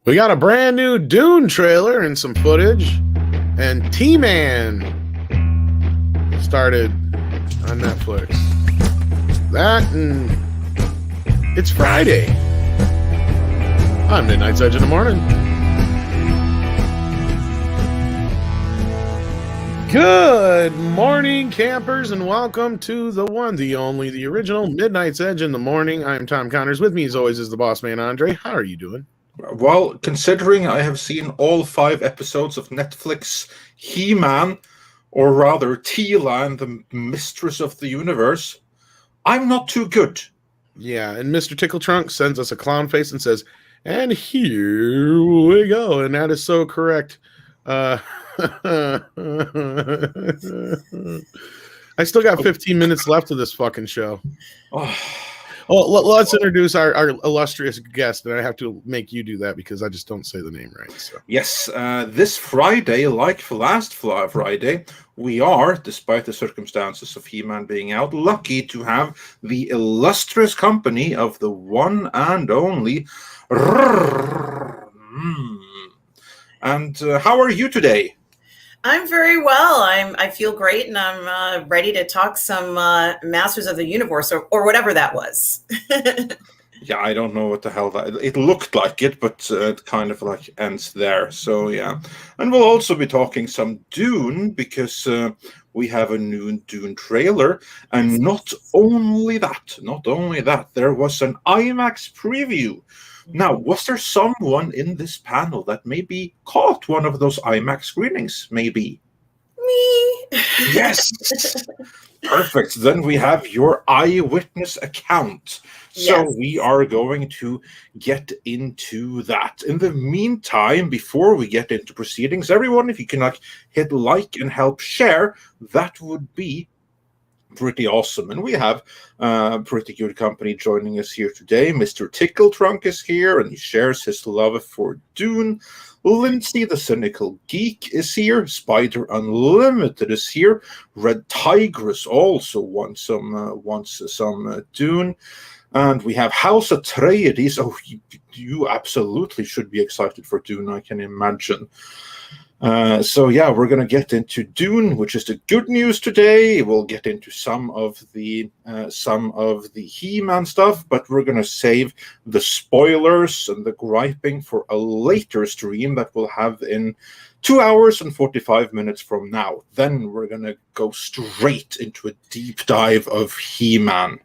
We got a brand new Dune trailer and some footage, and T-Man started on Netflix. That and it's Friday. I'm Midnight's Edge in the morning. Good morning, campers, and welcome to the one, the only, the original Midnight's Edge in the morning. I'm Tom Connors. With me, as always, is the boss man, Andre. How are you doing? Well, considering I have seen all 5 episodes of Netflix He-Man, or rather Teela and the Mistress of the Universe, I'm not too good. Yeah, and Mr. Tickle Trunk sends us a clown face and says, and here we go. And that is so correct. I still got 15 minutes left of this fucking show. Well, let's introduce our illustrious guest, and I have to make you do that because I just don't say the name right. So. Yes, this Friday, like last Friday, we are, despite the circumstances of He-Man being out, lucky to have the illustrious company of the one and only. And how are you today? I'm very well. I feel great, and I'm ready to talk some Masters of the Universe or whatever that was. Yeah, I don't know what the hell that... It looked like it, but it kind of like ends there. So, yeah. And we'll also be talking some Dune, because we have a new Dune trailer. And not only that, there was an IMAX preview. Now, was there someone in this panel that maybe caught one of those IMAX screenings? Maybe. Me. Yes. Perfect. Then we have your eyewitness account. So Yes. we are going to get into that. In the meantime, before we get into proceedings, everyone, if you can hit like and help share, that would be pretty awesome. And we have pretty good company joining us here today. Mr. Tickle Trunk is here, and he shares his love for Dune. Lindsay, the cynical geek, is here. Spider Unlimited is here. Red Tigress also wants some Dune. And we have House Atreides. Oh, you absolutely should be excited for Dune, I can imagine. So yeah, we're going to get into Dune, which is the good news today. We'll get into some of the He-Man stuff, but we're going to save the spoilers and the griping for a later stream that we'll have in 2 hours and 45 minutes from now. Then we're going to go straight into a deep dive of He-Man.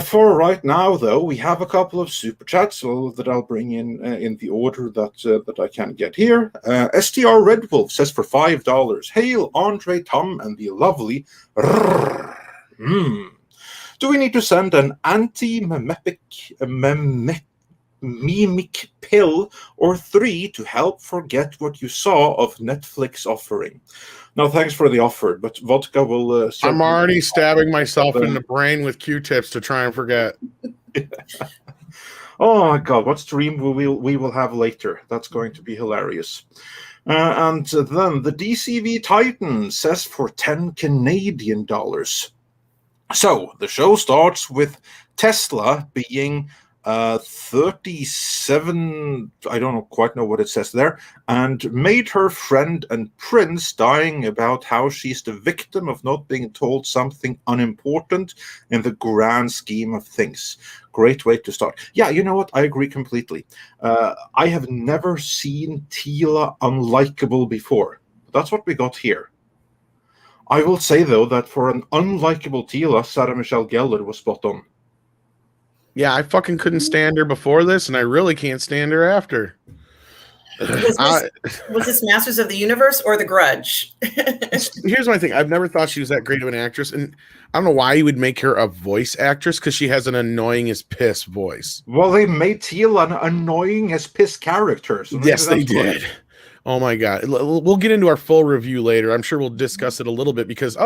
For right now, though, we have a couple of super chats that I'll bring in the order that I can get here. STR Red Wolf says for $5, hail Andre, Tom, and the lovely. Do we need to send an anti-memic pill or 3 to help forget what you saw of Netflix offering? No, thanks for the offer, but vodka will... I'm already stabbing myself in the brain with Q-tips to try and forget. Oh my god, what stream we will have later? That's going to be hilarious. And then the DCV Titan says for 10 Canadian dollars. So the show starts with Tesla being 37, I don't quite know what it says there, and made her friend and prince dying about how she's the victim of not being told something unimportant in the grand scheme of things. Great way to start. Yeah, you know what? I agree completely. I have never seen Teela unlikable before. That's what we got here. I will say, though, that for an unlikable Teela, Sarah Michelle Gellar was spot on. Yeah, I fucking couldn't stand her before this, and I really can't stand her after. Was this Masters of the Universe or The Grudge? Here's my thing. I've never thought she was that great of an actress, and I don't know why you would make her a voice actress, because she has an annoying as piss voice. Well, they made Teela an annoying as piss character. So yes, they did. Oh my god. We'll get into our full review later. I'm sure we'll discuss it a little bit because,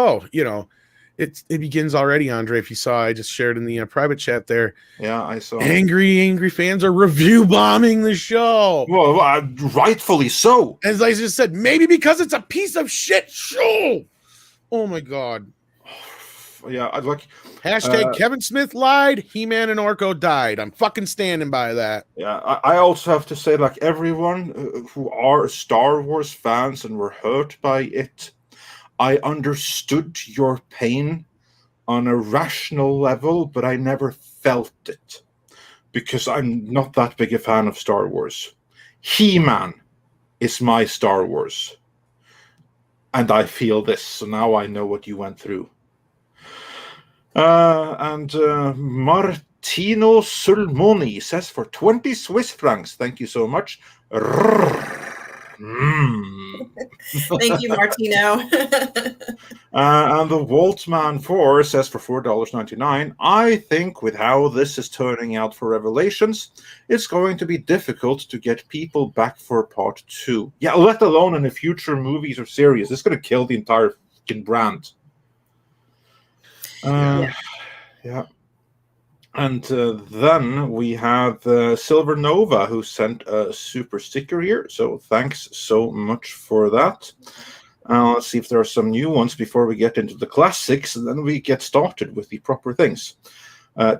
it begins already, Andre. If you saw, I just shared in the private chat there. Yeah, I saw. Angry fans are review bombing the show. Well, rightfully so. As I just said, maybe because it's a piece of shit show. Oh my god. Yeah, I'd like. Hashtag Kevin Smith lied. He-Man and Orko died. I'm fucking standing by that. Yeah, I also have to say, like, everyone who are Star Wars fans and were hurt by it, I understood your pain on a rational level, but I never felt it because I'm not that big a fan of Star Wars. He-Man is my Star Wars. And I feel this, so now I know what you went through. And Martino Sulmoni says, for 20 Swiss francs, thank you so much. Thank you, Martino. And the Waltman 4 says for $4.99, I think with how this is turning out for Revelations, it's going to be difficult to get people back for part 2. Yeah, let alone in the future movies or series. It's going to kill the entire fucking brand. Yeah. And then we have Silver Nova, who sent a super sticker here. So thanks so much for that. Let's see if there are some new ones before we get into the classics, and then we get started with the proper things.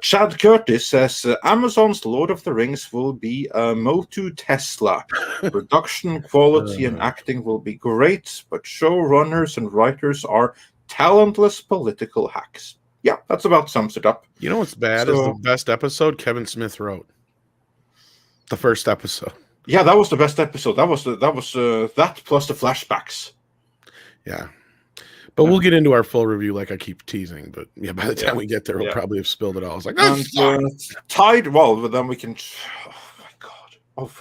Chad Curtis says, Amazon's Lord of the Rings will be a MOTU Tesla. Production quality and acting will be great, but showrunners and writers are talentless political hacks. Yeah, that's about sums it up. You know what's bad is the best episode Kevin Smith wrote. The first episode. Yeah, that was the best episode. That was that plus the flashbacks. Yeah. But we'll get into our full review like I keep teasing. But yeah, by the time we get there, we'll probably have spilled it all. It's like, Tide. Well, but then we can. Oh my god. Oh,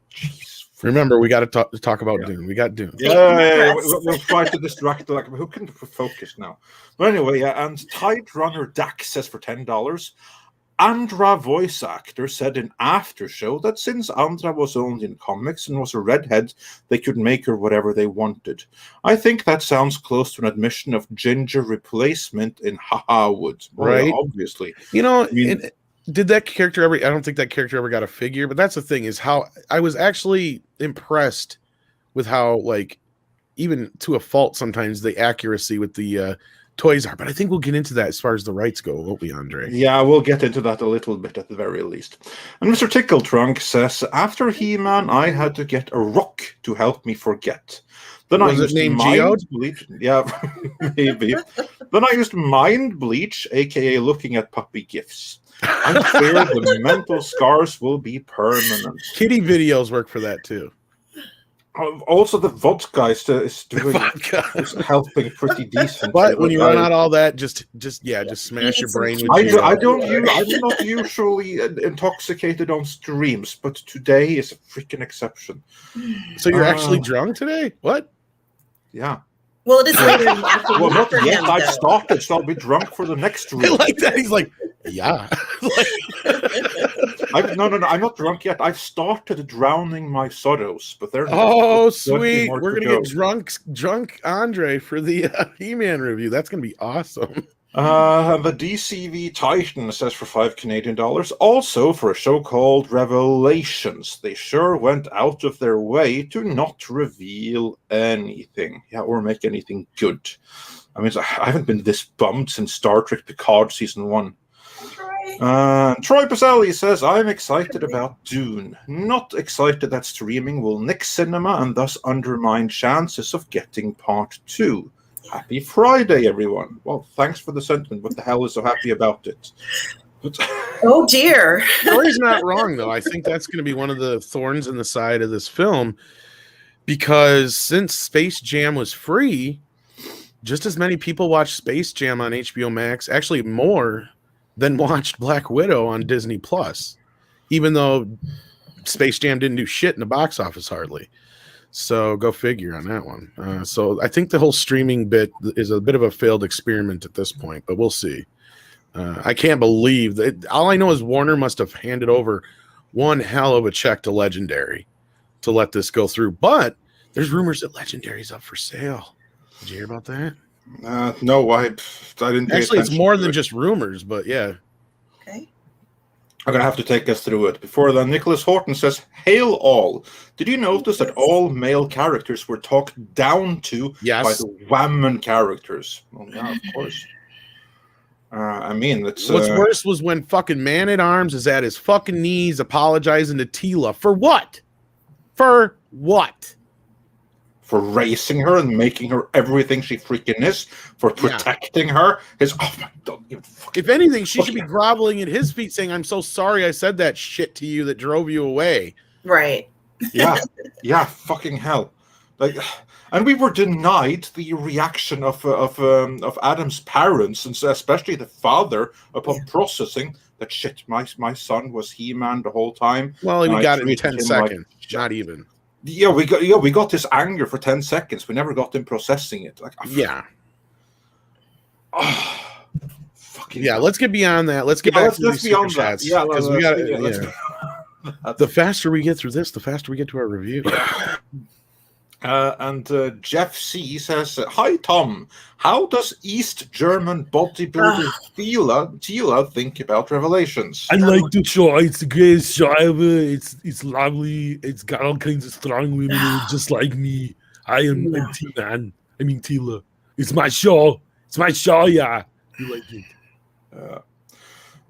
jeez. Remember, we got to talk about Dune. We got Dune. Yeah. We'll try to distract. Like, who can focus now? But anyway, and Tide Runner Dax says for $10. Andra voice actor said in After Show that since Andra was only in comics and was a redhead, they could make her whatever they wanted. I think that sounds close to an admission of ginger replacement in Hollywood. Right? Obviously. You know, did that character ever... I don't think that character ever got a figure, but that's the thing, is how I was actually impressed with how, like, even to a fault sometimes, the accuracy with the... toys are, but I think we'll get into that as far as the rights go, won't we, Andre? Yeah, we'll get into that a little bit at the very least. And Mr. Tickle Trunk says, after He-Man, I had to get a rock to help me forget. Then Was it named Geode? Bleach. Yeah, maybe. Then I used Mind Bleach, aka looking at puppy gifs. I'm fear the mental scars will be permanent. Kitty videos work for that too. Also, the vodka is helping pretty decent. But when you run out all that, just smash your brain with I'm not usually intoxicated on streams, but today is a freaking exception. So you're actually drunk today? What? Yeah. Well, it is later in the afternoon. Well, not yet. I've started, so I'll be drunk for the next stream. I like that. He's like, yeah. No, I'm not drunk yet. I've started drowning my sorrows, but they're sweet. We're gonna get drunk Andre for the He-Man review. That's gonna be awesome. The DCV Titan says for $5 also for a show called Revelations. They sure went out of their way to not reveal anything, or make anything good. I mean, I haven't been this bummed since Star Trek Picard season 1. Troy Pacelli says, I'm excited about Dune. Not excited that streaming will nix cinema and thus undermine chances of getting part 2. Happy Friday, everyone. Well, thanks for the sentiment. What the hell is so happy about it? Oh, dear. Troy's not wrong, though. I think that's going to be one of the thorns in the side of this film, because since Space Jam was free, just as many people watched Space Jam on HBO Max, actually more than watched Black Widow on Disney Plus, even though Space Jam didn't do shit in the box office hardly. So go figure on that one. So I think the whole streaming bit is a bit of a failed experiment at this point, but we'll see. I can't believe that. All I know is Warner must have handed over one hell of a check to Legendary to let this go through. But there's rumors that Legendary's up for sale. Did you hear about that? No, I didn't. Actually, it's more than just rumors, but yeah. Okay. I'm going to have to take us through it. Before then, Nicholas Horton says, Hail all. Did you notice that all male characters were talked down to by the Whammon characters? Well, yeah, of course. I mean, it's what's worse was when fucking Man-at-Arms is at his fucking knees apologizing to Teela for what? For what? For raising her and making her everything she freaking is, for protecting her. Oh my God! If anything, she should be groveling at his feet, saying, "I'm so sorry I said that shit to you that drove you away." Right. Yeah. Fucking hell! Like. And we were denied the reaction of Adam's parents, and especially the father, upon processing that shit. My son was He-Man the whole time. Well, we got it in 10 seconds, not even. Yeah, we got this anger for 10 seconds. We never got him processing it. Like, fucking hell. Let's get beyond that. Let's get back to the super chats. Yeah, because we got. The faster we get through this, the faster we get to our review. And Jeff C says, "Hi Tom, how does East German bodybuilder Teela think about Revelations?" I like the show. It's the greatest show ever. It's lovely. It's got all kinds of strong women in it, just like me. I'm T-Man. I mean Teela. It's my show. It's my show. Yeah, you like it.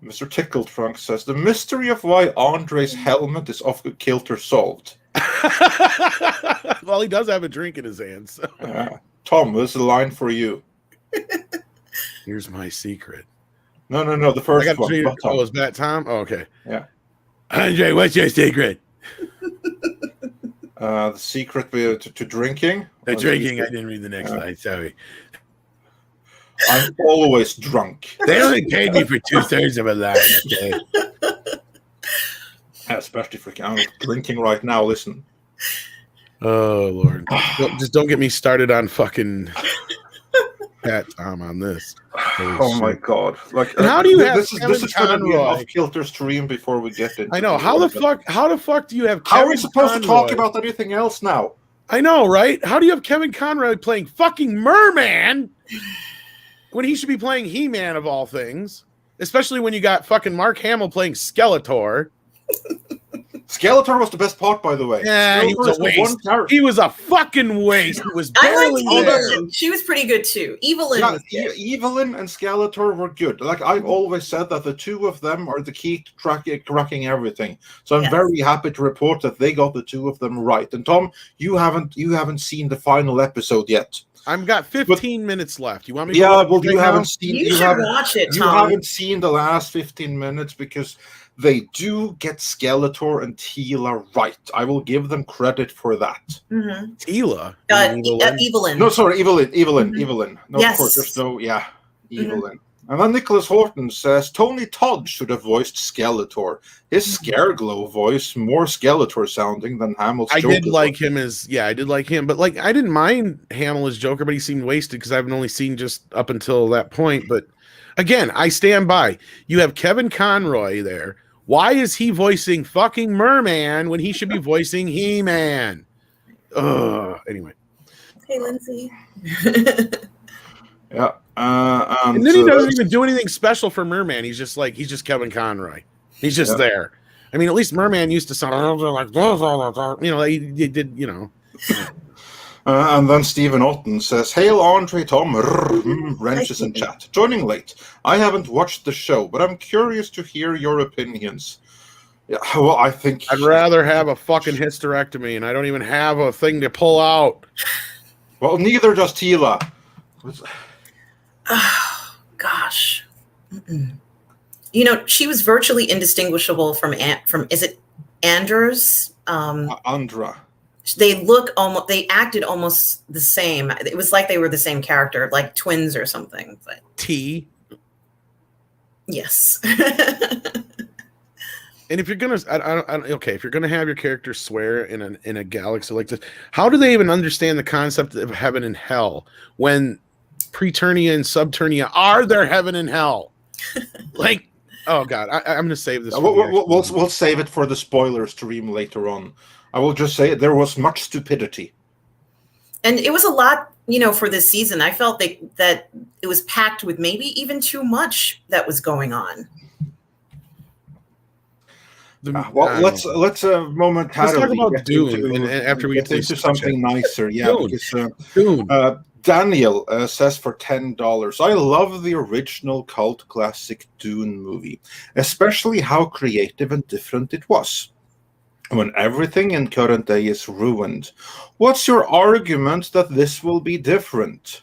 Mr. Tickle Trunk says, "The mystery of why Andre's helmet is off kilter solved." Well, he does have a drink in his hands. So. Tom, this is a line for you. Here's my secret. No. The first one. Oh, is that Tom? Oh, okay. Yeah. Andre, what's your secret? The secret to drinking. The drinking. I didn't read the next line. Sorry. I'm always drunk. They only paid me for 2/3 of a line. Okay? Especially for drinking right now. Listen. Oh Lord! Just don't get me started on fucking Pat Tom on this. Oh my God! Like, and how do you have this is going to be an off-kilter stream before we get into. I know how the fuck do you have? How are we supposed to talk about anything else now? I know, right? How do you have Kevin Conroy playing fucking Merman when he should be playing He-Man of all things? Especially when you got fucking Mark Hamill playing Skeletor. Skeletor was the best part, by the way. Yeah, he was a waste. He was a fucking waste. It was barely Evelyn. She was pretty good too. Evelyn. Yeah, Evelyn and Skeletor were good. Like I've always said that the two of them are the key to cracking everything. So I'm very happy to report that they got the two of them right. And Tom, you haven't seen the final episode yet. I've got 15 minutes left. You want me? You haven't seen. You should watch it, Tom. You haven't seen the last 15 minutes because they do get Skeletor and Teela right. I will give them credit for that. Mm-hmm. Teela? Evelyn. No, sorry, Evelyn. Mm-hmm. Evelyn. No, yes. Of course, there's no, Evelyn. And then Nicholas Horton says, Tony Todd should have voiced Skeletor. His Scareglow voice, more Skeletor sounding than Hamill's Joker. I did like him, but like I didn't mind Hamill as Joker, but he seemed wasted because I haven't only seen just up until that point. But again, I stand by. You have Kevin Conroy there. Why is he voicing fucking Merman when he should be voicing He-Man? Anyway. Hey, Lindsay. Yeah. And then he doesn't even do anything special for Merman. He's just Kevin Conroy. He's just there. I mean, at least Merman used to sound like, he did, And then Stephen Otten says, Hail Andre Tom, wrenches in chat. Joining late. I haven't watched the show, but I'm curious to hear your opinions. Yeah, well, I think I'd rather have a fucking hysterectomy, and I don't even have a thing to pull out. Well, neither does Teela. Oh, gosh. She was virtually indistinguishable from is it Anders? Andra. They acted almost the same. It was like they were the same character, like twins or something. But T. Yes. And if you're gonna, if you're gonna have your character swear in a galaxy like this, how do they even understand the concept of heaven and hell when Preternia and Subternia are their heaven and hell? Like, oh god, I'm gonna save this. We'll save it for the spoiler stream later on. I will just say there was much stupidity, and it was a lot. For this season, I felt that it was packed with maybe even too much that was going on. Let's momentarily talk about Dune, and after we get into something nicer. Yeah, Dune. because Dune. Daniel says for $10, I love the original cult classic Dune movie, especially how creative and different it was. When everything in current day is ruined, what's your argument that this will be different?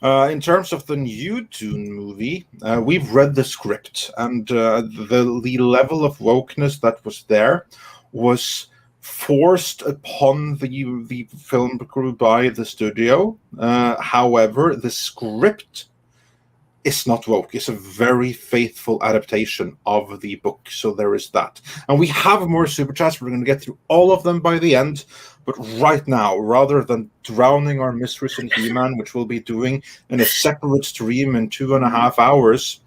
In terms of the new Dune movie, we've read the script, and the level of wokeness that was there was forced upon the film crew by the studio. However, the script is not woke. It's a very faithful adaptation of the book, so there is that. And we have more super chats. We're going to get through all of them by the end. But right now, rather than drowning our mistress in He-Man, which we'll be doing in a separate stream in 2.5 hours,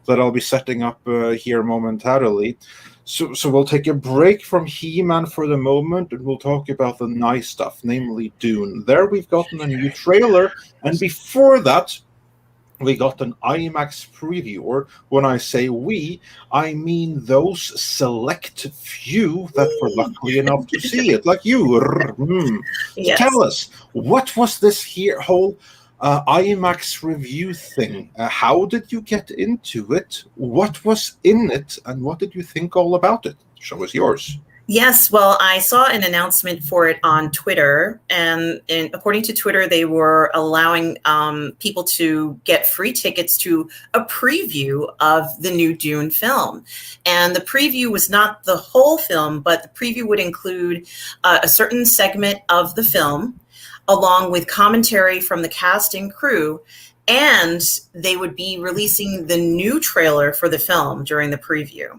that I'll be setting up here momentarily. So we'll take a break from He-Man for the moment, and we'll talk about the nice stuff, namely Dune. There we've gotten a new trailer, and before that, we got an IMAX preview, or when I say we, I mean those select few that were lucky enough to see it, like you. Yes. Tell us, what was this here whole IMAX review thing? How did you get into it? What was in it? And what did you think all about it? The show is yours. Yes, well, I saw an announcement for it on Twitter, and according to Twitter, they were allowing people to get free tickets to a preview of the new Dune film. And the preview was not the whole film, but the preview would include a certain segment of the film, along with commentary from the cast and crew, and they would be releasing the new trailer for the film during the preview.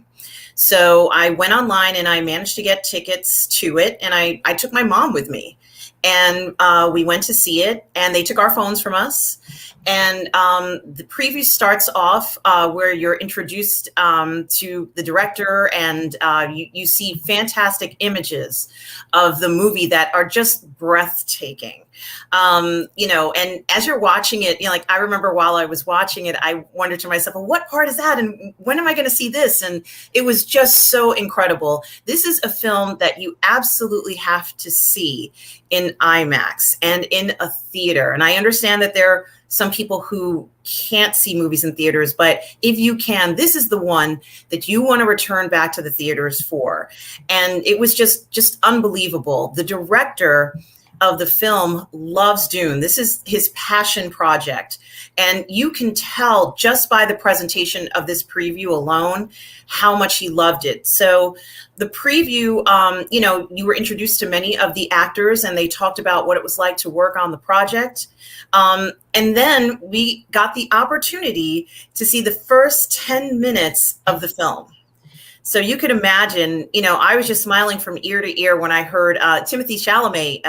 So I went online and I managed to get tickets to it, and I took my mom with me, and we went to see it, and they took our phones from us. And the preview starts off where you're introduced to the director, and you see fantastic images of the movie that are just breathtaking. And as you're watching it, like I remember while I was watching it, I wondered to myself, well, what part is that? And when am I going to see this? And it was just so incredible. This is a film that you absolutely have to see in IMAX and in a theater. And I understand that there are some people who can't see movies in theaters, but if you can, this is the one that you want to return back to the theaters for. And it was just unbelievable. The director of the film loves Dune. This is his passion project. And you can tell just by the presentation of this preview alone how much he loved it. So the preview, you were introduced to many of the actors, and they talked about what it was like to work on the project. And then we got the opportunity to see the first 10 minutes of the film. So you could imagine, I was just smiling from ear to ear when I heard Timothée Chalamet,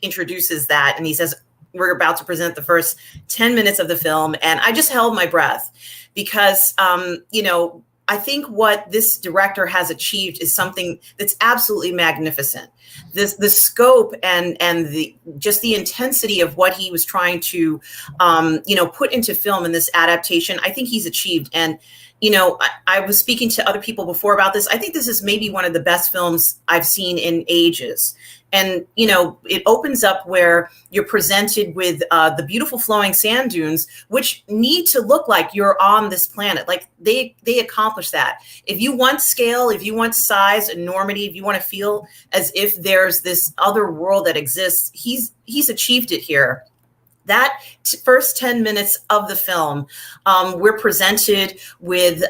introduces that. And he says, we're about to present the first 10 minutes of the film. And I just held my breath because, I think what this director has achieved is something that's absolutely magnificent. The scope and the intensity of what he was trying to, put into film in this adaptation, I think he's achieved. And I was speaking to other people before about this. I think this is maybe one of the best films I've seen in ages. And, it opens up where you're presented with the beautiful flowing sand dunes, which need to look like you're on this planet. Like they accomplish that. If you want scale, if you want size, enormity, if you want to feel as if there's this other world that exists, he's achieved it here. That first 10 minutes of the film, we're presented with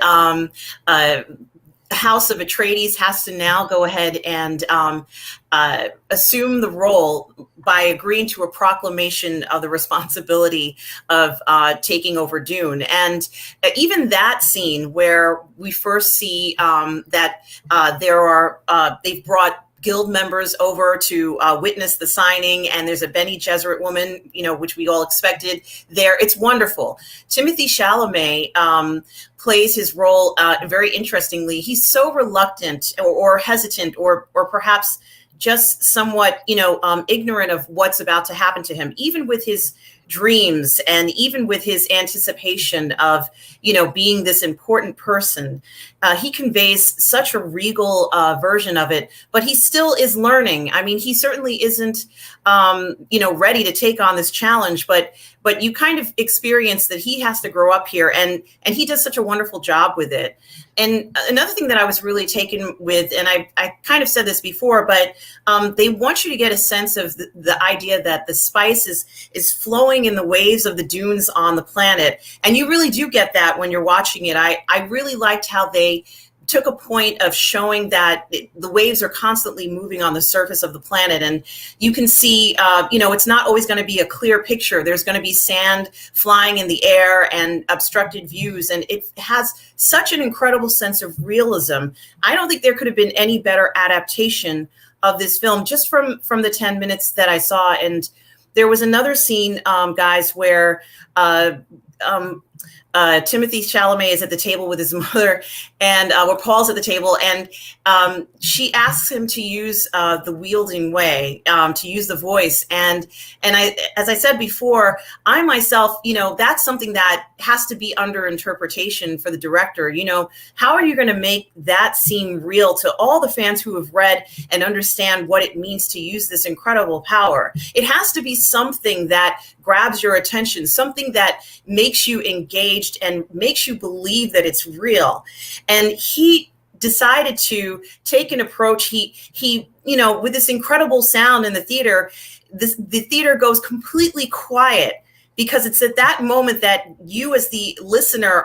House of Atreides has to now go ahead and assume the role by agreeing to a proclamation of the responsibility of taking over Dune. And even that scene where we first see that they've brought guild members over to witness the signing, and there's a Bene Gesserit woman, which we all expected there. It's wonderful. Timothée Chalamet plays his role very interestingly. He's so reluctant or hesitant or perhaps just somewhat, ignorant of what's about to happen to him, even with his dreams, and even with his anticipation of, being this important person. He conveys such a regal version of it, but he still is learning. I mean, he certainly isn't, ready to take on this challenge, but you kind of experience that he has to grow up here, and he does such a wonderful job with it. And another thing that I was really taken with, and I kind of said this before, but they want you to get a sense of the idea that the spice is flowing in the waves of the dunes on the planet. And you really do get that when you're watching it. I really liked how they took a point of showing that the waves are constantly moving on the surface of the planet. And you can see, it's not always going to be a clear picture. There's going to be sand flying in the air and obstructed views. And it has such an incredible sense of realism. I don't think there could have been any better adaptation of this film just from the 10 minutes that I saw. And there was another scene, guys, where Timothy Chalamet is at the table with his mother, and where Paul's at the table, and she asks him to use the wielding way, to use the voice. And I, as I said before, I myself, that's something that has to be under interpretation for the director. How are you going to make that seem real to all the fans who have read and understand what it means to use this incredible power? It has to be something that grabs your attention, something that makes you engaged and makes you believe that it's real. And he decided to take an approach. He with this incredible sound in the theater, the theater goes completely quiet, because it's at that moment that you as the listener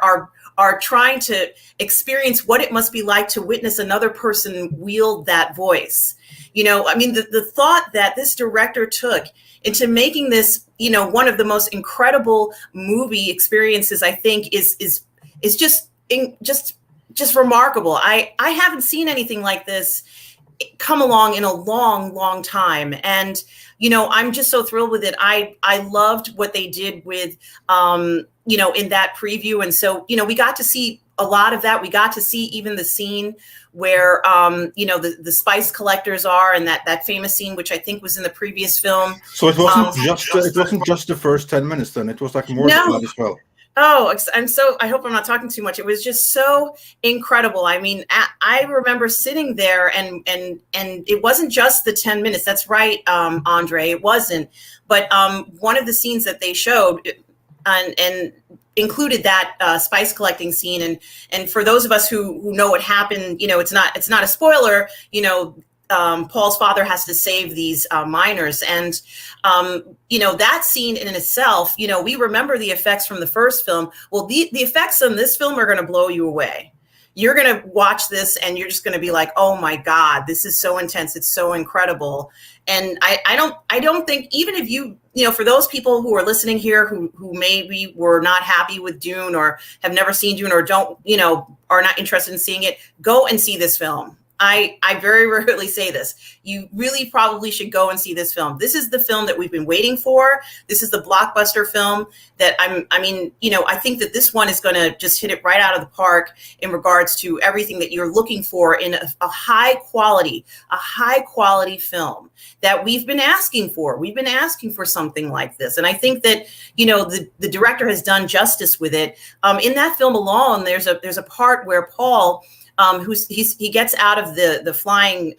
are trying to experience what it must be like to witness another person wield that voice. The thought that this director took into making this, one of the most incredible movie experiences, I think, is just remarkable. I haven't seen anything like this come along in a long, long time. And, I'm just so thrilled with it. I loved what they did with, in that preview. And so, we got to see a lot of that. We got to see even the scene where, the spice collectors are, and that famous scene, which I think was in the previous film. So it wasn't just the first 10 minutes then. It was like more than that as well. Oh, I hope I'm not talking too much. It was just so incredible. I mean, I remember sitting there and it wasn't just the 10 minutes. That's right, Andre, it wasn't. But one of the scenes that they showed and included that spice collecting scene. And for those of us who know what happened, it's not a spoiler, Paul's father has to save these miners. And, that scene in itself, we remember the effects from the first film. Well, the effects in this film are going to blow you away. You're going to watch this and you're just going to be like, oh my God, this is so intense. It's so incredible. And I don't think, even if for those people who are listening here who maybe were not happy with Dune or have never seen Dune or don't, are not interested in seeing it, go and see this film. I very rarely say this. You really probably should go and see this film. This is the film that we've been waiting for. This is the blockbuster film that I think that this one is going to just hit it right out of the park in regards to everything that you're looking for in a high quality film that we've been asking for. We've been asking for something like this. And I think that, the director has done justice with it. In that film alone, there's a part where Paul, he gets out of the flying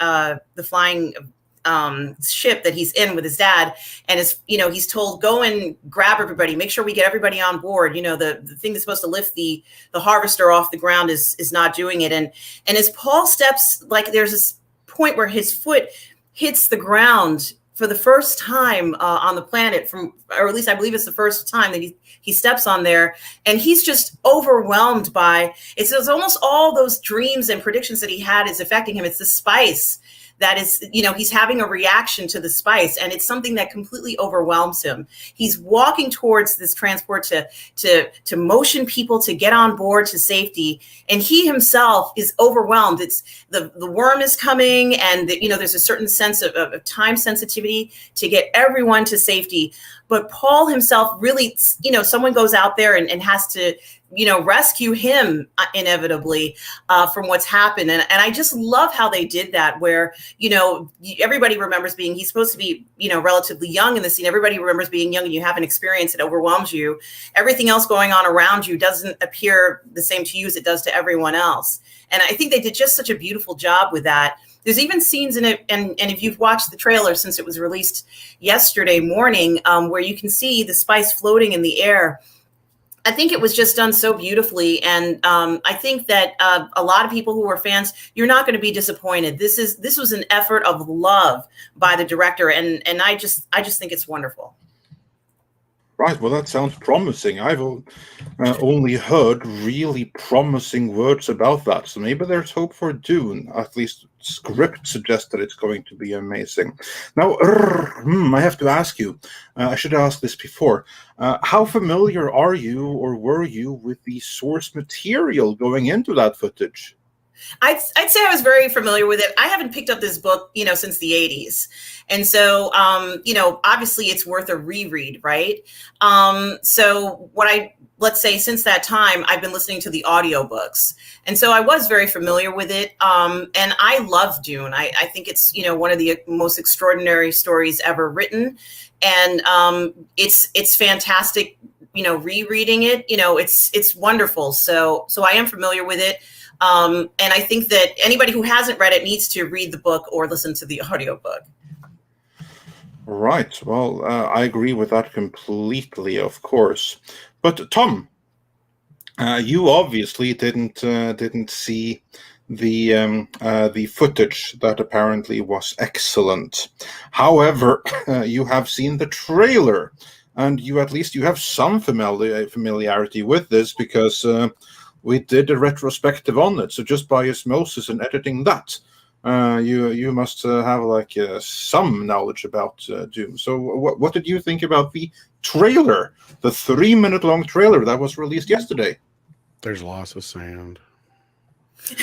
ship that he's in with his dad, and he's told, go and grab everybody, make sure we get everybody on board. The thing that's supposed to lift the harvester off the ground is not doing it. And as Paul steps, like, there's this point where his foot hits the ground for the first time on the planet, or at least I believe it's the first time that he steps on there, and he's just overwhelmed by it's almost all those dreams and predictions that he had is affecting him. It's the spice that is, he's having a reaction to the spice, and it's something that completely overwhelms him. He's walking towards this transport to motion people to get on board to safety, and he himself is overwhelmed. It's the worm is coming, and there's a certain sense of time sensitivity to get everyone to safety. But Paul himself really, someone goes out there and has to rescue him inevitably from what's happened. And I just love how they did that, where, everybody remembers he's supposed to be, relatively young in the scene. Everybody remembers being young and you have an experience that overwhelms you. Everything else going on around you doesn't appear the same to you as it does to everyone else. And I think they did just such a beautiful job with that. There's even scenes in it, and if you've watched the trailer since it was released yesterday morning, where you can see the spice floating in the air. I think it was just done so beautifully, and I think that a lot of people who are fans, you're not going to be disappointed. This was an effort of love by the director, and I just think it's wonderful. Right, well, that sounds promising. I've only heard really promising words about that, so maybe there's hope for Dune. At least script suggests that it's going to be amazing. Now, I have to ask you, I should have asked this before, how familiar are you or were you with the source material going into that footage? I'd say I was very familiar with it. I haven't picked up this book, since the 80s. And so, obviously it's worth a reread, right? So let's say since that time, I've been listening to the audiobooks. And so I was very familiar with it. And I love Dune. I think it's, one of the most extraordinary stories ever written. And it's fantastic, rereading it, it's wonderful. So I am familiar with it. And I think that anybody who hasn't read it needs to read the book or listen to the audiobook. Right. Well, I agree with that completely, of course. But Tom, you obviously didn't see the footage that apparently was excellent. However, you have seen the trailer, and you have some familiarity with this because we did a retrospective on it. So just by osmosis and editing that, you must have some knowledge about Dune. So what did you think about the trailer, the 3-minute long trailer that was released yesterday? There's lots of sound.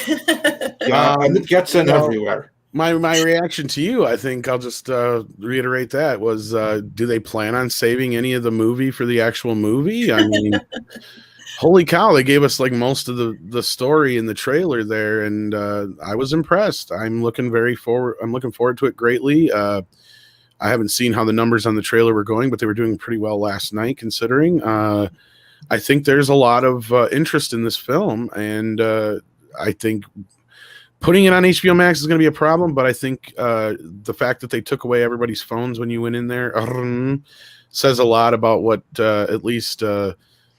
Yeah, and it gets in everywhere. My reaction to you, I think I'll just reiterate that, was do they plan on saving any of the movie for the actual movie? I mean, holy cow, they gave us most of the story in the trailer there, and I was impressed. I'm looking forward to it greatly. I haven't seen how the numbers on the trailer were going, but they were doing pretty well last night, considering. I think there's a lot of interest in this film, and I think putting it on HBO Max is going to be a problem, but I think the fact that they took away everybody's phones when you went in there says a lot about what at least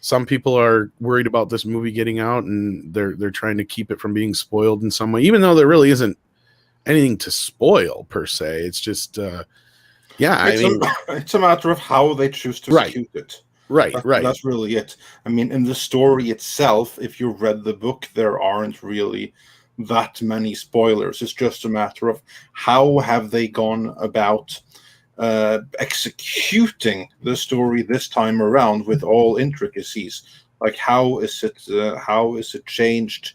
some people are worried about this movie getting out, and they're trying to keep it from being spoiled in some way, even though there really isn't anything to spoil per se. It's just, it's a matter of how they choose to execute it. Right. That's really it. I mean, in the story itself, if you read the book, there aren't really that many spoilers. It's just a matter of how have they gone about executing the story this time around with all intricacies. Like how is it changed?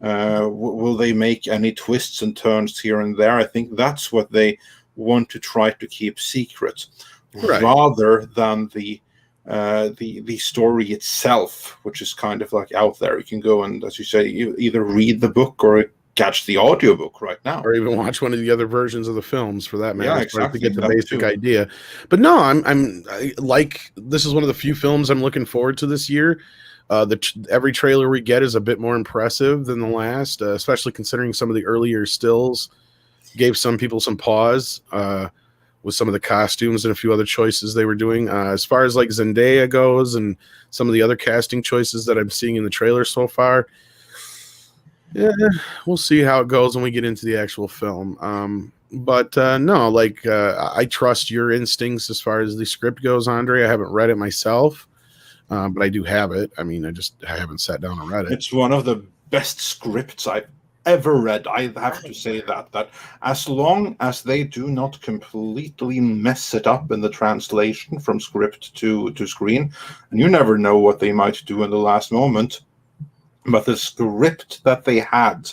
Will they make any twists and turns here and there? I think that's what they want to try to keep secret, rather than the story itself, which is kind of out there. You can go and, as you say, you either read the book or catch the audiobook right now, or even watch one of the other versions of the films for that matter. Yeah, exactly. To get the basic idea. But no, this is one of the few films I'm looking forward to this year. Every trailer we get is a bit more impressive than the last, especially considering some of the earlier stills gave some people some pause with some of the costumes and a few other choices they were doing. As far as Zendaya goes and some of the other casting choices that I'm seeing in the trailer so far, yeah, we'll see how it goes when we get into the actual film. I trust your instincts as far as the script goes, Andre. I haven't read it myself, but I do have it. I mean, I haven't sat down and read it. It's one of the best scripts I've ever read. I have to say that as long as they do not completely mess it up in the translation from script to screen, and you never know what they might do in the last moment. But the script that they had,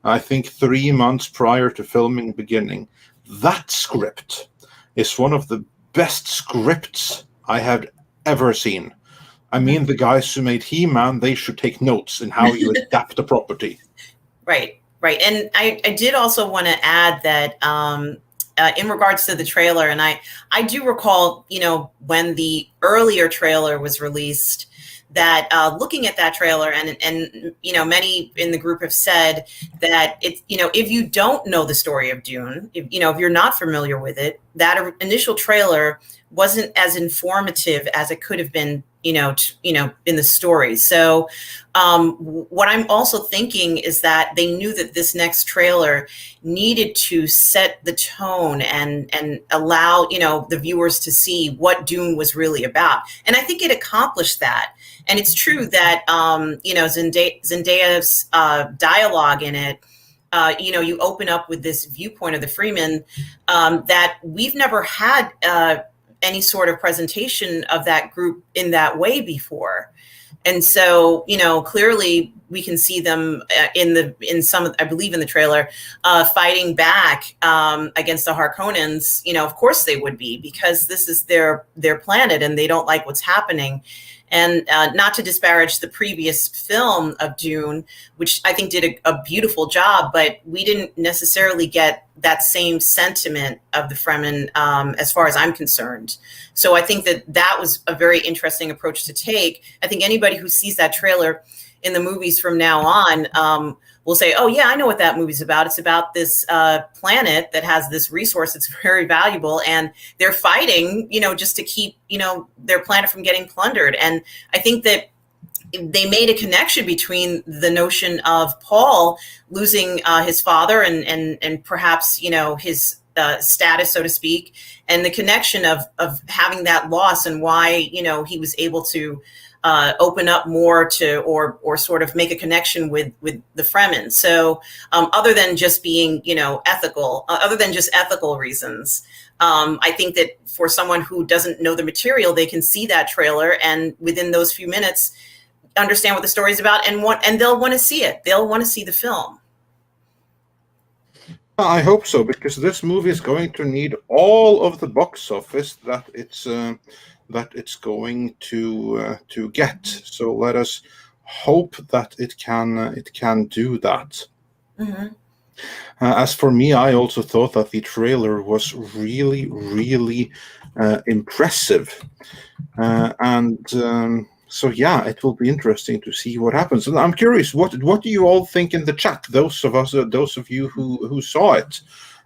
I think 3 months prior to filming beginning, that script is one of the best scripts I had ever seen. I mean, the guys who made He-Man, they should take notes in how you adapt the property. Right. And I did also want to add that in regards to the trailer, and I do recall, when the earlier trailer was released, that looking at that trailer, and many in the group have said that it's, if you don't know the story of Dune, if you're not familiar with it, that initial trailer wasn't as informative as it could have been, in the story. So what I'm also thinking is that they knew that this next trailer needed to set the tone and allow, the viewers to see what Dune was really about. And I think it accomplished that. And it's true that, Zendaya's dialogue in it, you open up with this viewpoint of the Freeman that we've never had any sort of presentation of that group in that way before. And so, clearly we can see them in some, I believe in the trailer, fighting back against the Harkonnens. Of course they would be, because this is their planet and they don't like what's happening. And not to disparage the previous film of Dune, which I think did a beautiful job, but we didn't necessarily get that same sentiment of the Fremen as far as I'm concerned. So I think that was a very interesting approach to take. I think anybody who sees that trailer in the movies from now on will say, oh yeah, I know what that movie's about. It's about this planet that has this resource that's very valuable, and they're fighting, just to keep, their planet from getting plundered. And I think that they made a connection between the notion of Paul losing his father and perhaps, his status, so to speak, and the connection of having that loss and why, he was able to open up more to, or sort of make a connection with the Fremen. So other than just being, ethical, other than just ethical reasons, I think that for someone who doesn't know the material, they can see that trailer and within those few minutes, understand what the story is about and they'll want to see it. They'll want to see the film. I hope so, because this movie is going to need all of the box office that it's going to get. So let us hope that it can do that. Mm-hmm. As for me, I also thought that the trailer was really, really impressive, so yeah, it will be interesting to see what happens. And I'm curious, what do you all think in the chat? Those of you who saw it,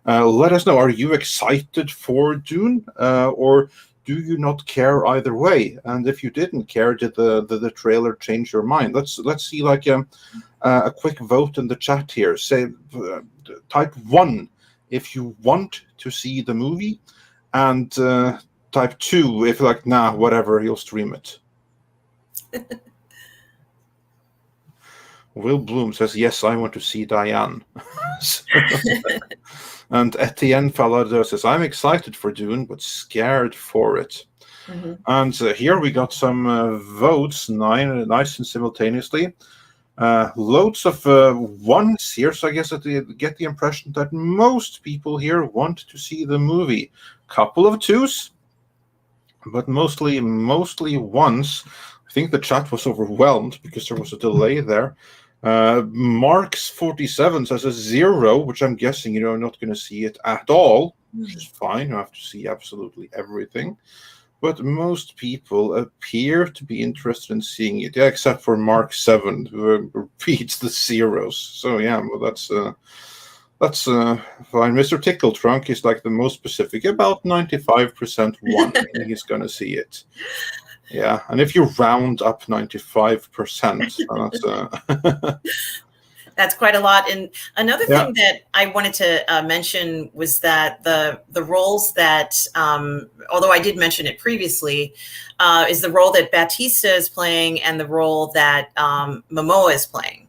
let us know. Are you excited for Dune, or do you not care either way? And if you didn't care, did the trailer change your mind? Let's see, like a quick vote in the chat here. Say type 1 if you want to see the movie, and type 2 if you're like, nah, whatever, you'll stream it. Will Bloom says, yes, I want to see Diane. And Etienne Falardeau says, I'm excited for Dune, but scared for it. Mm-hmm. And here we got some votes, nice and simultaneously. Loads of ones here, so I guess that you get the impression that most people here want to see the movie. Couple of twos, but mostly ones. I think the chat was overwhelmed because there was a delay there. Marks 47 says a 0, which I'm guessing you're not going to see it at all, which is fine. You have to see absolutely everything. But most people appear to be interested in seeing it, except for Mark 7, who repeats the zeros. So yeah, well, that's fine. Mr. Tickle Trunk is like the most specific, about 95% one. He's going to see it. Yeah, and if you round up 95%, that's quite a lot. And another thing that I wanted to mention was that the roles that, although I did mention it previously, is the role that Batista is playing and the role that Momoa is playing.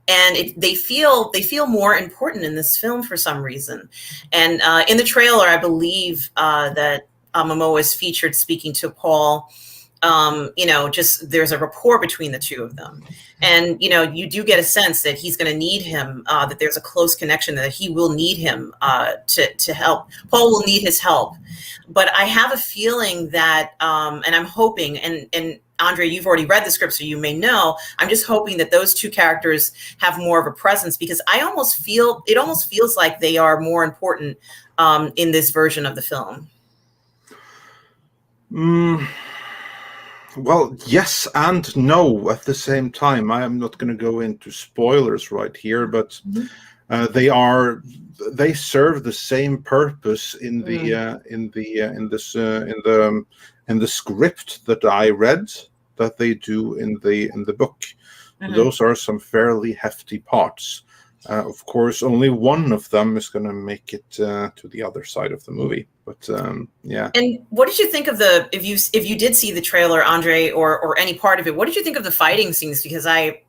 And they feel more important in this film for some reason. And in the trailer, I believe that Momoa is featured speaking to Paul. Just there's a rapport between the two of them. And, you do get a sense that he's going to need him, that there's a close connection, that he will need him to help. Paul will need his help. But I have a feeling that, and I'm hoping, and Andre, you've already read the script, so you may know. I'm just hoping that those two characters have more of a presence, because it almost feels like they are more important in this version of the film. Well, yes and no at the same time. I am not going to go into spoilers right here, but they serve the same purpose in the script that I read that they do in the book. Those are some fairly hefty parts. Of course, only one of them is going to make it to the other side of the movie. But yeah. And what did you think of if you did see the trailer, Andre, or any part of it? What did you think of the fighting scenes? Because I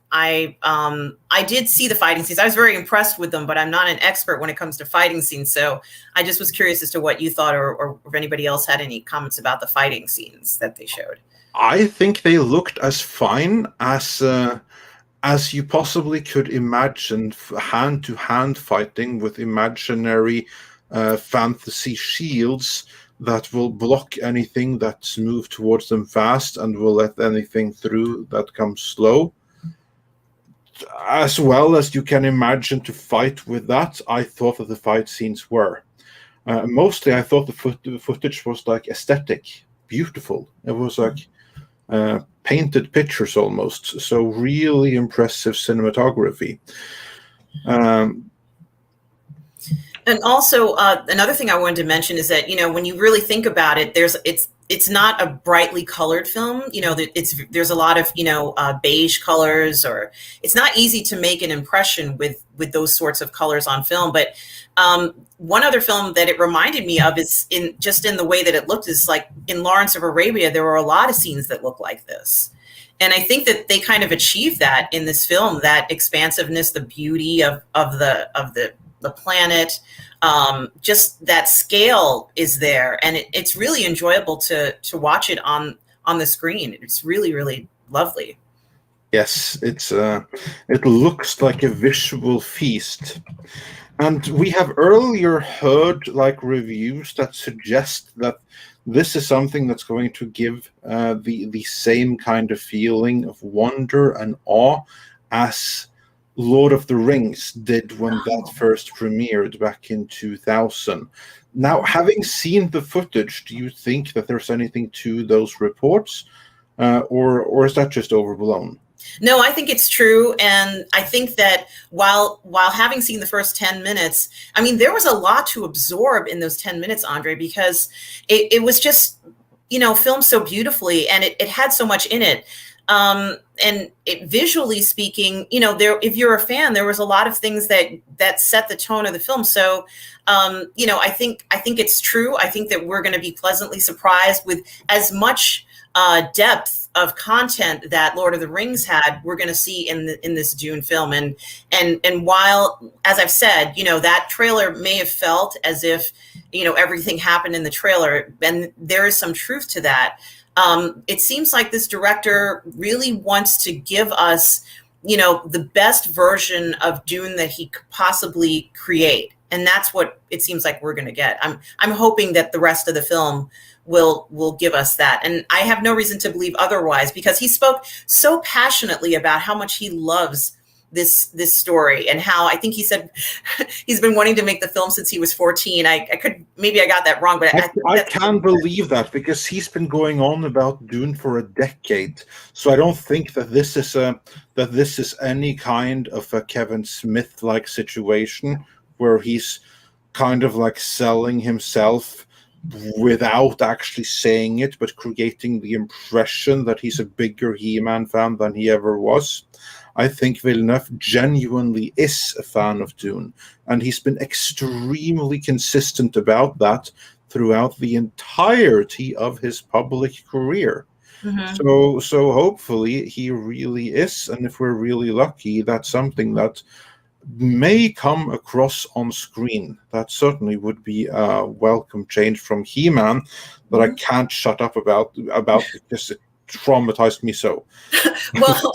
did see the fighting scenes. I was very impressed with them, but I'm not an expert when it comes to fighting scenes. So I just was curious as to what you thought, or if anybody else had any comments about the fighting scenes that they showed. I think they looked as fine as you possibly could imagine hand-to-hand fighting with imaginary fantasy shields that will block anything that's moved towards them fast and will let anything through that comes slow. As well as you can imagine to fight with that, I thought that the fight scenes were. Mostly I thought the footage was like aesthetic, beautiful. It was like painted pictures almost. So really impressive cinematography. And also, another thing I wanted to mention is that, when you really think about it, it's not a brightly colored film. There's a lot of, beige colors, or it's not easy to make an impression with those sorts of colors on film. But one other film that it reminded me of is in the way that it looked, is like in Lawrence of Arabia, there were a lot of scenes that look like this. And I think that they kind of achieved that in this film, that expansiveness, the beauty of the planet, just that scale is there, and it's really enjoyable to watch it on the screen. It's really, really lovely. Yes, it looks like a visual feast. And we have earlier heard like reviews that suggest that this is something that's going to give the same kind of feeling of wonder and awe as Lord of the Rings did when that first premiered back in 2000. Now, having seen the footage, do you think that there's anything to those reports, or is that just overblown? No, I think it's true. And I think that while having seen the first 10 minutes, I mean, there was a lot to absorb in those 10 minutes, Andre, because it was just, filmed so beautifully, and it had so much in it. And visually speaking, if you're a fan, there was a lot of things that set the tone of the film. So, I think it's true. I think that we're going to be pleasantly surprised with as much depth of content that Lord of the Rings had. We're going to see in this Dune film. And while, as I've said, that trailer may have felt as if, everything happened in the trailer, and there is some truth to that. It seems like this director really wants to give us, the best version of Dune that he could possibly create. And that's what it seems like we're going to get. I'm hoping that the rest of the film will give us that. And I have no reason to believe otherwise, because he spoke so passionately about how much he loves this story, and how, I think he said he's been wanting to make the film since he was 14. I got that wrong, but I can't believe that, because he's been going on about Dune for a decade. So I don't think that this is any kind of a Kevin Smith like situation where he's kind of like selling himself without actually saying it, but creating the impression that he's a bigger He-Man fan than he ever was. I think Villeneuve genuinely is a fan of Dune, and he's been extremely consistent about that throughout the entirety of his public career. Mm-hmm. So hopefully he really is, and if we're really lucky, that's something that may come across on screen. That certainly would be a welcome change from He-Man that I can't shut up about because it traumatized me so. Well,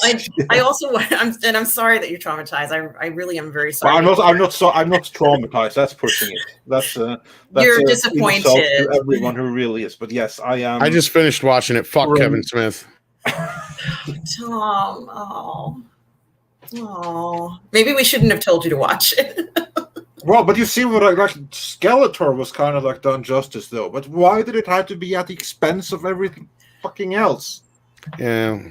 I also, I'm sorry that you're traumatized. I really am very sorry. Well, I'm not traumatized. That's pushing it. That's you're disappointed to everyone who really is. But yes, I am. I just finished watching it. Fuck Kevin Smith. Tom, oh, maybe we shouldn't have told you to watch it. Well, but you see what like Skeletor was kind of like done justice though. But why did it have to be at the expense of everything fucking else? Yeah.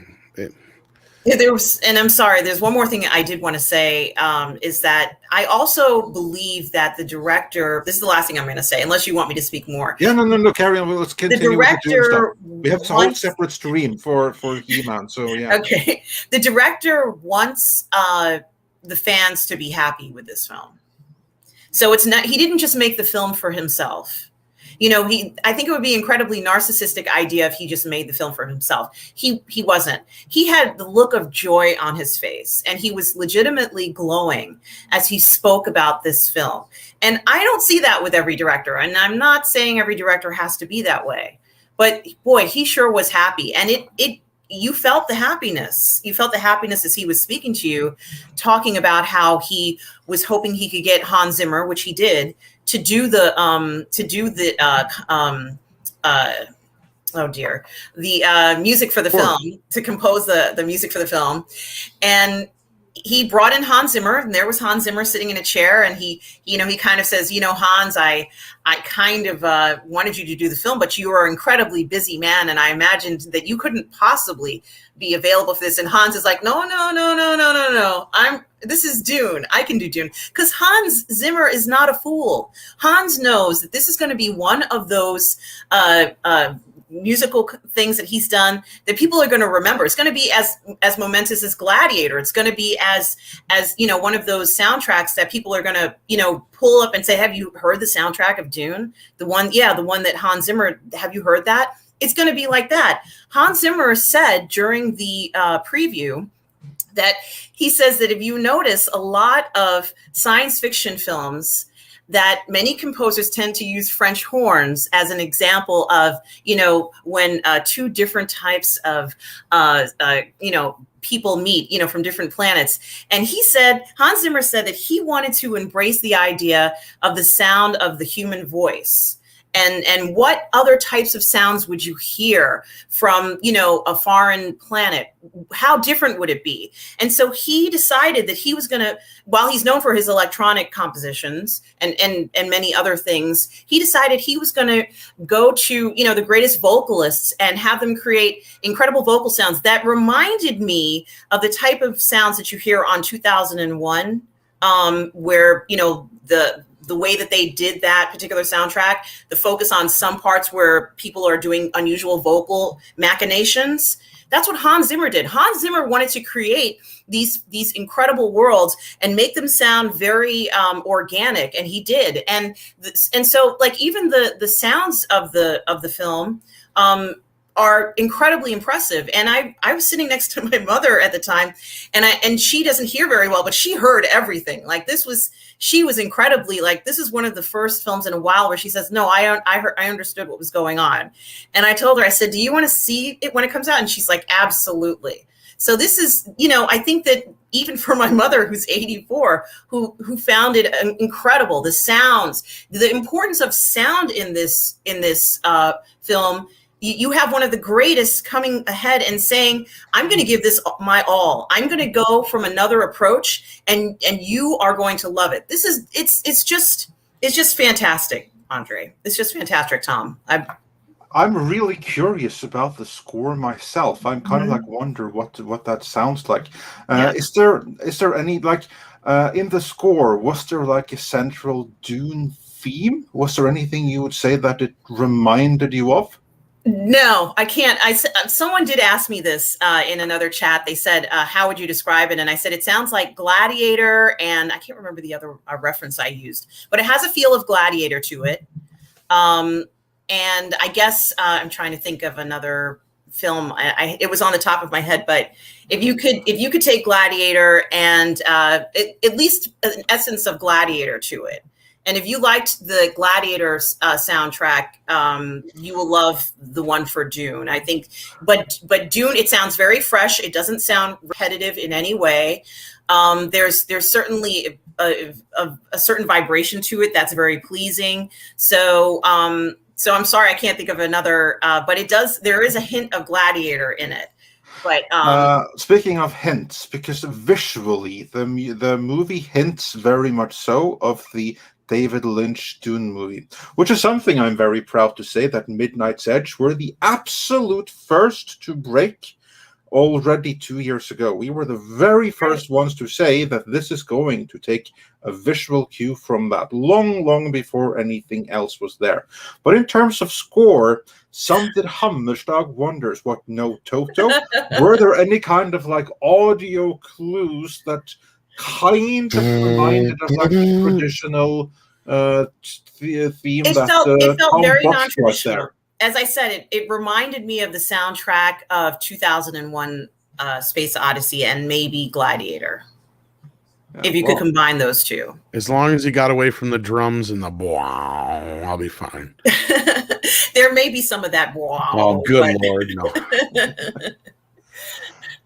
There was, and I'm sorry, there's one more thing I did want to say, is that I also believe that the director, this is the last thing I'm going to say, unless you want me to speak more. Yeah, no, carry on. Let's continue. The director, we have a whole separate stream for He-Man, so yeah. Okay. The director wants the fans to be happy with this film. So it's not, he didn't just make the film for himself. You know, I think it would be an incredibly narcissistic idea if he just made the film for himself. He wasn't. He had the look of joy on his face, and he was legitimately glowing as he spoke about this film. And I don't see that with every director. And I'm not saying every director has to be that way. But boy, he sure was happy. And you felt the happiness. You felt the happiness as he was speaking to you, talking about how he was hoping he could get Hans Zimmer, which he did, to do the music for the film, to compose the music for the film. And he brought in Hans Zimmer, and there was Hans Zimmer sitting in a chair, and he kind of says, Hans, I kind of wanted you to do the film, but you are an incredibly busy man, and I imagined that you couldn't possibly be available for this. And Hans is like, no. This is Dune. I can do Dune. Because Hans Zimmer is not a fool. Hans knows that this is going to be one of those musical things that he's done that people are going to remember. It's going to be as momentous as Gladiator. It's going to be as one of those soundtracks that people are going to pull up and say, have you heard the soundtrack of Dune? The one that Hans Zimmer, have you heard that? It's going to be like that. Hans Zimmer said during the preview that he says that if you notice a lot of science fiction films, that many composers tend to use French horns as an example of, when two different types of, people meet, from different planets. And Hans Zimmer said that he wanted to embrace the idea of the sound of the human voice. And what other types of sounds would you hear from, a foreign planet? How different would it be? And so he decided that he was going to, while he's known for his electronic compositions and many other things, he decided he was going to go to, the greatest vocalists and have them create incredible vocal sounds that reminded me of the type of sounds that you hear on 2001, where, the way that they did that particular soundtrack, the focus on some parts where people are doing unusual vocal machinations. That's what Hans Zimmer did. Hans Zimmer wanted to create these incredible worlds and make them sound very organic, and he did. And so, like, even the sounds of the film are incredibly impressive. And I was sitting next to my mother at the time, and she doesn't hear very well, but she heard everything. Like, she was incredibly, like, this is one of the first films in a while where she says, no, I understood what was going on. And I told her, I said, do you want to see it when it comes out? And she's like, absolutely. So this is, I think that even for my mother, who's 84, who found it incredible, the sounds, the importance of sound in this film. You have one of the greatest coming ahead and saying, I'm going to give this my all. I'm going to go from another approach, and you are going to love it. It's just fantastic, Andre. It's just fantastic, Tom. I'm really curious about the score myself. I'm kind of like wonder what that sounds like. Is there any, like, in the score, was there like a central Dune theme? Was there anything you would say that it reminded you of? No, I can't. Someone did ask me this in another chat. They said, how would you describe it? And I said, it sounds like Gladiator, and I can't remember the other reference I used, but it has a feel of Gladiator to it. And I guess I'm trying to think of another film. It was on the top of my head, but if you could take Gladiator and at least an essence of Gladiator to it. And if you liked the Gladiator soundtrack, you will love the one for Dune, I think. But Dune, it sounds very fresh. It doesn't sound repetitive in any way. There's certainly a certain vibration to it that's very pleasing. So I'm sorry, I can't think of another. But it does. There is a hint of Gladiator in it. But speaking of hints, because visually the movie hints very much so of the David Lynch Dune movie, which is something I'm very proud to say that Midnight's Edge were the absolute first to break already 2 years ago. We were the very first ones to say that this is going to take a visual cue from that, long before anything else was there. But in terms of score, some did Hammerstag wonders. What, no Toto? Were there any kind of like audio clues that kind of reminded of like the traditional theme it that felt Tom very Buck was non-traditional. there? As I said, it reminded me of the soundtrack of 2001 Space Odyssey and maybe Gladiator. If you could combine those two. As long as you got away from the drums and the wow, I'll be fine. There may be some of that wow. Oh, good Lord, no.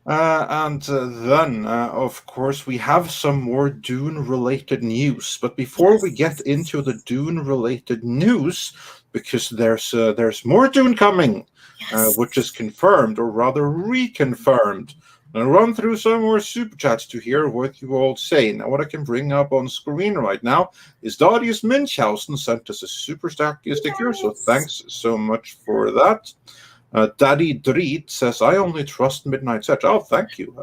And then, of course, we have some more Dune-related news. But before we get into the Dune-related news, because there's more Dune coming, which is confirmed, or rather reconfirmed. I'll run through some more super chats to hear what you all say. Now, what I can bring up on screen right now is Darius Minchhausen sent us a super sticker, so thanks so much for that. Daddy Dreet says, I only trust Midnight's Edge. Oh, thank you.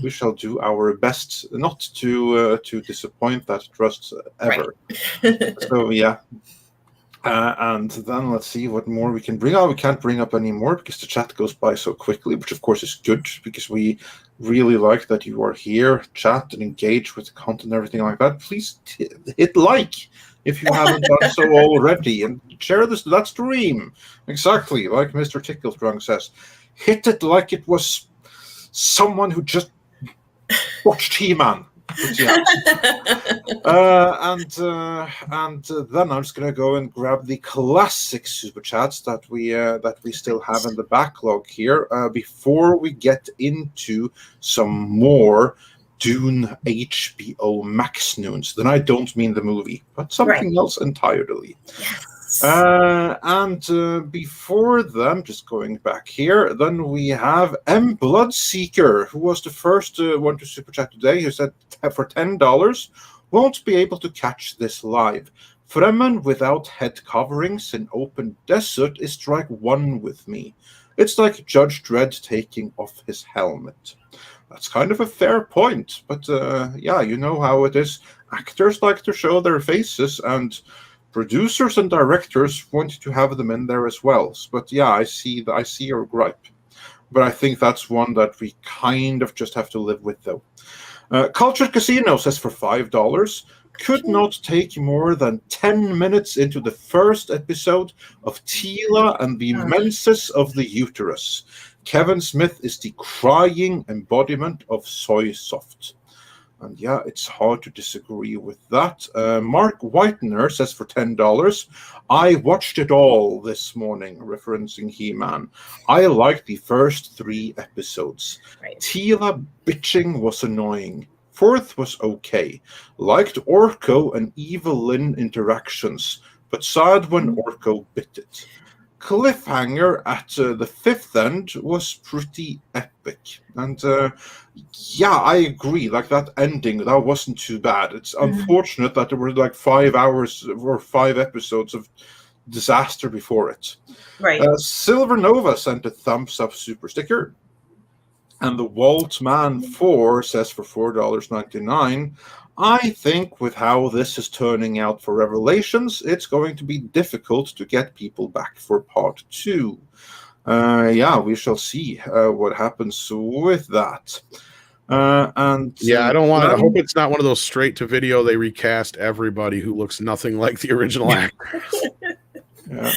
We shall do our best not to disappoint that trust ever. Right. So, yeah. And then let's see what more we can bring up. We can't bring up any more because the chat goes by so quickly, which of course is good because we really like that you are here, chat and engage with the content and everything like that. Please hit like if you haven't done so already, and share that stream. Exactly, like Mr. Ticklestrong says. Hit it like it was someone who just watched He-Man. Yeah. And then I'm just gonna go and grab the classic super chats that we still have in the backlog here before we get into some more Dune HBO Max news. Then I don't mean the movie, but something else entirely. Yes. And before them, just going back here, then we have M Bloodseeker, who was the first one to super chat today, who said for $10 won't be able to catch this live. Fremen without head coverings in open desert is strike one with me. It's like Judge Dredd taking off his helmet. That's kind of a fair point, but yeah, you know how it is. Actors like to show their faces, and producers and directors want to have them in there as well. But yeah, I see your gripe. But I think that's one that we kind of just have to live with, though. Cultured Casino says for $5, could not take more than 10 minutes into the first episode of Teela and the Menses of the Uterus. Kevin Smith is the crying embodiment of soy soft. And yeah, it's hard to disagree with that. Mark Whitener says for $10, I watched it all this morning, referencing He-Man. I liked the first 3 episodes. Right. Teela bitching was annoying. 4th was okay. Liked Orko and Evelyn interactions, but sad when Orko bit it. Cliffhanger at the 5th end was pretty epic. And yeah, I agree. Like that ending, that wasn't too bad. It's unfortunate that there were like 5 hours or 5 episodes of disaster before it. Right. Silver Nova sent a thumbs up super sticker. And the Waltman 4 says for $4.99, I think with how this is turning out for Revelations, it's going to be difficult to get people back for part 2. Yeah, we shall see what happens with that. And yeah, I don't want. I hope it's not one of those straight to video. They recast everybody who looks nothing like the original actor. Yeah.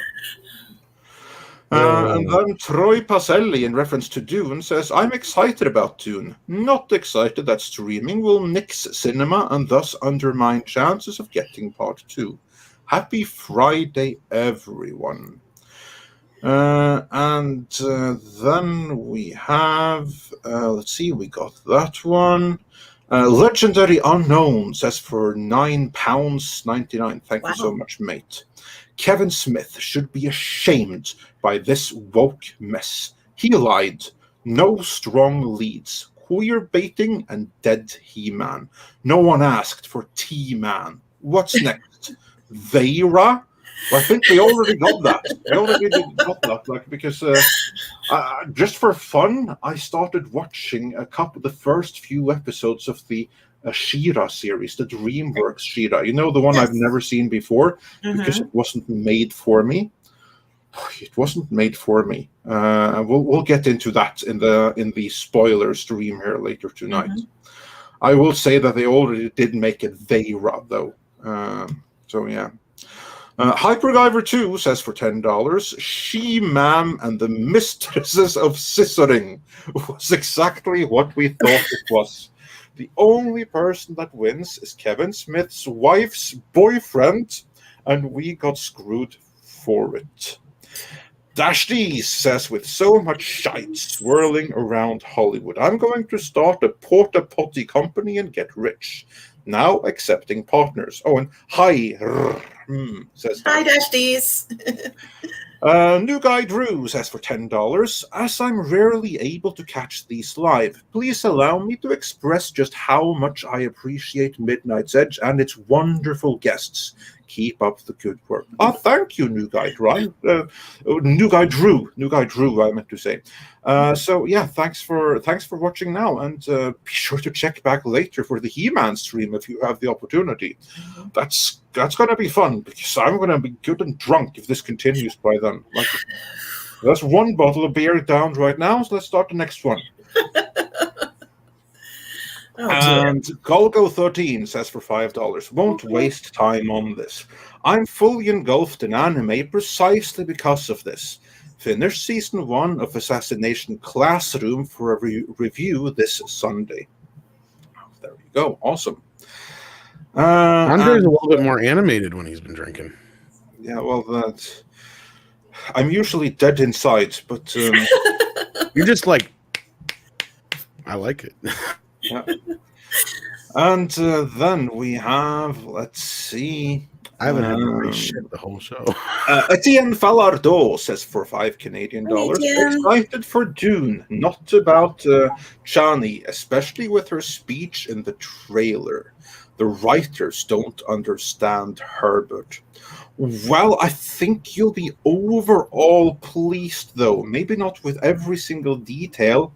And then Troy Paselli, in reference to Dune, says, I'm excited about Dune. Not excited that streaming will nix cinema and thus undermine chances of getting part 2. Happy Friday, everyone. And then we have, let's see, we got that one. Legendary Unknown says for £9.99. Thank you so much, mate. Kevin Smith should be ashamed by this woke mess. He lied. No strong leads. Queer baiting and dead He-Man. No one asked for T-Man. What's next? Veira? Well, I think we already got that. We already got that, like, because just for fun, I started watching the first few episodes of the She-Ra series, the DreamWorks She-Ra. You know, the one I've never seen before because it wasn't made for me. It wasn't made for me. We'll get into that in the spoiler stream here later tonight. I will say that they already did make it Veira, though. So yeah. Hypergiver 2 says for $10, She-Mam and the Mistresses of Scissoring was exactly what we thought it was. The only person that wins is Kevin Smith's wife's boyfriend, and we got screwed for it. Dash D says, with so much shite swirling around Hollywood, I'm going to start a porta potty company and get rich. Now accepting partners. Oh, and hi, says hi, Dash D's. New Guy Drew says for $10, as I'm rarely able to catch these live, please allow me to express just how much I appreciate Midnight's Edge and its wonderful guests. Keep up the good work. Oh, thank you, New Guy Drew. New Guy Drew, I meant to say. So yeah, thanks for watching now, and be sure to check back later for the He-Man stream if you have the opportunity. That's gonna be fun because I'm gonna be good and drunk if this continues by then. Like, that's one bottle of beer down right now, so let's start the next one. And Golgo13 says for $5, won't waste time on this. I'm fully engulfed in anime precisely because of this. Finish season 1 of Assassination Classroom for a review this Sunday. There you go. Awesome. Andre's a little bit more animated when he's been drinking. Yeah, well, I'm usually dead inside, but you're just like, I like it. Yeah. And then we have, let's see. I haven't had to read shit the whole show. Etienne Falardeau says for $5 Canadian. Excited for Dune, not about Chani, especially with her speech in the trailer. The writers don't understand Herbert. Well, I think you'll be overall pleased, though. Maybe not with every single detail.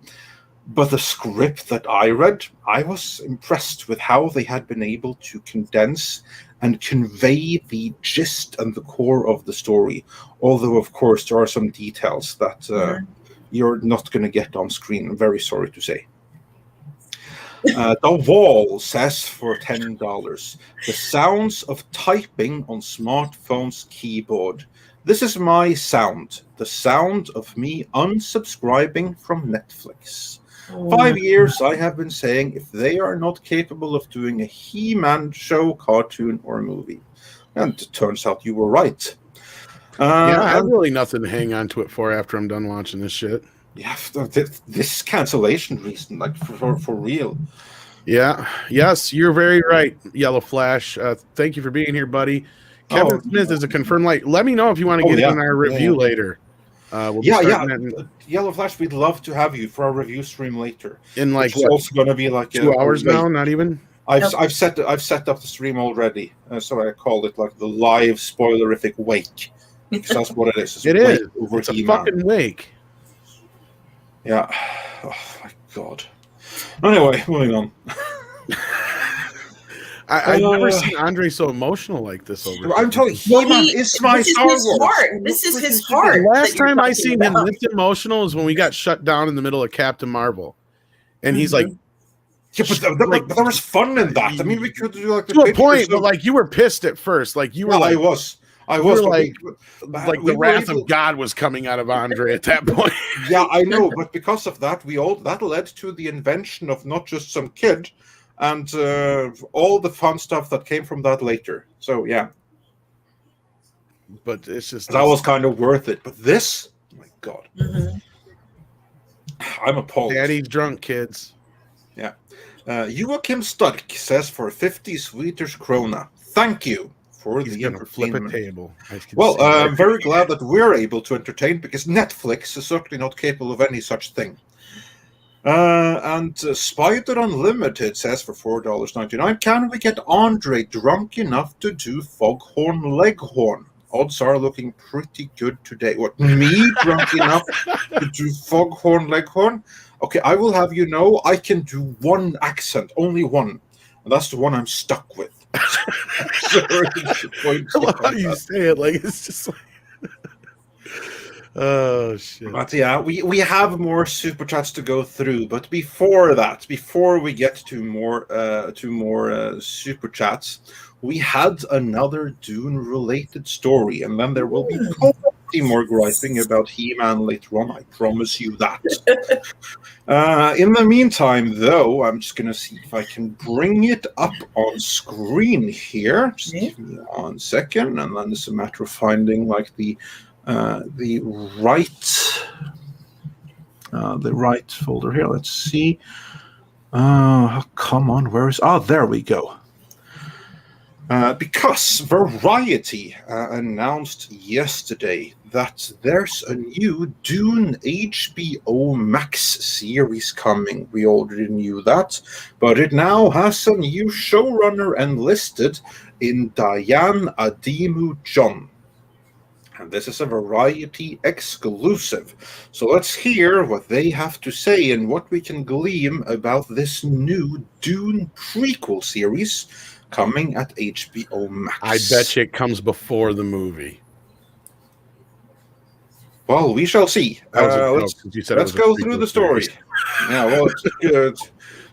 But the script that I read, I was impressed with how they had been able to condense and convey the gist and the core of the story. Although, of course, there are some details that you're not going to get on screen. I'm very sorry to say. The Wall says for $10, the sounds of typing on smartphone's keyboard. This is my sound, the sound of me unsubscribing from Netflix. 5 years I have been saying if they are not capable of doing a He-Man show, cartoon, or movie. And it turns out you were right. I have really nothing to hang on to it for after I'm done watching this shit. Yeah, this cancellation reason, like for real. Yeah, yes, you're very right, Yellow Flash. Thank you for being here, buddy. Kevin Smith is a confirmed light. Let me know if you want to get in our review later. Yellow Flash, we'd love to have you for our review stream later. In like it's also going to be like 2 hours now, not even. I've set up the stream already, so I called it like the live spoilerific wake. Because that's what it is. It's a fucking wake. Yeah. Oh my god. Anyway, moving on. I've never seen Andre so emotional like this over. I'm telling you, He-Man is my Star Wars. This is his heart. The last time I seen him this emotional is when we got shut down in the middle of Captain Marvel, and he's like, "Yeah, but there was fun in that. I mean, we could do like to a point, but like you were pissed at first, like you were. Like, I was like the wrath of God was coming out of Andre at that point. Yeah, I know, but because of that, that led to the invention of not just some kid. And all the fun stuff that came from that later. So, yeah. But it's just... That was kind of worth it. But this? Oh, my God. I'm appalled. Daddy's drunk, kids. Yeah. Joachim Stark says for 50 Swedish krona. Thank you for the entertainment. Flip a table. Well, I'm very glad that we're able to entertain because Netflix is certainly not capable of any such thing. And Spider Unlimited says for $4.99, can we get Andre drunk enough to do Foghorn Leghorn? Odds are looking pretty good today. What, me drunk enough to do Foghorn Leghorn? Okay, I will have you know I can do one accent, only one. And that's the one I'm stuck with. I love how you say it like it's just like oh shit. But yeah, we have more super chats to go through. But before that, before we get to more super chats, we had another Dune related story, and then there will be plenty more griping about He-Man later on. I promise you that. In the meantime, though, I'm just gonna see if I can bring it up on screen here. Just give me 1 second, and then it's a matter of finding like the right folder here. Let's see. Come on, where is? There we go. Because Variety announced yesterday that there's a new Dune HBO Max series coming. We already knew that, but it now has a new showrunner enlisted in Diane Ademu-John. And this is a Variety exclusive. So let's hear what they have to say and what we can glean about this new Dune prequel series coming at HBO Max. I bet you it comes before the movie. Well, we shall see. Let's go through the story. Yeah, well, it's good.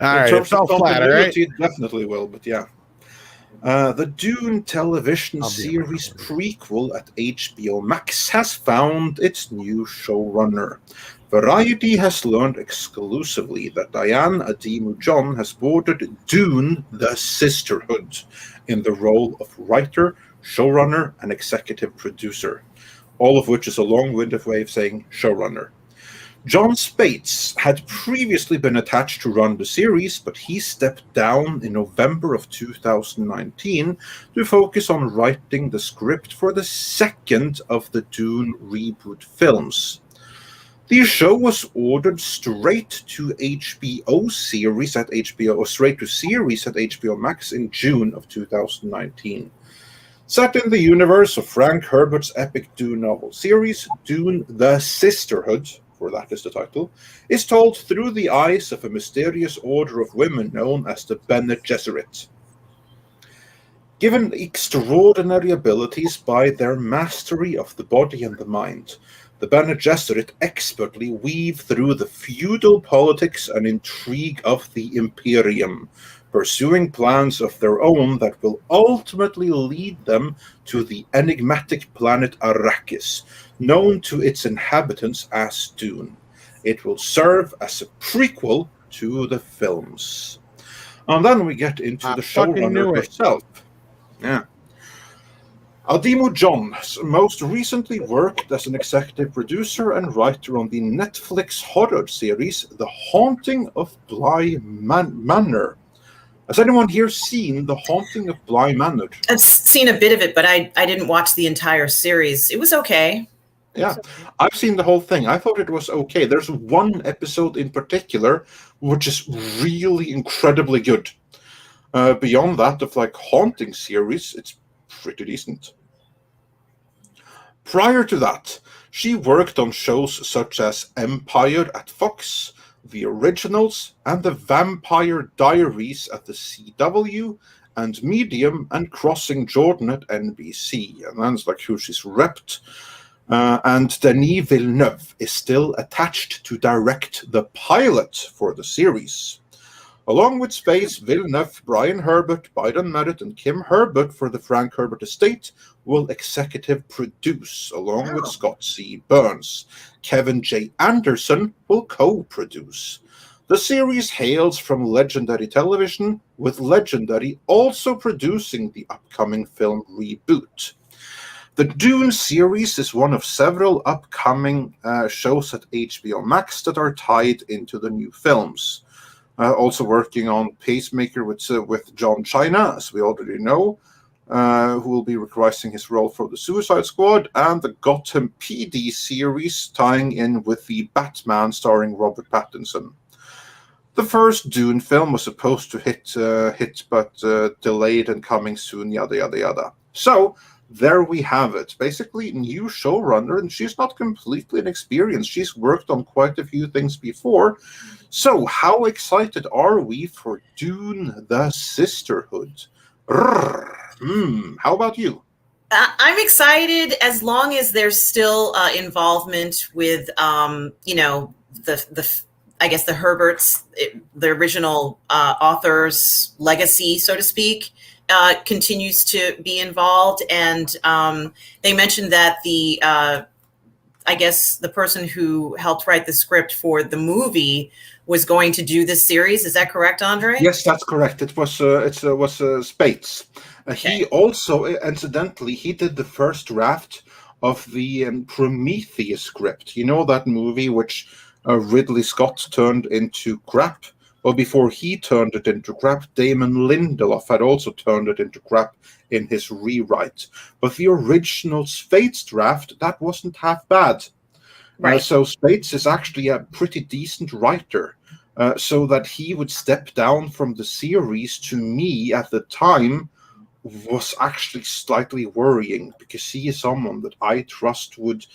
All right, it's all flat, all right? It definitely will, but yeah. The Dune television series prequel at HBO Max has found its new showrunner. Variety has learned exclusively that Diane Ademu-John has boarded Dune the Sisterhood in the role of writer, showrunner, and executive producer, all of which is a long-winded way of saying showrunner. John Spates had previously been attached to run the series, but he stepped down in November of 2019 to focus on writing the script for the second of the Dune reboot films. The show was ordered straight to series at HBO Max in June of 2019. Set in the universe of Frank Herbert's epic Dune novel series, Dune the Sisterhood, for that is the title, is told through the eyes of a mysterious order of women known as the Bene Gesserit. Given extraordinary abilities by their mastery of the body and the mind, the Bene Gesserit expertly weave through the feudal politics and intrigue of the Imperium, pursuing plans of their own that will ultimately lead them to the enigmatic planet Arrakis, known to its inhabitants as Dune. It will serve as a prequel to the films. And then we get into the showrunner herself. Yeah. Ademu-John most recently worked as an executive producer and writer on the Netflix horror series The Haunting of Bly Manor. Has anyone here seen The Haunting of Bly Manor? I've seen a bit of it, but I didn't watch the entire series. It was okay. Yeah, I've seen the whole thing. I thought it was okay. There's one episode in particular which is really incredibly good. Beyond that, of like haunting series, it's pretty decent. Prior to that, she worked on shows such as Empire at Fox, The Originals, and The Vampire Diaries at the CW, and MEitM and Crossing Jordan at NBC. And that's like who she's repped. And Denis Villeneuve is still attached to direct the pilot for the series. Along with Space, Villeneuve, Brian Herbert, Biden Merritt, and Kim Herbert for the Frank Herbert estate will executive produce, along with Scott C. Burns. Kevin J. Anderson will co-produce. The series hails from Legendary Television, with Legendary also producing the upcoming film reboot. The Dune series is one of several upcoming shows at HBO Max that are tied into the new films. Also working on Pacemaker with John China, as we already know, who will be reprising his role for the Suicide Squad, and the Gotham PD series tying in with the Batman starring Robert Pattinson. the first Dune film was supposed to hit, but delayed and coming soon, yada, yada, yada. So there we have it. Basically, new showrunner, and she's not completely inexperienced. She's worked on quite a few things before. So how excited are we for Dune the Sisterhood? How about you? I'm excited as long as there's still involvement with, I guess the Herberts, the original author's legacy, so to speak, continues to be involved. And they mentioned that I guess the person who helped write the script for the movie was going to do this series. Is that correct, Andre? Yes, that's correct. It was Spates. He also, incidentally, he did the first draft of the Prometheus script. You know that movie which Ridley Scott turned into crap? Well, before he turned it into crap, Damon Lindelof had also turned it into crap in his rewrite. But the original Spates draft, that wasn't half bad. Right. So Spates is actually a pretty decent writer. So that he would step down from the series, to me at the time, was actually slightly worrying, because he is someone that I trust would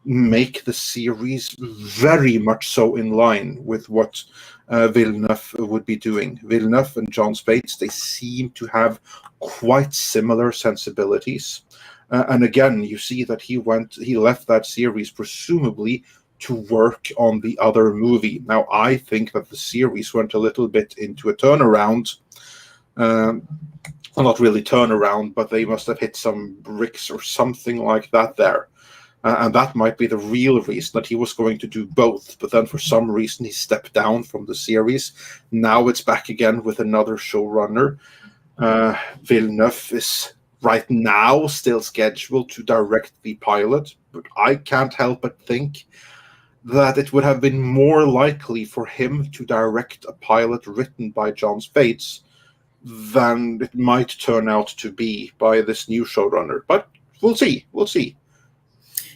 make the series very much so in line with what Villeneuve would be doing. Villeneuve and John Spates, they seem to have quite similar sensibilities. And again, you see that he left that series presumably to work on the other movie. Now, I think that the series went a little bit into a turnaround. Well, not really turnaround, but they must have hit some bricks or something like that there. And that might be the real reason that he was going to do both. But then for some reason, he stepped down from the series. Now it's back again with another showrunner. Villeneuve is right now still scheduled to direct the pilot. But I can't help but think that it would have been more likely for him to direct a pilot written by John Spates than it might turn out to be by this new showrunner. But we'll see. We'll see.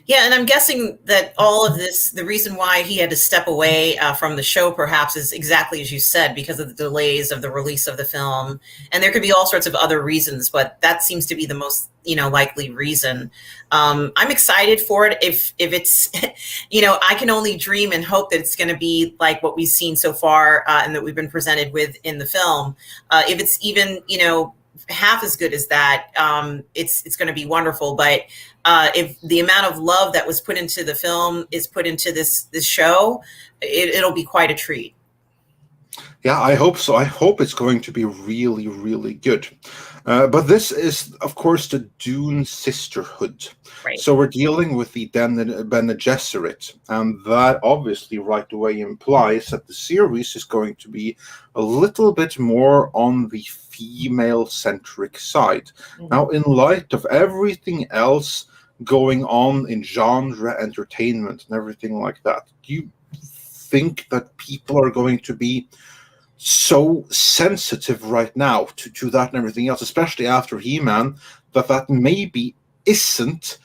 Yeah, and I'm guessing that all of this, the reason why he had to step away from the show perhaps is exactly as you said, because of the delays of the release of the film. And there could be all sorts of other reasons, but that seems to be the most, likely reason. I'm excited for it. If it's, I can only dream and hope that it's going to be like what we've seen so far and that we've been presented with in the film. If it's even, half as good as that, it's going to be wonderful. But if the amount of love that was put into the film is put into this show, it'll be quite a treat. Yeah, I hope so. I hope it's going to be really, really good. But this is, of course, the Dune Sisterhood. Right. So we're dealing with the Bene Gesserit, and that obviously right away implies that the series is going to be a little bit more on the female-centric side. Mm-hmm. Now, in light of everything else going on in genre entertainment and everything like that, do you think that people are going to be so sensitive right now to that and everything else, especially after He-Man, that maybe isn't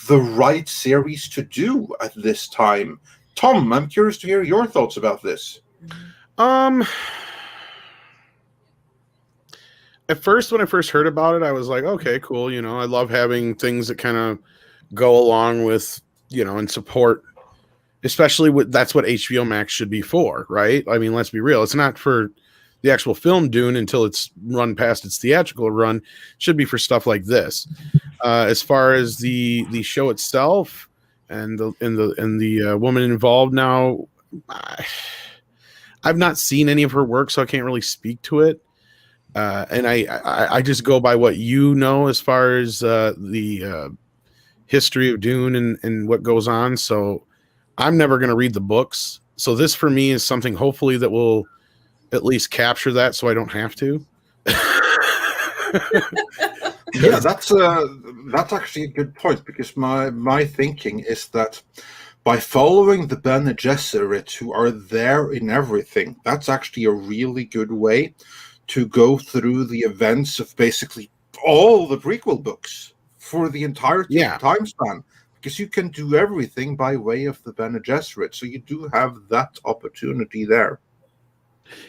the right series to do at this time? Tom, I'm curious to hear your thoughts about this. At first, when I first heard about it, I was like, okay, cool. I love having things that kind of go along with, and support, especially that's what HBO Max should be for, right? I mean, let's be real. It's not for the actual film Dune until it's run past its theatrical run. It should be for stuff like this. As far as the show itself and the woman involved now, I've not seen any of her work, so I can't really speak to it. And I just go by what as far as the history of Dune and what goes on. So I'm never going to read the books. So this for me is something hopefully that will at least capture that so I don't have to. Yeah, that's actually a good point, because my thinking is that by following the Bene Gesserit, who are there in everything, that's actually a really good way to go through the events of basically all the prequel books for the entire time span, because you can do everything by way of the Bene Gesserit. So you do have that opportunity there.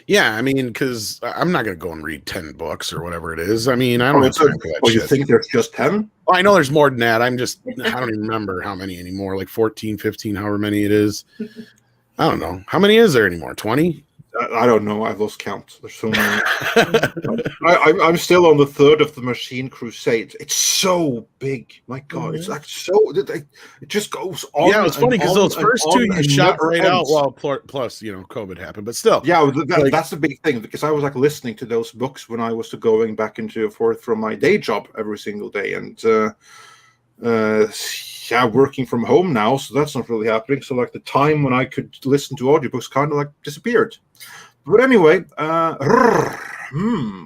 Yeah, I mean, because I'm not going to go and read 10 books or whatever it is. I mean, I Oh, don't have it's time for that you shit. think there's just 10? Well, I know there's more than that. I don't even remember how many anymore, like 14, 15, however many it is. I don't know. How many is there anymore? 20? I don't know. I've lost count. There's so many. I'm still on the third of the Machine Crusade. It's so big. My God, it's like so. It just goes on. Yeah, it's funny because those first two you shot right out. Well, plus COVID happened, but still. Yeah, that's the big thing, because I was like listening to those books when I was going back into forth from my day job every single day, and working from home now, so that's not really happening. So like the time when I could listen to audiobooks kind of like disappeared. But anyway,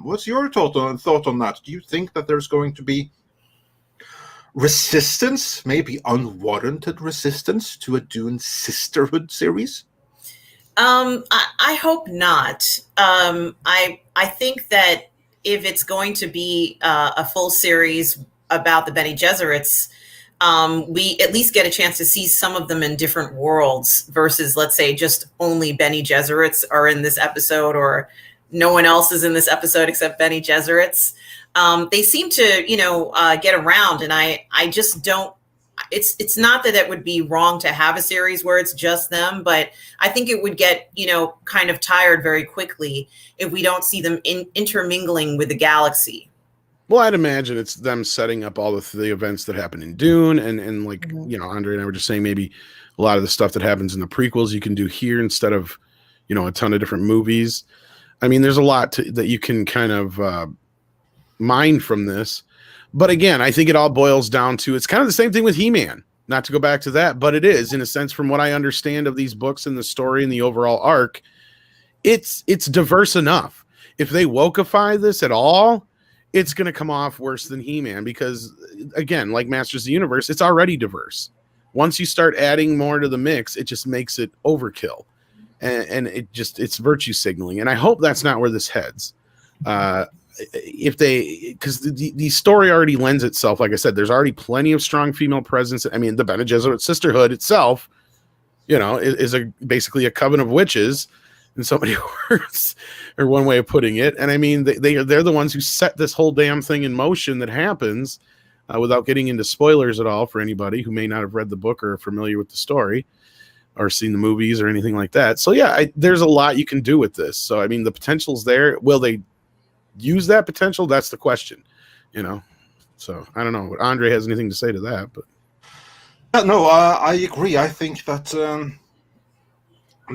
what's your thought on that? Do you think that there's going to be resistance, maybe unwarranted resistance, to a Dune Sisterhood series? I hope not. I think that if it's going to be a full series about the Bene Gesserits, we at least get a chance to see some of them in different worlds versus, let's say, just only Bene Gesserits are in this episode, or no one else is in this episode except Bene Gesserits. They seem to, get around, and I just don't. It's not that it would be wrong to have a series where it's just them, but I think it would get, kind of tired very quickly if we don't see them intermingling with the galaxy. Well, I'd imagine it's them setting up all the events that happen in Dune, and like, Andre and I were just saying, maybe a lot of the stuff that happens in the prequels you can do here instead of, a ton of different movies. I mean, there's a lot that you can kind of mine from this. But again, I think it all boils down to, it's kind of the same thing with He-Man, not to go back to that, but it is, in a sense, from what I understand of these books and the story and the overall arc, it's diverse enough. If they wokeify this at all, it's going to come off worse than He-Man, because again, like Masters of the Universe, it's already diverse. Once you start adding more to the mix, it just makes it overkill, and it's virtue signaling. And I hope that's not where this heads. Because the story already lends itself, like I said, there's already plenty of strong female presence. I mean, the Bene Gesserit Sisterhood itself, is basically a coven of witches, in so many words, or one way of putting it. And I mean, they're the ones who set this whole damn thing in motion that happens, without getting into spoilers at all for anybody who may not have read the book or are familiar with the story or seen the movies or anything like that. So yeah, there's a lot you can do with this. So, I mean, the potential's there. Will they use that potential? That's the question, So I don't know what Andre has anything to say to that, but no, I agree. I think that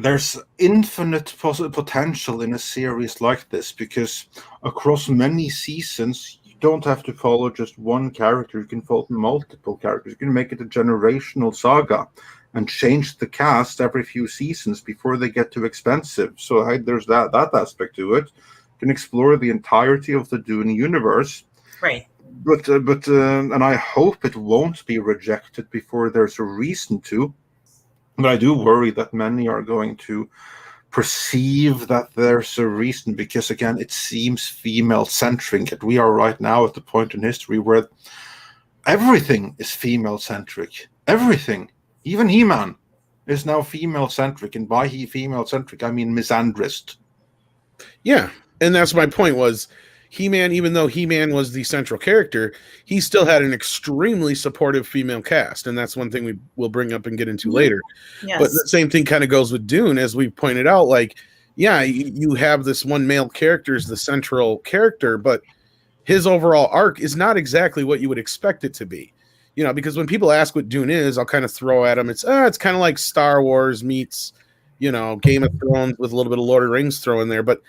there's infinite potential in a series like this, because across many seasons you don't have to follow just one character. You can follow multiple characters. You can make it a generational saga and change the cast every few seasons before they get too expensive. So there's that aspect to it. Can explore the entirety of the Dune universe, right? But and I hope it won't be rejected before there's a reason to. But I do worry that many are going to perceive that there's a reason, because again, it seems female-centric, and we are right now at the point in history where everything is female-centric. Everything, even He-Man, is now female-centric, and by female-centric I mean misandrist. Yeah. And that's my point, was He-Man, even though He-Man was the central character, he still had an extremely supportive female cast. And that's one thing we will bring up and get into later. Yes. But the same thing kind of goes with Dune, as we pointed out. Like, yeah, you have this one male character as the central character, but his overall arc is not exactly what you would expect it to be. Because when people ask what Dune is, I'll kind of throw at them, it's kind of like Star Wars meets, Game of Thrones with a little bit of Lord of the Rings thrown in there. But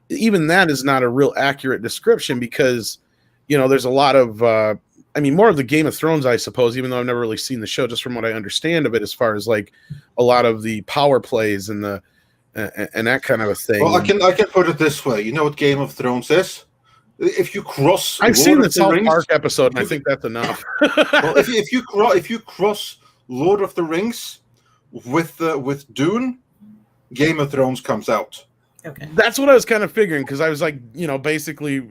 even that is not a real accurate description, because, there's a lot of, more of the Game of Thrones, I suppose, even though I've never really seen the show, just from what I understand of it, as far as like a lot of the power plays and that kind of a thing. Well, I can put it this way. You know what Game of Thrones is? If you cross, I've seen the South Park episode, and I think that's enough. Well, if you cross Lord of the Rings with Dune, Game of Thrones comes out. Okay. That's what I was kind of figuring, because I was like, basically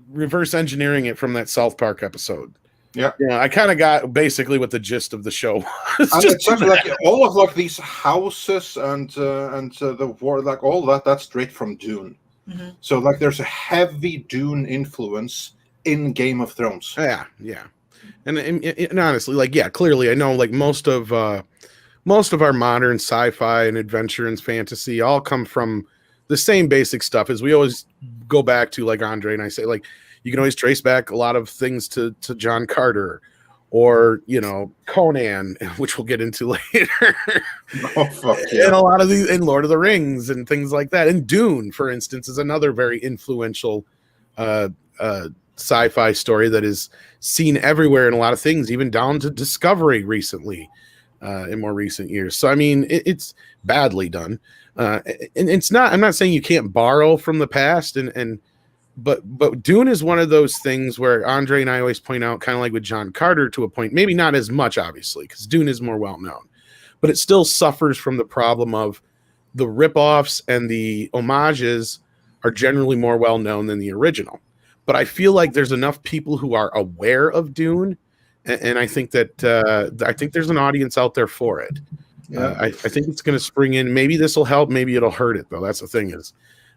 reverse engineering it from that South Park episode. Yeah. Yeah, I kind of got basically what the gist of the show was. And Just it's just like all of like these houses and the war, like all that's straight from Dune. Mm-hmm. So like there's a heavy Dune influence in Game of Thrones. yeah. And honestly, like, yeah, clearly, I know like most of our modern sci-fi and adventure and fantasy all come from the same basic stuff. As we always go back to, like Andre and I say, like, you can always trace back a lot of things to John Carter, or Conan, which we'll get into later. Oh fuck yeah! And a lot of these, in Lord of the Rings and things like that. And Dune, for instance, is another very influential sci-fi story that is seen everywhere in a lot of things, even down to Discovery recently, in more recent years. So I mean, it's badly done, and it's not. I'm not saying you can't borrow from the past, but Dune is one of those things where Andre and I always point out, kind of like with John Carter to a point, maybe not as much, obviously, because Dune is more well known, but it still suffers from the problem of the ripoffs and the homages are generally more well known than the original. But I feel like there's enough people who are aware of Dune, and I think that I think there's an audience out there for it. Yeah. I think it's going to spring in. Maybe this will help. Maybe it'll hurt it, though. That's the thing is,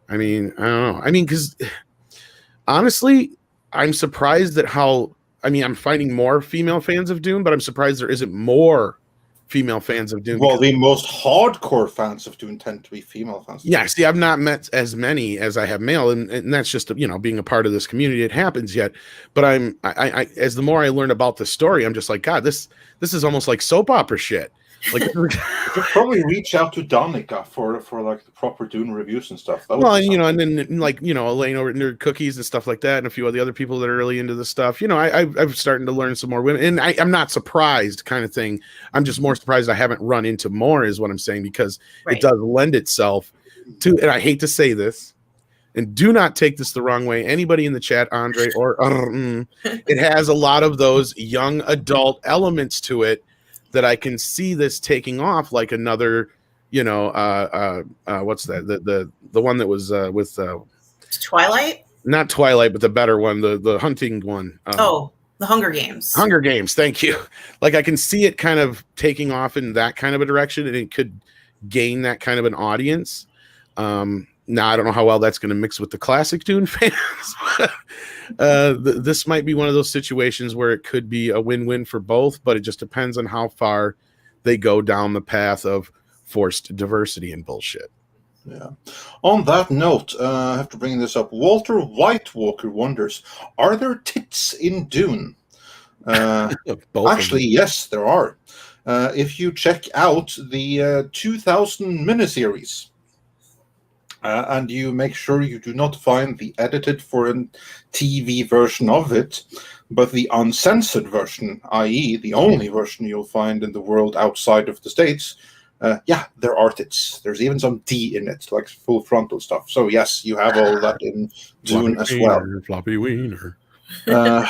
I mean, I don't know. I mean, because honestly, I'm surprised at how. I mean, I'm finding more female fans of Dune, but I'm surprised there isn't more female fans of Dune. Well, the most hardcore fans of Dune tend to be female fans. Yeah, see, I've not met as many as I have male, and that's just being a part of this community. It happens yet, but I as the more I learn about the story, I'm just like, God, this is almost like soap opera shit. Like, you should probably reach out to Danica for like the proper Dune reviews and stuff. Well, and then like Elaine over Nerd Cookies and stuff like that, and a few of the other people that are really into this stuff. I'm starting to learn some more women, and I'm not surprised, kind of thing. I'm just more surprised I haven't run into more, is what I'm saying, because it does lend itself to, and I hate to say this, and do not take this the wrong way, anybody in the chat, Andre, or it has a lot of those young adult elements to it that I can see this taking off, like another, what's that? The one that was with Twilight? Not Twilight, but the better one, the hunting one. The Hunger Games. Hunger Games, thank you. Like, I can see it kind of taking off in that kind of a direction, and it could gain that kind of an audience. Now, I don't know how well that's going to mix with the classic Dune fans. This might be one of those situations where it could be a win-win for both, but it just depends on how far they go down the path of forced diversity and bullshit. Yeah. On that note, I have to bring this up. Walter Whitewalker wonders, are there tits in Dune? Actually, yes, there are. If you check out the 2000 miniseries, and you make sure you do not find the edited for a TV version of it, but the uncensored version, i.e. the only version you'll find in the world outside of the States, there are tits. There's even some D in it, like full frontal stuff. So yes, you have all that in Dune as well. Floppy wiener. There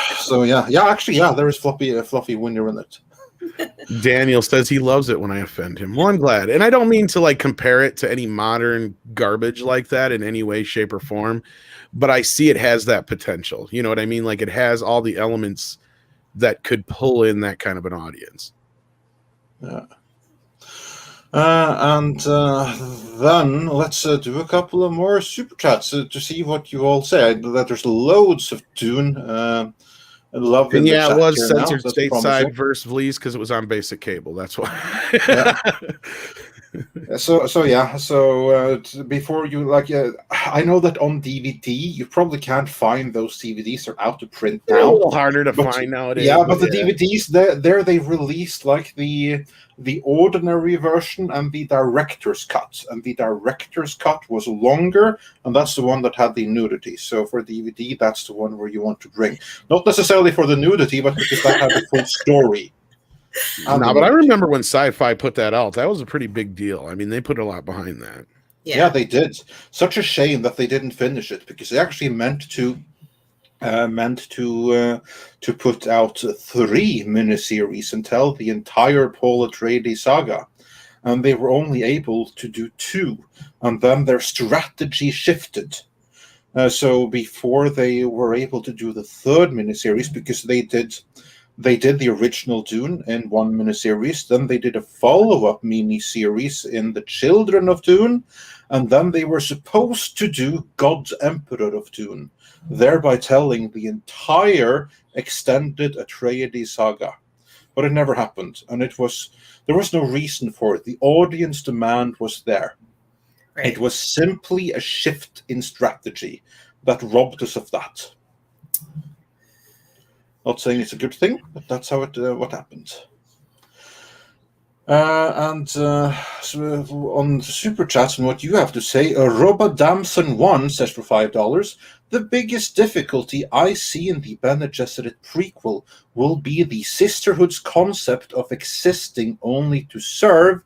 is fluffy wiener in it. Daniel says he loves it when I offend him. Well, I'm glad. And I don't mean to like compare it to any modern garbage like that in any way, shape, or form, but I see it has that potential. You know what I mean? Like, it has all the elements that could pull in that kind of an audience. Yeah. Then let's do a couple of more super chats to see what you all say. That there's loads of Dune. Love and yeah, it was censored stateside versus Vlees because it was on basic cable. That's why. Before you I know that on DVD you probably can't find those DVDs. They're out of print now. They're a little harder to find nowadays. Yeah, but the DVDs there they released like the ordinary version and the director's cut, and the director's cut was longer, and that's the one that had the nudity. So for DVD, that's the one where you want to bring, not necessarily for the nudity, but because that had the full story. No, but I remember when Sci-Fi put that out. That was a pretty big deal. I mean, they put a lot behind that. Yeah, they did. Such a shame that they didn't finish it, because they actually meant to put out 3 miniseries and tell the entire Paul Atreides saga, and they were only able to do 2, and then their strategy shifted. So before they were able to do the 3rd miniseries, because they did They did the original Dune in one miniseries, then they did a follow-up mini-series in The Children of Dune, and then they were supposed to do God's Emperor of Dune, thereby telling the entire extended Atreides saga. But it never happened, and there was no reason for it. The audience demand was there. Right. It was simply a shift in strategy that robbed us of that. Not saying it's a good thing, but that's how what happened. So on the super chats and what you have to say, Robba Damson 1 says for $5, the biggest difficulty I see in the Bene Gesserit prequel will be the sisterhood's concept of existing only to serve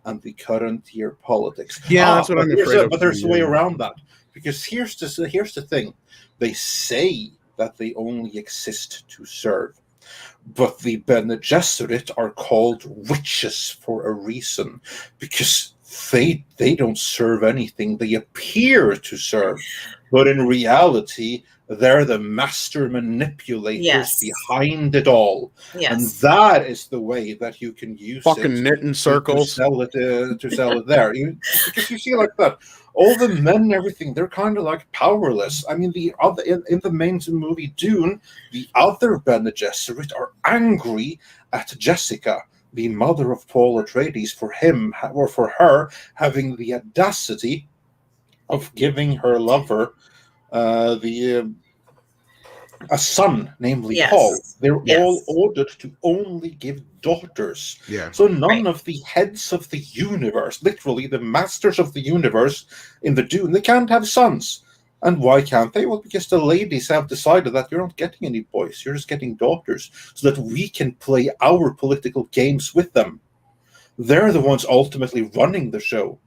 and the current year politics. Yeah, that's what I'm afraid of. But there's a way around that, because here's the thing: they say that they only exist to serve, but the Bene Gesserit are called witches for a reason, because they don't serve anything. They appear to serve, but in reality, they're the master manipulators behind it all. Yes. And that is the way that you can use fucking knit in circles to sell it there. Because you see like that, all the men and everything, they're kind of like powerless. I mean, the other in the main movie Dune, the other Bene Gesserit are angry at Jessica, the mother of Paul Atreides, for her having the audacity of giving her lover a son, namely Paul. They're all ordered to only give daughters. Yeah. So none of the heads of the universe, literally the masters of the universe in the Dune, they can't have sons. And why can't they? Well, because the ladies have decided that you're not getting any boys, you're just getting daughters, so that we can play our political games with them. They're the ones ultimately running the show.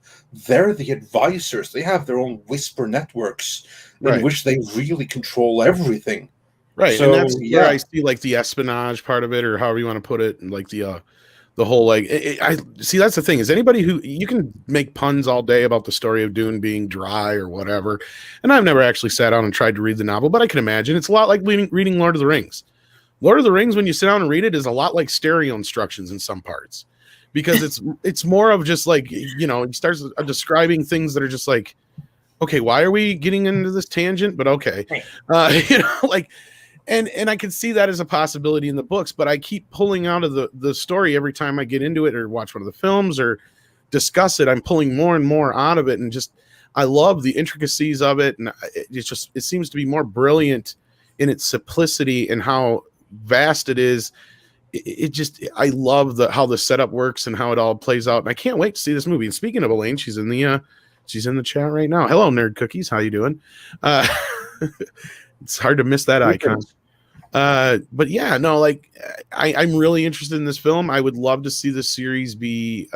They're the advisors. They have their own whisper networks in which they really control everything. Right. So, and that's where I see like the espionage part of it, or however you want to put it, and like the whole like I see. That's the thing, is anybody who, you can make puns all day about the story of Dune being dry or whatever, and I've never actually sat down and tried to read the novel, but I can imagine it's a lot like reading Lord of the Rings. Lord of the Rings, when you sit down and read it, is a lot like stereo instructions in some parts, because it's more of just like, you know, it starts describing things that are just like, okay, why are we getting into this tangent? But okay, you know, like. And I can see that as a possibility in the books, but I keep pulling out of the story every time I get into it or watch one of the films or discuss it. I'm pulling more and more out of it, and just I love the intricacies of it, and it seems to be more brilliant in its simplicity and how vast it is. I love how the setup works and how it all plays out, and I can't wait to see this movie. And speaking of Elaine, she's in the chat right now. Hello, Nerd Cookies, how you doing? It's hard to miss that icon. But yeah, no, like I'm really interested in this film. I would love to see the series be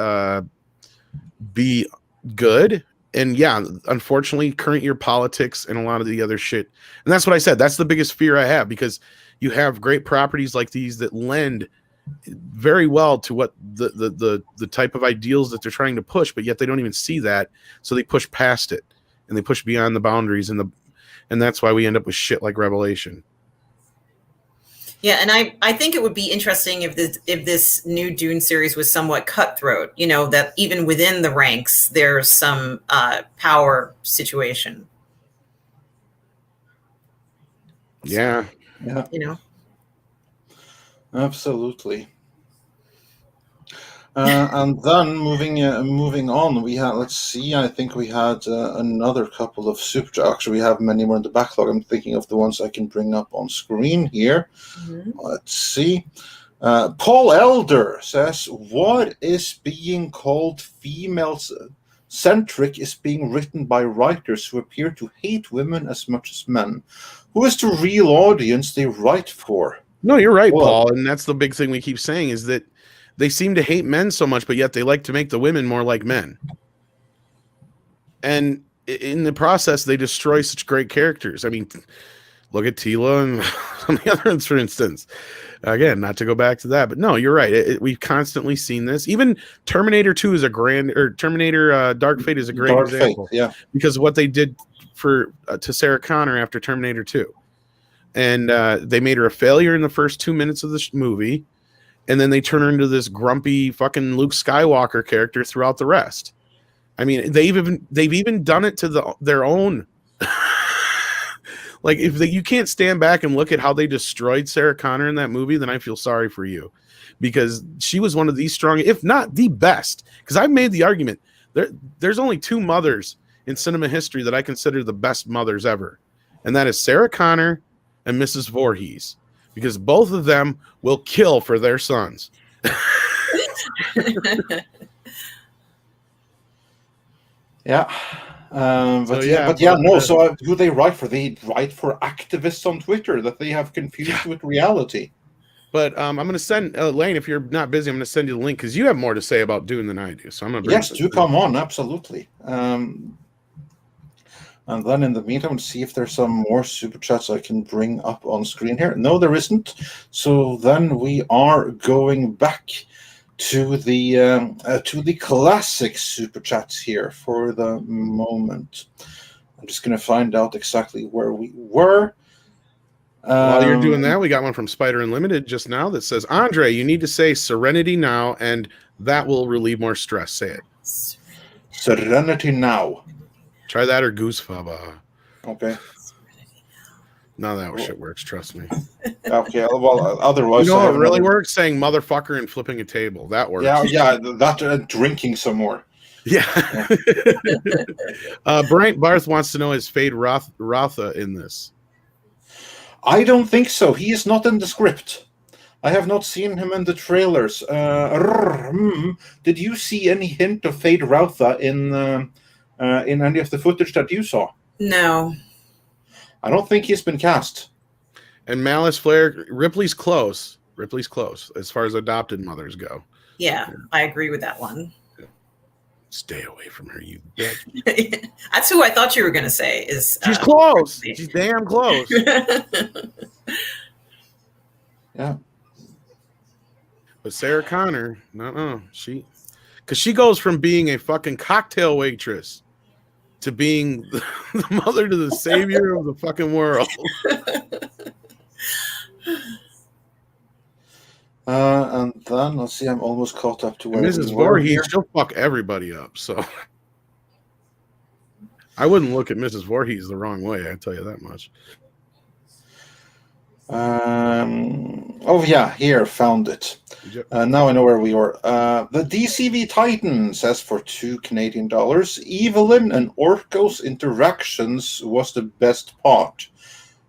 good. And yeah, unfortunately, current year politics and a lot of the other shit. And that's what I said. That's the biggest fear I have, because you have great properties like these that lend very well to what the type of ideals that they're trying to push, but yet they don't even see that. So they push past it and they push beyond the boundaries, and that's why we end up with shit like Revelation. Yeah, and I think it would be interesting if this new Dune series was somewhat cutthroat, you know, that even within the ranks, there's some power situation. Yeah. Yeah. You know? Absolutely. And then moving on, we had, let's see, I think we had another couple of super. Actually, we have many more in the backlog. I'm thinking of the ones I can bring up on screen here. Mm-hmm. Let's see. Paul Elder says, what is being called female-centric is being written by writers who appear to hate women as much as men. Who is the real audience they write for? No, you're right, Paul. And that's the big thing we keep saying, is that they seem to hate men so much, but yet they like to make the women more like men. And in the process, they destroy such great characters. I mean, look at Teela and some of the other ones, for instance. Again, not to go back to that, but no, you're right. We've constantly seen this. Even Terminator 2 is Terminator Dark Fate is a great example. Yeah. Because of what they did to Sarah Connor after Terminator 2. and they made her a failure in the first 2 minutes of the movie, and then they turn her into this grumpy fucking Luke Skywalker character throughout the rest. I mean, they've even done it to their own. Like, if you can't stand back and look at how they destroyed Sarah Connor in that movie, then I feel sorry for you, because she was one of the strong, if not the best. Because I've made the argument there's only 2 mothers in cinema history that I consider the best mothers ever, and that is Sarah Connor and Mrs. Voorhees, because both of them will kill for their sons. Yeah. So who they write for? They write for activists on Twitter that they have confused with reality. But I'm going to send Lane, if you're not busy, I'm going to send you the link, because you have more to say about Dune than I do. So I'm going to bring do come on, absolutely. And then in the meantime, see if there's some more super chats I can bring up on screen here. No, there isn't. So then we are going back to the classic super chats here for the moment. I'm just going to find out exactly where we were. While you're doing that, we got one from Spider Unlimited just now that says, Andre, you need to say serenity now, and that will relieve more stress. Say it. Serenity now. Try that or Goosefaba. Okay. None of that shit works, trust me. Okay, well, otherwise... You know what really works? Saying motherfucker and flipping a table. That works. Yeah, that drinking some more. Yeah. Bryant Barth wants to know, is Fade Rotha in this? I don't think so. He is not in the script. I have not seen him in the trailers. Did you see any hint of Fade Rotha in any of the footage that you saw? No. I don't think he's been cast. And Malice Flare, Ripley's close. Ripley's close as far as adopted mothers go. Yeah, I agree with that one. Stay away from her, you bitch. That's who I thought you were going to say. She's close. She's damn close. Yeah. But Sarah Connor, because she goes from being a fucking cocktail waitress to being the mother to the savior of the fucking world. And then, let's see, I'm almost caught up to where Mrs. Voorhees, she'll fuck everybody up, so I wouldn't look at Mrs. Voorhees the wrong way, I tell you that much. Here, found it. Yep. Now I know where we were. The DCV Titan says for $2 Evelyn and Orko's interactions was the best part.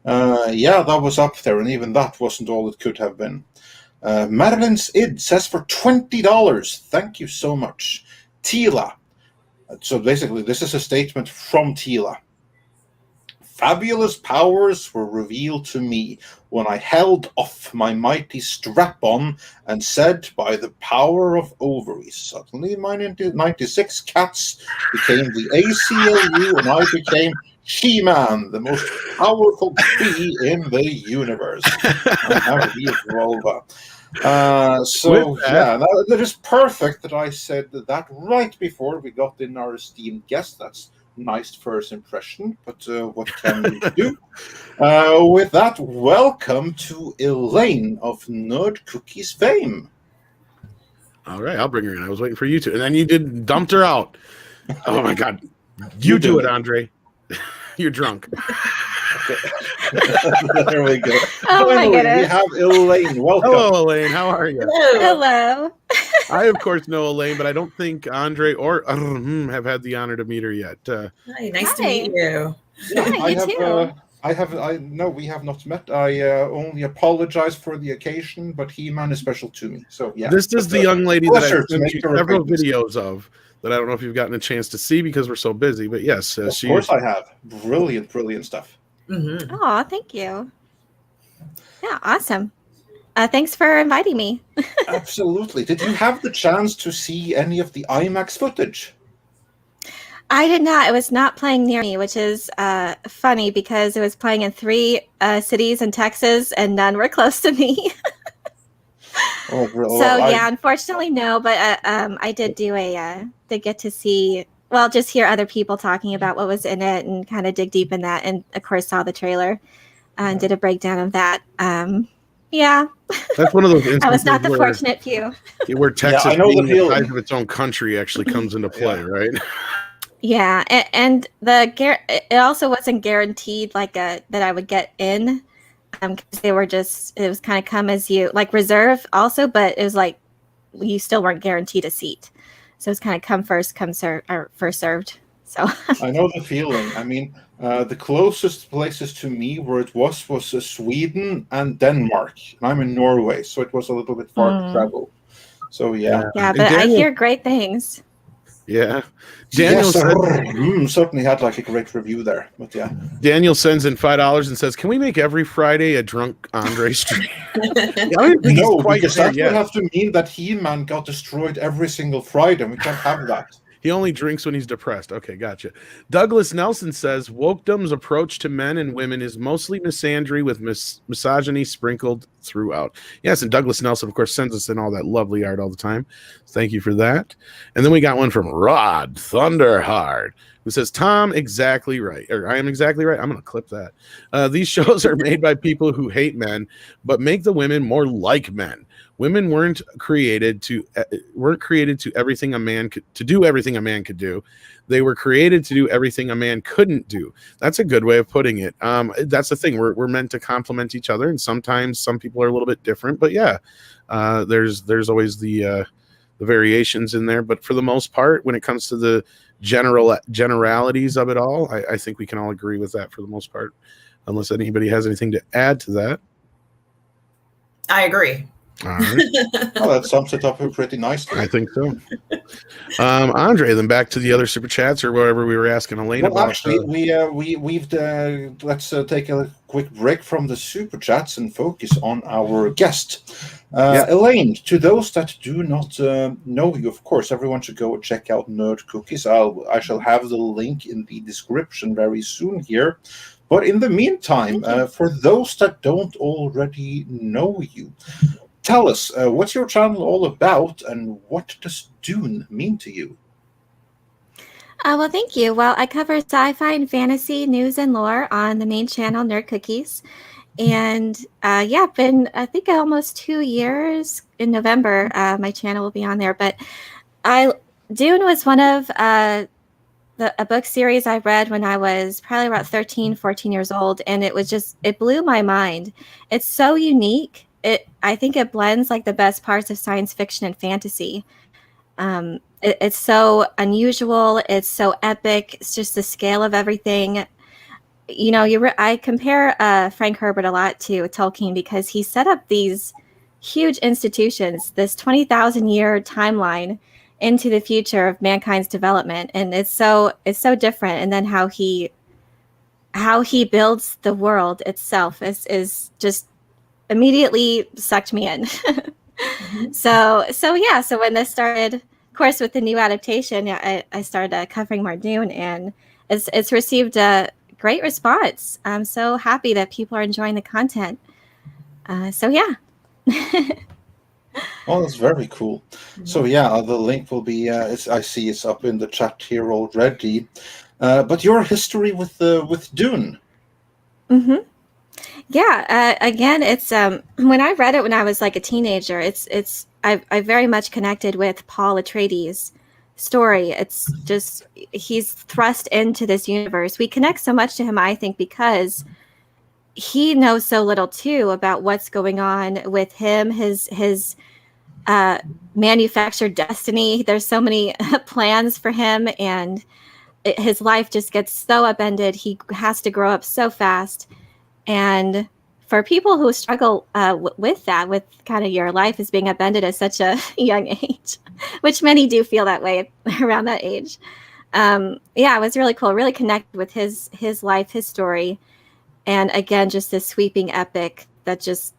That was up there, and even that wasn't all it could have been. Madeline's Id says for $20. Thank you so much. Teela. So basically, this is a statement from Teela. Fabulous powers were revealed to me when I held off my mighty strap-on and said, by the power of ovaries. Suddenly my 96 cats became the ACLU and I became She-Man, the most powerful bee in the universe. I have the vulva. That is perfect that I said that right before we got in our esteemed guest. That's nice first impression, but what can we do? With that, welcome to Elaine of Nerd Cookies fame. All right, I'll bring her in. I was waiting for you to. And then you dumped her out. Oh my God. You do it, Andre. You're drunk. There we go. Oh my goodness. We have Elaine. Welcome. Hello, Elaine. How are you? Hello. I, of course, know Elaine, but I don't think Andre or have had the honor to meet her yet. Hi, nice to meet you. We have not met. I only apologize for the occasion, but He-Man is special to me. So yeah. This is the young lady that I've sent you several videos of that I don't know if you've gotten a chance to see because we're so busy. But yes, of course I have. Brilliant stuff. Mm-hmm. Oh, thank you. Yeah, awesome. Thanks for inviting me. Absolutely. Did you have the chance to see any of the IMAX footage? I did not. It was not playing near me, which is funny because it was playing in 3 cities in Texas and none were close to me. Oh, really? So unfortunately, no. But I did do did get to see. Well, just hear other people talking about what was in it and kind of dig deep in that, and of course saw the trailer. and did a breakdown of that. Yeah, That's one of those I was instances not the where, fortunate few. where Texas I know the being the feeling. size of its own country actually comes into play, Yeah. right? Yeah, and it also wasn't guaranteed like that I would get in, because they were just, it was kind of come as you, like reserve also, but it was like you still weren't guaranteed a seat, so it's kind of come first, come served, or first served. So I know the feeling. I mean, the closest places to me where it was Sweden and Denmark. And I'm in Norway, so it was a little bit far to travel. So yeah. yeah, And but I Daniel- hear great things. Yeah. Daniel Yes, said, certainly had like a great review there. But yeah. Daniel sends in $5 and says, "Can we make every Friday a drunk Andre stream?" I don't think No, he's quite because there that would yet. have to mean that He-Man got destroyed every single Friday, and we can't have that. He only drinks when he's depressed. Okay, gotcha. Douglas Nelson says wokedom's approach to men and women is mostly misandry with misogyny sprinkled throughout. Yes, and Douglas Nelson, of course, sends us in all that lovely art all the time. Thank you for that. And then we got one from Rod Thunderhard, who says, Tom, exactly right. Or I am exactly right. I'm going to clip that. These shows are made by people who hate men, but make the women more like men. Women weren't created to everything a man could, to do everything a man could do. They were created to do everything a man couldn't do. That's a good way of putting it. That's the thing. We're meant to complement each other, and sometimes some people are a little bit different. But yeah, there's always the variations in there. But for the most part, when it comes to the generalities of it all, I think we can all agree with that for the most part, unless anybody has anything to add to that. I agree. All right. Oh, that sums it up pretty nicely. I think so. Andre, then back to the other super chats or whatever we were asking Elaine about. Actually, let's take a quick break from the super chats and focus on our guest, Elaine. To those that do not know you, of course, everyone should go check out Nerd Cookies. I shall have the link in the description very soon here. But in the meantime, for those that don't already know you, tell us, what's your channel all about, and what does Dune mean to you? Well, thank you. Well, I cover sci-fi and fantasy news and lore on the main channel, Nerd Cookies. And been, I think, almost 2 years. In November, my channel will be on there. But Dune was one of a book series I read when I was probably about 13, 14 years old. And it blew my mind. It's so unique. I think it blends like the best parts of science fiction and fantasy. It's so unusual. It's so epic. It's just the scale of everything. You know, I compare Frank Herbert a lot to Tolkien because he set up these huge institutions, this 20,000 year timeline into the future of mankind's development, and it's so different. And then how he builds the world itself is just immediately sucked me in. So when this started, of course, with the new adaptation, I started covering more Dune, and it's received a great response. I'm so happy that people are enjoying the content. Oh, that's very cool. So yeah, the link will be. I see it's up in the chat here already. But your history with Dune. Mm-hmm. Yeah. Again, it's when I read it when I was like a teenager, I very much connected with Paul Atreides' story. It's just he's thrust into this universe. We connect so much to him, I think, because he knows so little too about what's going on with him, his manufactured destiny. There's so many plans for him, and his life just gets so upended. He has to grow up so fast. And for people who struggle with that, with kind of your life is being upended at such a young age, which many do feel that way around that age. It was really cool, really connected with his life, his story. And again, just this sweeping epic that just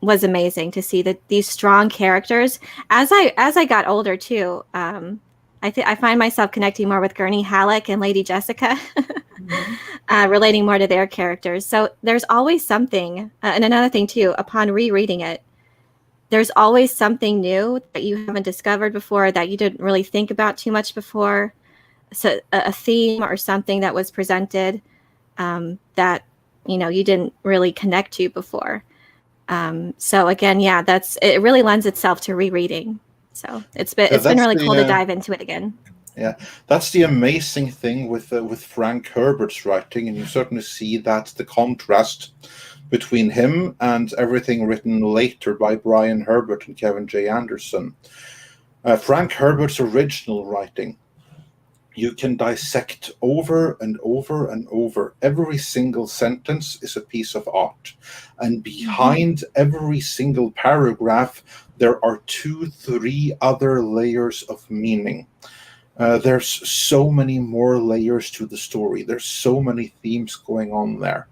was amazing to see that these strong characters. As I got older too, I find myself connecting more with Gurney Halleck and Lady Jessica, relating more to their characters. So there's always something. And another thing too, upon rereading it, there's always something new that you haven't discovered before, that you didn't really think about too much before. So a theme or something that was presented that you didn't really connect to before. So again, yeah, it really lends itself to rereading. So it's been really cool to dive into it again. Yeah, that's the amazing thing with Frank Herbert's writing, and you certainly see that the contrast between him and everything written later by Brian Herbert and Kevin J. Anderson. Frank Herbert's original writing, you can dissect over and over and over. Every single sentence is a piece of art. And behind every single paragraph, there are 2-3 other layers of meaning. There's so many more layers to the story. There's so many themes going on there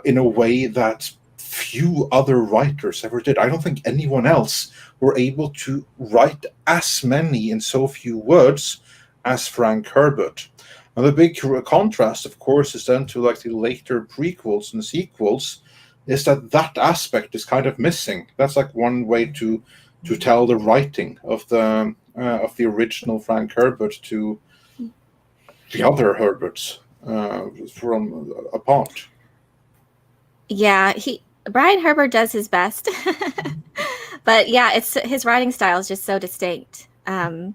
in a way that few other writers ever did. I don't think anyone else were able to write as many in so few words as Frank Herbert. Now, the big contrast, of course, is then to like the later prequels and sequels, is that aspect is kind of missing. That's like one way to tell the writing of the original Frank Herbert to the other Herberts from apart. Yeah, Brian Herbert does his best, but yeah, his writing style is just so distinct. But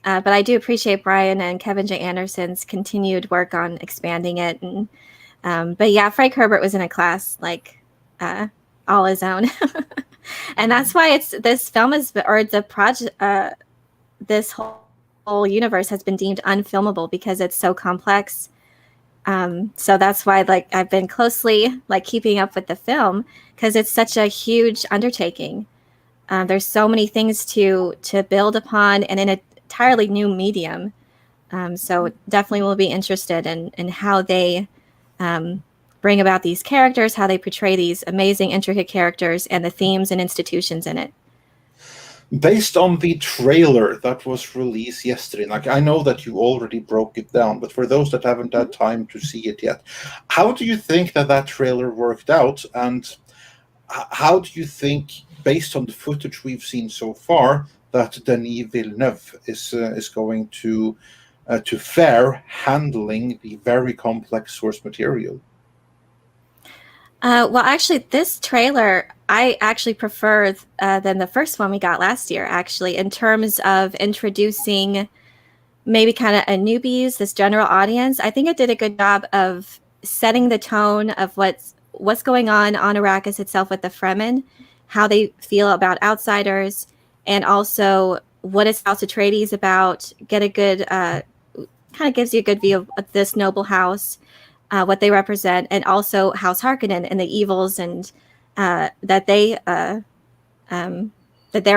I do appreciate Brian and Kevin J. Anderson's continued work on expanding it. And but yeah, Frank Herbert was in a class like all his own, and that's why this film the project. This whole universe has been deemed unfilmable because it's so complex. So that's why I've been closely keeping up with the film because it's such a huge undertaking. There's so many things to build upon and in an entirely new medium. So definitely will be interested in how they bring about these characters, how they portray these amazing, intricate characters and the themes and institutions in it. Based on the trailer that was released yesterday, I know that you already broke it down, but for those that haven't had time to see it yet, how do you think that trailer worked out? And how do you think, based on the footage we've seen so far, that Denis Villeneuve is going to fare handling the very complex source material? Well, actually, this trailer I actually prefer than the first one we got last year, actually, in terms of introducing maybe kind of a newbies, this general audience. I think it did a good job of setting the tone of what's going on Arrakis itself with the Fremen, how they feel about outsiders, and also what is House Atreides about. Get a good, kind of gives you a good view of this noble house. What they represent, and also House Harkonnen and the evils and that they're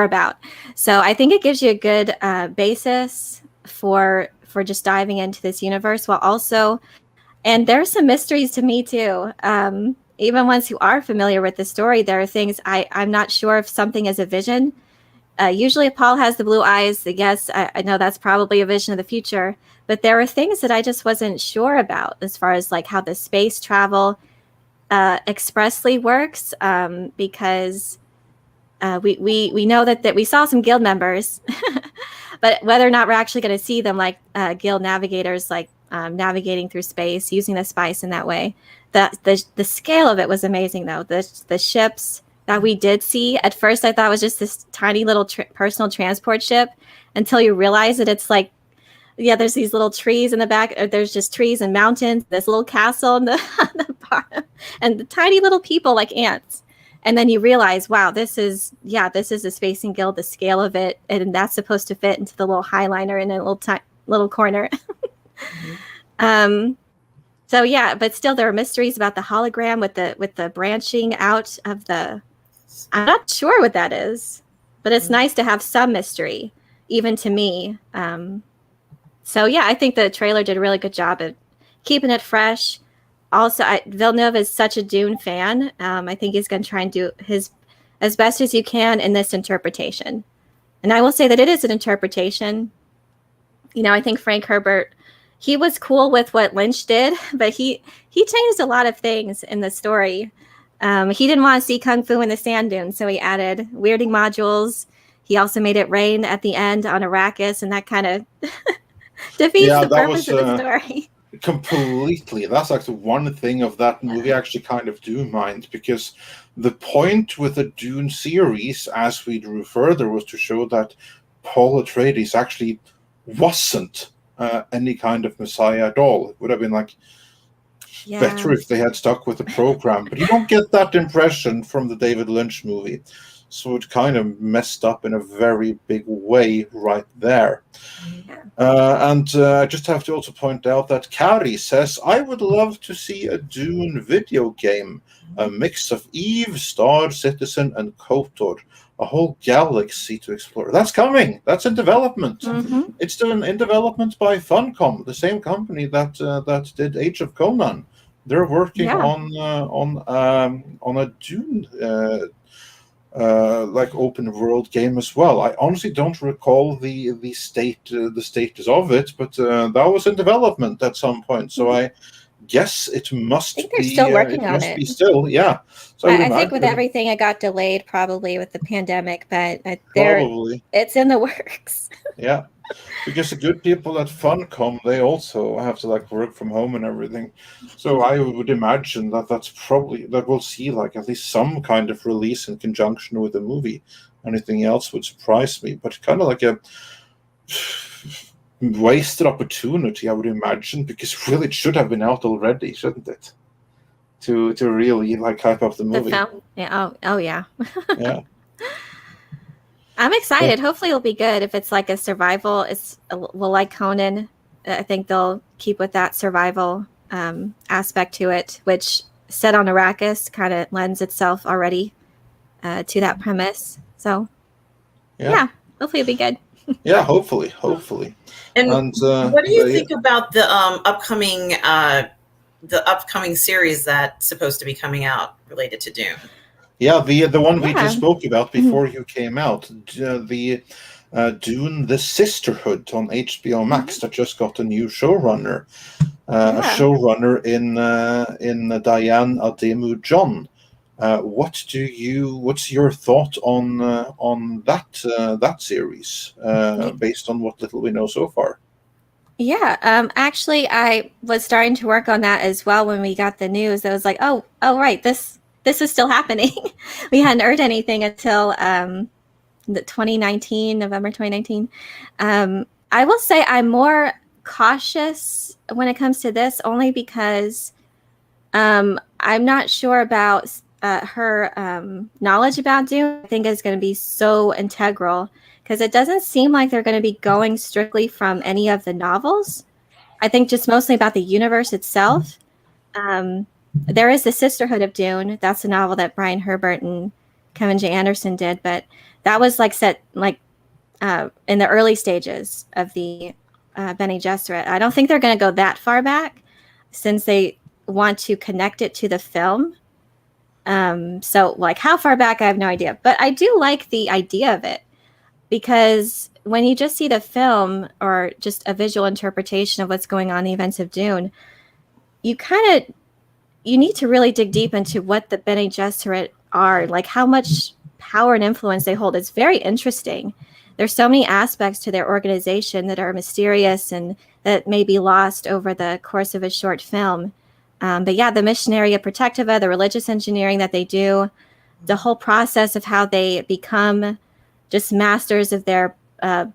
about. So I think it gives you a good basis for just diving into this universe, while also, and there's some mysteries to me too. Even ones who are familiar with the story, there are things I'm not sure if something is a vision. Usually if Paul has the blue eyes, yes, I know that's probably a vision of the future. But there are things that I just wasn't sure about as far as how the space travel expressly works, because we know that we saw some guild members, but whether or not we're actually going to see them guild navigators, navigating through space, using the spice in that way. The scale of it was amazing, though. The ships that we did see, at first I thought it was just this tiny little personal transport ship, until you realize that it's there's these little trees in the back. There's just trees and mountains, this little castle on the bottom, and the tiny little people like ants. And then you realize, wow, this is a Spacing Guild, the scale of it, and that's supposed to fit into the little highliner in a little corner. So yeah, but still there are mysteries about the hologram with the branching out of the. I'm not sure what that is, but it's nice to have some mystery, even to me. So yeah, I think the trailer did a really good job of keeping it fresh. Also, Villeneuve is such a Dune fan. I think he's going to try and do his as best as you can in this interpretation. And I will say that it is an interpretation. I think Frank Herbert, he was cool with what Lynch did, but he changed a lot of things in the story. He didn't want to see Kung Fu in the sand dunes, so he added weirding modules. He also made it rain at the end on Arrakis, and that kind of defeats the purpose of the story. Completely. That's actually one thing of that movie I actually kind of do mind, because the point with the Dune series, as we drew further, was to show that Paul Atreides actually wasn't any kind of messiah at all. It would have been like better if they had stuck with the program, but you don't get that impression from the David Lynch movie. So it kind of messed up in a very big way right there. And I just have to also point out that Kari says, I would love to see a Dune video game, a mix of Eve, Star Citizen, and KOTOR, a whole galaxy to explore. That's coming. That's in development. Mm-hmm. It's still in development by Funcom, the same company that did Age of Conan. They're working on a Dune like open world game as well. I honestly don't recall the status of it, but that was in development at some point. So I guess it must they're still working on must it. be still, yeah. So I think with everything, it got delayed probably with the pandemic, but it's in the works. Yeah, because the good people at Funcom, they also have to like work from home and everything. So I would imagine that we'll see like at least some kind of release in conjunction with the movie. Anything else would surprise me, but kind of like a wasted opportunity, I would imagine, because really it should have been out already, shouldn't it? To really like hype up the movie. The film, yeah. Oh yeah. Yeah. I'm excited. Hopefully it'll be good. If it's like a survival, like Conan. I think they'll keep with that survival aspect to it, which set on Arrakis kind of lends itself already to that premise. So yeah, hopefully it'll be good. Yeah, hopefully. And what do you think about the upcoming series that's supposed to be coming out related to Dune? Yeah, the one we just spoke about before you came out, the Dune: The Sisterhood on HBO Max that just got a new showrunner, a showrunner in Diane Ademu-John. What's your thought on that series based on what little we know so far? Yeah, actually, I was starting to work on that as well when we got the news. I was like, oh, right, this is still happening. We hadn't heard anything until November 2019. I will say I'm more cautious when it comes to this, only because I'm not sure about her knowledge about Dune. I think is going to be so integral, because it doesn't seem like they're going to be going strictly from any of the novels. I think just mostly about the universe itself. There is the Sisterhood of Dune. That's a novel that Brian Herbert and Kevin J. Anderson did, but that was like set like in the early stages of the Bene Gesserit. I don't think they're going to go that far back, since they want to connect it to the film. So like how far back, I have no idea, but I do like the idea of it, because when you just see the film or just a visual interpretation of what's going on in the events of Dune, you need to really dig deep into what the Bene Gesserit are, like how much power and influence they hold. It's very interesting. There's so many aspects to their organization that are mysterious and that may be lost over the course of a short film. But yeah, the Missionaria Protectiva, the religious engineering that they do, the whole process of how they become just masters of their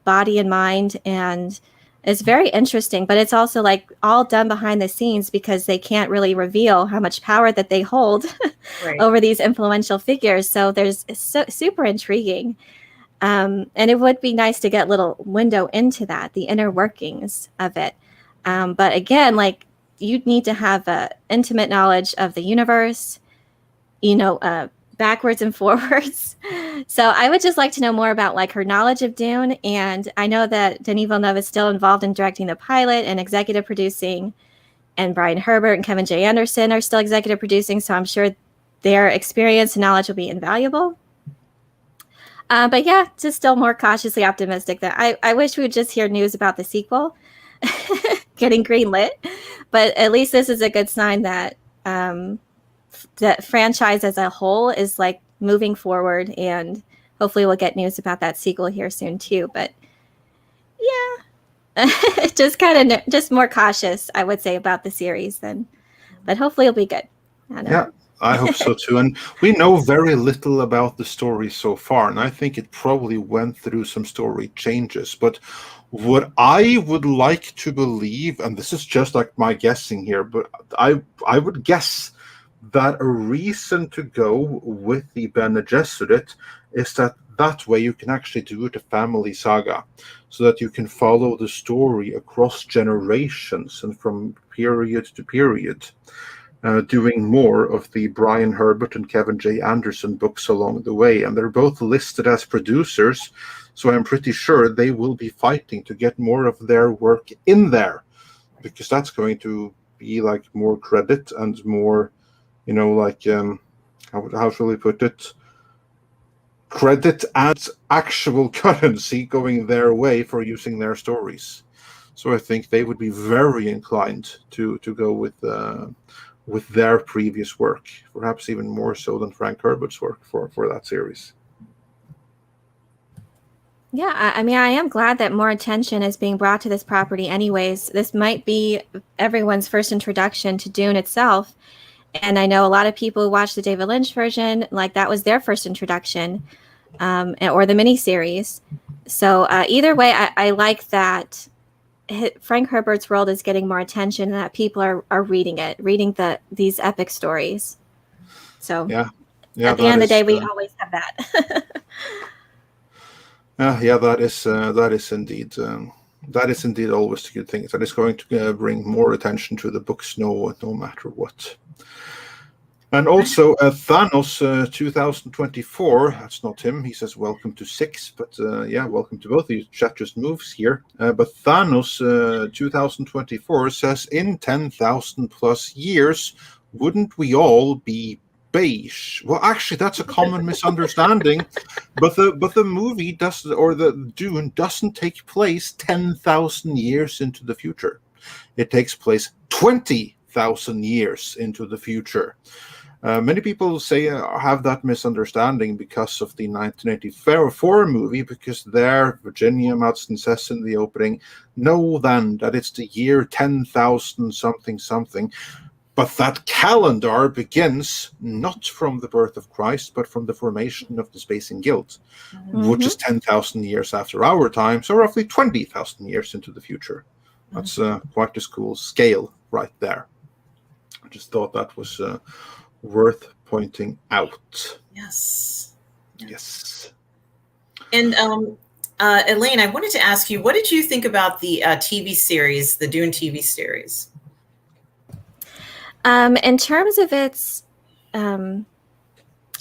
body and mind, and it's very interesting. But it's also like all done behind the scenes, because they can't really reveal how much power that they hold over these influential figures. So there's super intriguing. And it would be nice to get a little window into that, the inner workings of it. But again, like, you'd need to have intimate knowledge of the universe, backwards and forwards. So I would just like to know more about like her knowledge of Dune. And I know that Denis Villeneuve is still involved in directing the pilot and executive producing, and Brian Herbert and Kevin J. Anderson are still executive producing. So I'm sure their experience and knowledge will be invaluable. But yeah, just still more cautiously optimistic that I wish we would just hear news about the sequel getting greenlit. But at least this is a good sign that the franchise as a whole is like moving forward, and hopefully we'll get news about that sequel here soon too. But yeah, just just more cautious, I would say, about the series then. But hopefully it'll be good. I don't know. Yeah, I hope so too. And we know very little about the story so far, and I think it probably went through some story changes. But what I would like to believe, and this is just like my guessing here, but I would guess that a reason to go with the Bene Gesserit is that way you can actually do it a family saga, so that you can follow the story across generations and from period to period, doing more of the Brian Herbert and Kevin J. Anderson books along the way. And they're both listed as producers, so I'm pretty sure they will be fighting to get more of their work in there, because that's going to be like more credit and more, like how shall we put it? Credit and actual currency going their way for using their stories. So I think they would be very inclined to go with their previous work, perhaps even more so than Frank Herbert's work for that series. Yeah, I mean, I am glad that more attention is being brought to this property anyways. This might be everyone's first introduction to Dune itself. And I know a lot of people who watched the David Lynch version, like that was their first introduction, or the miniseries. So either way, I like that Frank Herbert's world is getting more attention, and that people are reading these epic stories. So yeah, at the end of the day, we always have that. That is indeed always a good thing. That is going to bring more attention to the books, no matter what. And also Thanos 2024. That's not him. He says welcome to 6, but welcome to both of you. Chat just moves here. But Thanos 2024 says in 10,000 plus years, wouldn't we all be beige? Well, actually, that's a common misunderstanding. But the movie doesn't, or the Dune doesn't take place 10,000 years into the future. It takes place 20,000 years into the future. Many people say have that misunderstanding because of the 1984 movie, because there Virginia Madsen says in the opening, "Know then that it's the year 10,000 something." But that calendar begins not from the birth of Christ, but from the formation of the Spacing Guild, which is 10,000 years after our time, so roughly 20,000 years into the future. That's quite a cool scale right there. I just thought that was worth pointing out. Yes. And Elaine, I wanted to ask you, what did you think about the TV series, the Dune TV series? In terms of its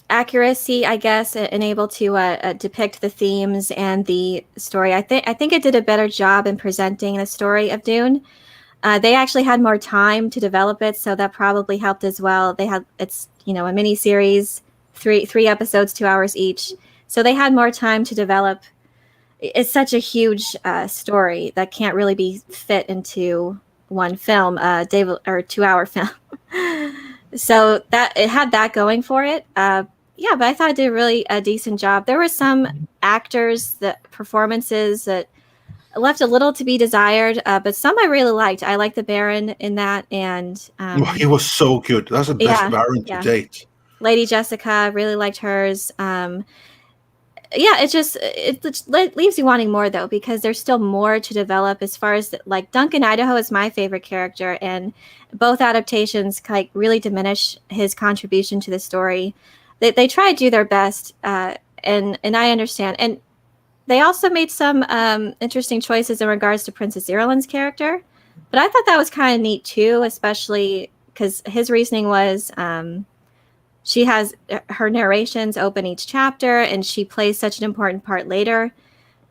accuracy, I guess, and able to depict the themes and the story, I think it did a better job in presenting the story of Dune. They actually had more time to develop it, so that probably helped as well. It's a mini series, three episodes, 2 hours each, so they had more time to develop. It's such a huge story that can't really be fit into one film, 2 hour film. So that it had that going for it. But I thought it did really a decent job. There were some performances that left a little to be desired, but some I really liked. I liked the Baron in that, and he was so good. That's the best Baron to date. Lady Jessica, really liked hers. It leaves you wanting more though, because there's still more to develop. As far as like Duncan Idaho is my favorite character, and both adaptations really diminish his contribution to the story. They try to do their best, and I understand. And they also made some interesting choices in regards to Princess Irulan's character, but I thought that was kind of neat too, especially because his reasoning was she has her narrations open each chapter, and she plays such an important part later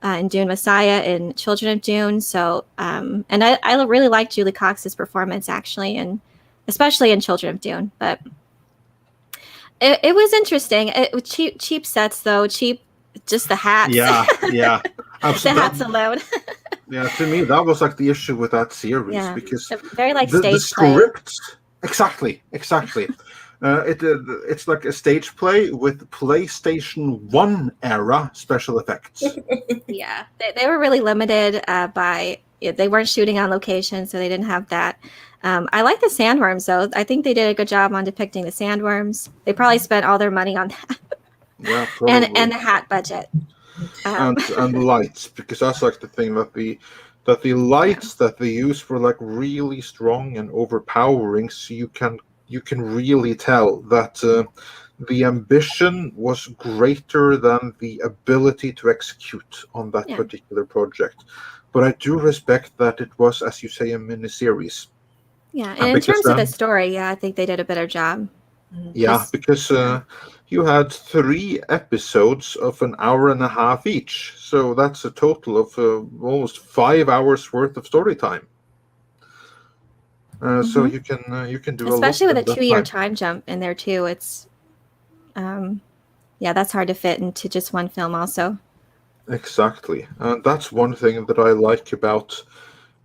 in Dune Messiah and Children of Dune. So, and I really liked Julie Cox's performance actually, and especially in Children of Dune. But it was interesting. Cheap sets though, just the hats. Yeah, absolutely. The hats alone. Yeah, to me that was like the issue with that series, because very like the stage script. Play. Exactly. It's like a stage play with PlayStation 1 era special effects. Yeah, they were really limited by they weren't shooting on location, so they didn't have that. I like the sandworms, though. I think they did a good job on depicting the sandworms. They probably spent all their money on that. Yeah, probably. and the hat budget. And lights, because that's like the thing that the lights that they use were like really strong and overpowering, so you can really tell that the ambition was greater than the ability to execute on that particular project. But I do respect that it was, as you say, a miniseries. Yeah, and in terms of the story, I think they did a better job. Yeah, because you had 3 episodes of an hour and a half each, so that's a total of almost 5 hours worth of story time. So you can do especially a lot with a 2-year time jump in there too. It's that's hard to fit into just one film. Also, exactly, and that's one thing that I like about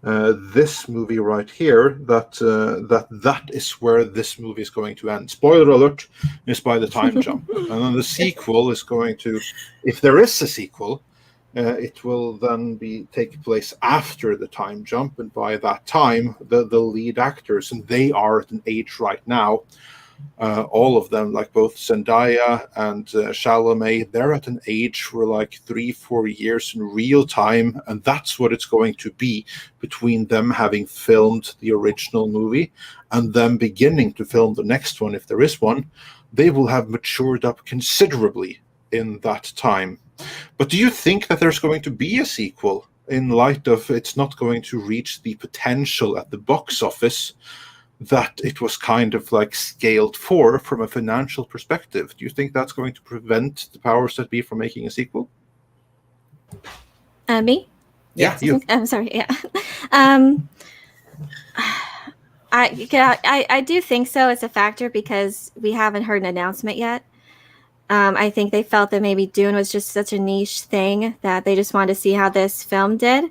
this movie right here. That is where this movie is going to end. Spoiler alert: is by the time jump, and then the sequel is going to, if there is a sequel. It will then take place after the time jump, and by that time, the lead actors, and they are at an age right now, all of them, like both Zendaya and Chalamet, they're at an age where like 3-4 years in real time, and that's what it's going to be between them having filmed the original movie and them beginning to film the next one, if there is one. They will have matured up considerably in that time. But do you think that there's going to be a sequel in light of it's not going to reach the potential at the box office that it was kind of like scaled for from a financial perspective? Do you think that's going to prevent the powers that be from making a sequel? Me? Yeah, you. I'm sorry. Yeah. I do think so. It's a factor because we haven't heard an announcement yet. I think they felt that maybe Dune was just such a niche thing that they just wanted to see how this film did.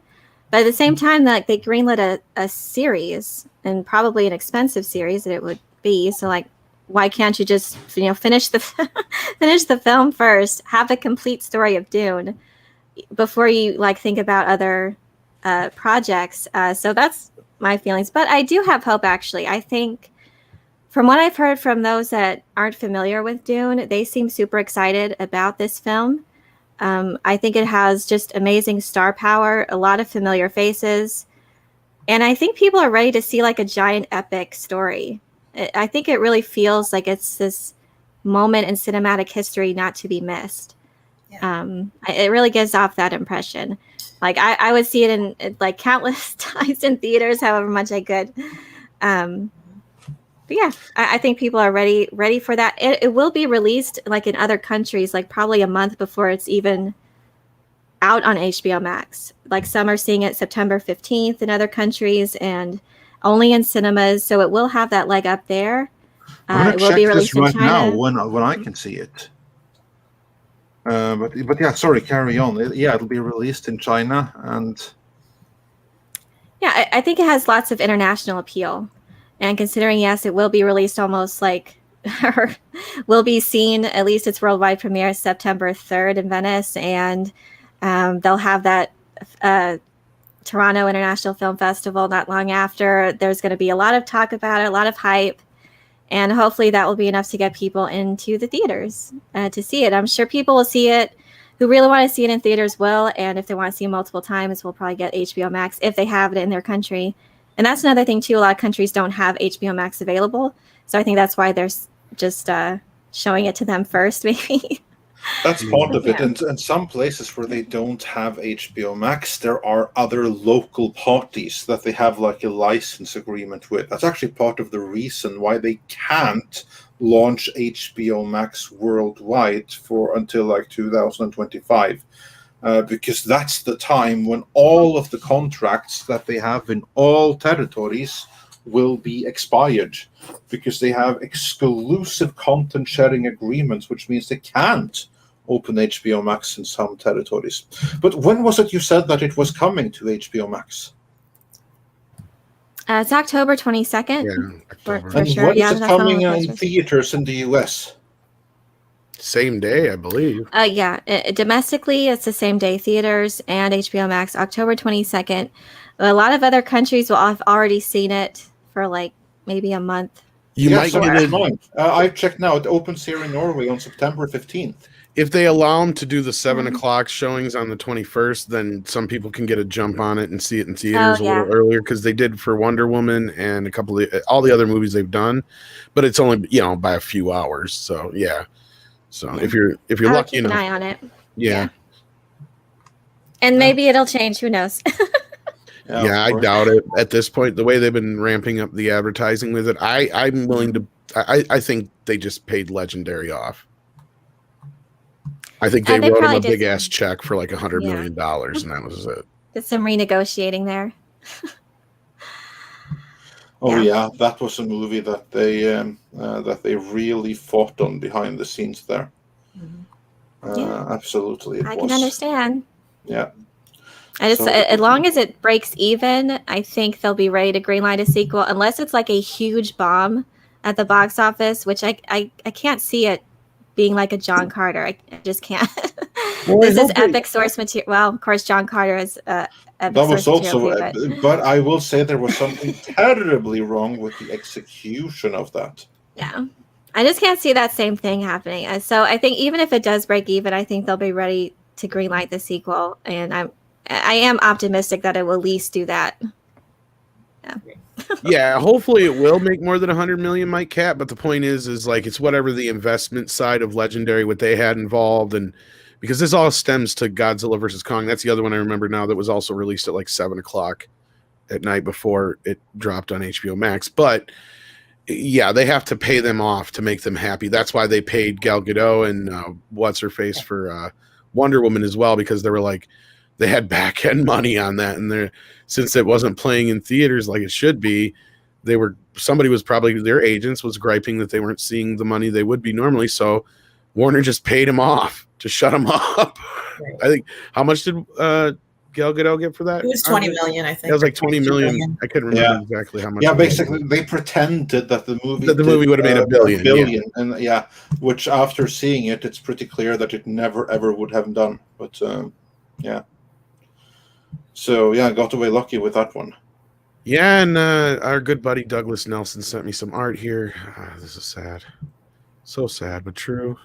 But at the same time, like they greenlit a series, and probably an expensive series that it would be. So like, why can't you just finish the finish the film first, have the complete story of Dune before you like think about other projects? So that's my feelings. But I do have hope, actually. I think, from what I've heard from those that aren't familiar with Dune, they seem super excited about this film. I think it has just amazing star power, a lot of familiar faces. And I think people are ready to see like a giant epic story. I think it really feels like it's this moment in cinematic history not to be missed. Yeah. It really gives off that impression. Like I would see it in like countless times in theaters, however much I could. But yeah, I think people are ready for that. It will be released like in other countries, like probably a month before it's even out on HBO Max. Like some are seeing it September 15th in other countries and only in cinemas. So it will have that leg up there. I'm it will be released right in China now when I can see it. But yeah, sorry, carry on. It'll be released in China, and yeah, I think it has lots of international appeal. And considering, yes, it will be released almost like, or will be seen, at least its worldwide premiere September 3rd in Venice. And they'll have that Toronto International Film Festival not long after. There's going to be a lot of talk about it, a lot of hype. And hopefully that will be enough to get people into the theaters to see it. I'm sure people will see it who really want to see it in theaters will. And if they want to see it multiple times, we'll probably get HBO Max if they have it in their country. And that's another thing, too. A lot of countries don't have HBO Max available. So I think that's why they're just showing it to them first, maybe. That's part of it. And some places where they don't have HBO Max, there are other local parties that they have like a license agreement with. That's actually part of the reason why they can't launch HBO Max worldwide until like 2025. Because that's the time when all of the contracts that they have in all territories will be expired, because they have exclusive content sharing agreements, which means they can't open HBO Max in some territories. But when was it you said that it was coming to HBO Max? It's October 22nd. Yeah, for and sure. when Yeah, is it coming in theaters in the US? same day, I believe. Yeah, domestically, it's the same day. Theaters and HBO Max, October 22nd. A lot of other countries will have already seen it for like maybe a month. You might so get it's it mine. I've checked now. It opens here in Norway on September 15th. if they allow them to do the 7 o'clock showings on the 21st. Then some people can get a jump on it and see it in theaters a little earlier, because they did for Wonder Woman and a couple of all the other movies they've done, but it's only by a few hours. So yeah. So if you're lucky keep enough, an eye on it. yeah. And maybe it'll change. Who knows? Yeah, I doubt it at this point. The way they've been ramping up the advertising with it, I'm willing to. I think they just paid Legendary off. I think they wrote him a big ass check for like $100 million, and that was it. Did some renegotiating there. That was a movie that they really fought on behind the scenes there. Absolutely, I can understand. Yeah. As long as it breaks even, I think they'll be ready to greenlight a sequel, unless it's like a huge bomb at the box office, which I can't see it being like a John Carter. I just can't. This is epic source material. Well, of course, John Carter is epic that was source also, material, but I will say there was something terribly wrong with the execution of that. Yeah. I just can't see that same thing happening. So I think even if it does break even, I think they'll be ready to greenlight the sequel, and I am optimistic that it will at least do that. Yeah. Yeah, hopefully it will make more than 100 million, Mike Cat. But the point is like it's whatever the investment side of Legendary, what they had involved, and because this all stems to Godzilla versus Kong. That's the other one I remember now that was also released at like 7 o'clock at night before it dropped on HBO Max. But yeah, they have to pay them off to make them happy. That's why they paid Gal Gadot and what's her face for Wonder Woman as well, because they were like, they had back end money on that, and since it wasn't playing in theaters like it should be, somebody was probably, their agents was griping that they weren't seeing the money they would be normally. So Warner just paid him off to shut him up. Right. I think how much did Gal Gadot get for that? It was 20 million, I think. It was like 20 million. I couldn't remember exactly how much. Yeah, basically they pretended that the movie would have made a billion. And which after seeing it, it's pretty clear that it never ever would have done. But yeah. So yeah, I got away lucky with that one. Yeah, and our good buddy Douglas Nelson sent me some art here. This is sad. So sad, but true.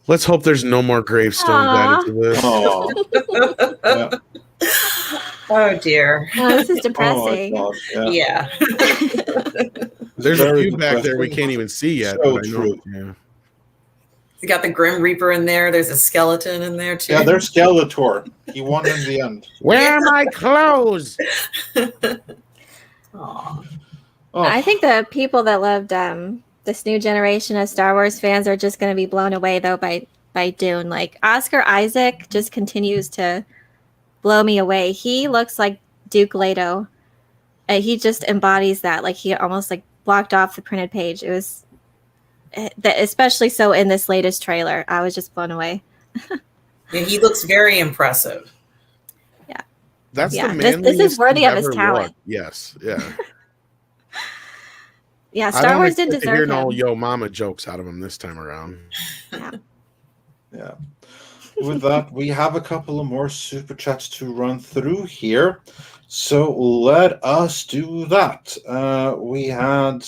Let's hope there's no more gravestones added to this. Oh dear. Oh, this is depressing. Yeah. There's a few back there we can't even see yet. So true. Yeah. You got the Grim Reaper in there. There's a skeleton in there too. Yeah, there's Skeletor. He won in the end. Where are my clothes? I think the people that loved this new generation of Star Wars fans are just going to be blown away though by Dune. Like Oscar Isaac just continues to blow me away. He looks like Duke Leto. He just embodies that. Like he almost like blocked off the printed page. It was especially so in this latest trailer. I was just blown away. Yeah, he looks very impressive. Yeah, that's the this is worthy of his talent. Look. Yes, yeah. Yeah, Star Wars did deserve hear him. no Yo Mama jokes out of him this time around. Yeah. With that, we have a couple of more super chats to run through here. So let us do that. We had,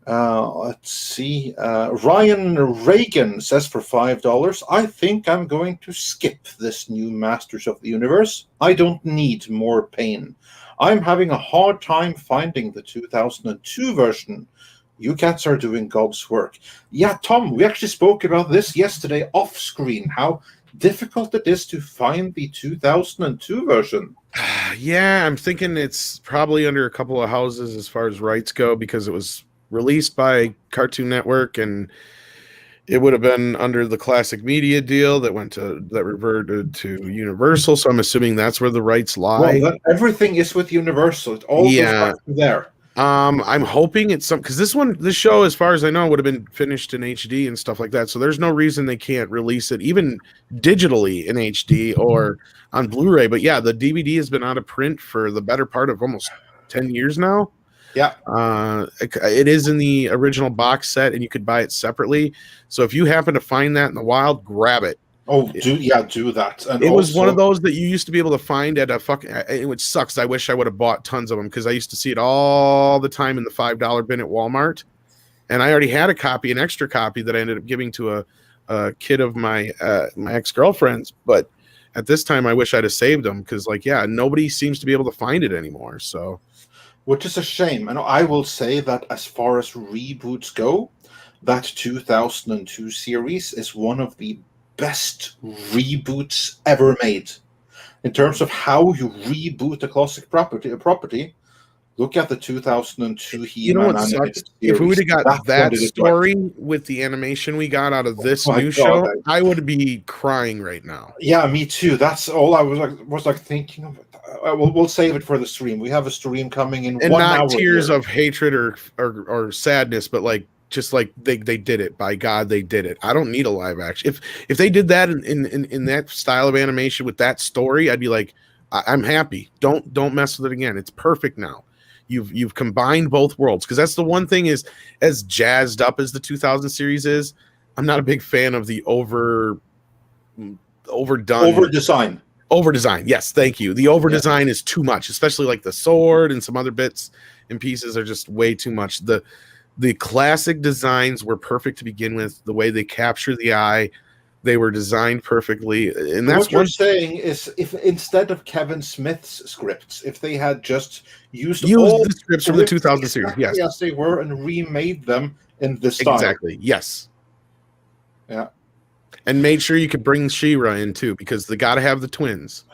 let's see, Ryan Reagan says for $5, I think I'm going to skip this new Masters of the Universe. I don't need more pain. I'm having a hard time finding the 2002 version. You cats are doing God's work. Yeah, Tom, we actually spoke about this yesterday off screen, how difficult it is to find the 2002 version. Yeah, I'm thinking it's probably under a couple of houses as far as rights go, because it was released by Cartoon Network and it would have been under the Classic Media deal that reverted to Universal. So I'm assuming that's where the rights lie. Well, everything is with Universal. It all goes back to there. I'm hoping it's because this show, as far as I know, would have been finished in HD and stuff like that. So there's no reason they can't release it even digitally in HD or on Blu-ray. But yeah, the DVD has been out of print for the better part of almost 10 years now. Yeah. It is in the original box set, and you could buy it separately. So if you happen to find that in the wild, grab it. Oh, do that. And it was one of also- those that you used to be able to find at a fucking, which sucks. I wish I would have bought tons of them because I used to see it all the time in the $5 bin at Walmart. And I already had a copy, an extra copy that I ended up giving to a kid of my my ex-girlfriend's. But at this time, I wish I'd have saved them because, like, yeah, nobody seems to be able to find it anymore. So, which is a shame. And I will say that as far as reboots go, that 2002 series is one of the best reboots ever made. In terms of how you reboot a classic property, look at the 2002 He-Man you know what animated sucks? series. If we would have got That that one did it story with the animation we got out of this new show, I would be crying right now. Yeah, me too. That's all I was like thinking of. We'll save it for the stream. We have a stream coming in And 1 not hour tears here. of hatred or sadness, but like just like they did it. By God, they did it. I don't need a live action. If they did that in that style of animation with that story, I'd be like, I'm happy. Don't mess with it again. It's perfect now. You've combined both worlds, because that's the one thing is, as jazzed up as the 2000 series is, I'm not a big fan of the overdone over design. Yes, thank you. The over design is too much, especially like the sword and some other bits and pieces are just way too much. The classic designs were perfect to begin with. The way they capture the eye, they were designed perfectly. And that's what you're saying is, if instead of Kevin Smith's scripts, if they had just used all the scripts from the 2000 series, yes, as they were, and remade them in this style. Exactly. Yes. Yeah. And made sure you could bring She-Ra in too, because they got to have the twins.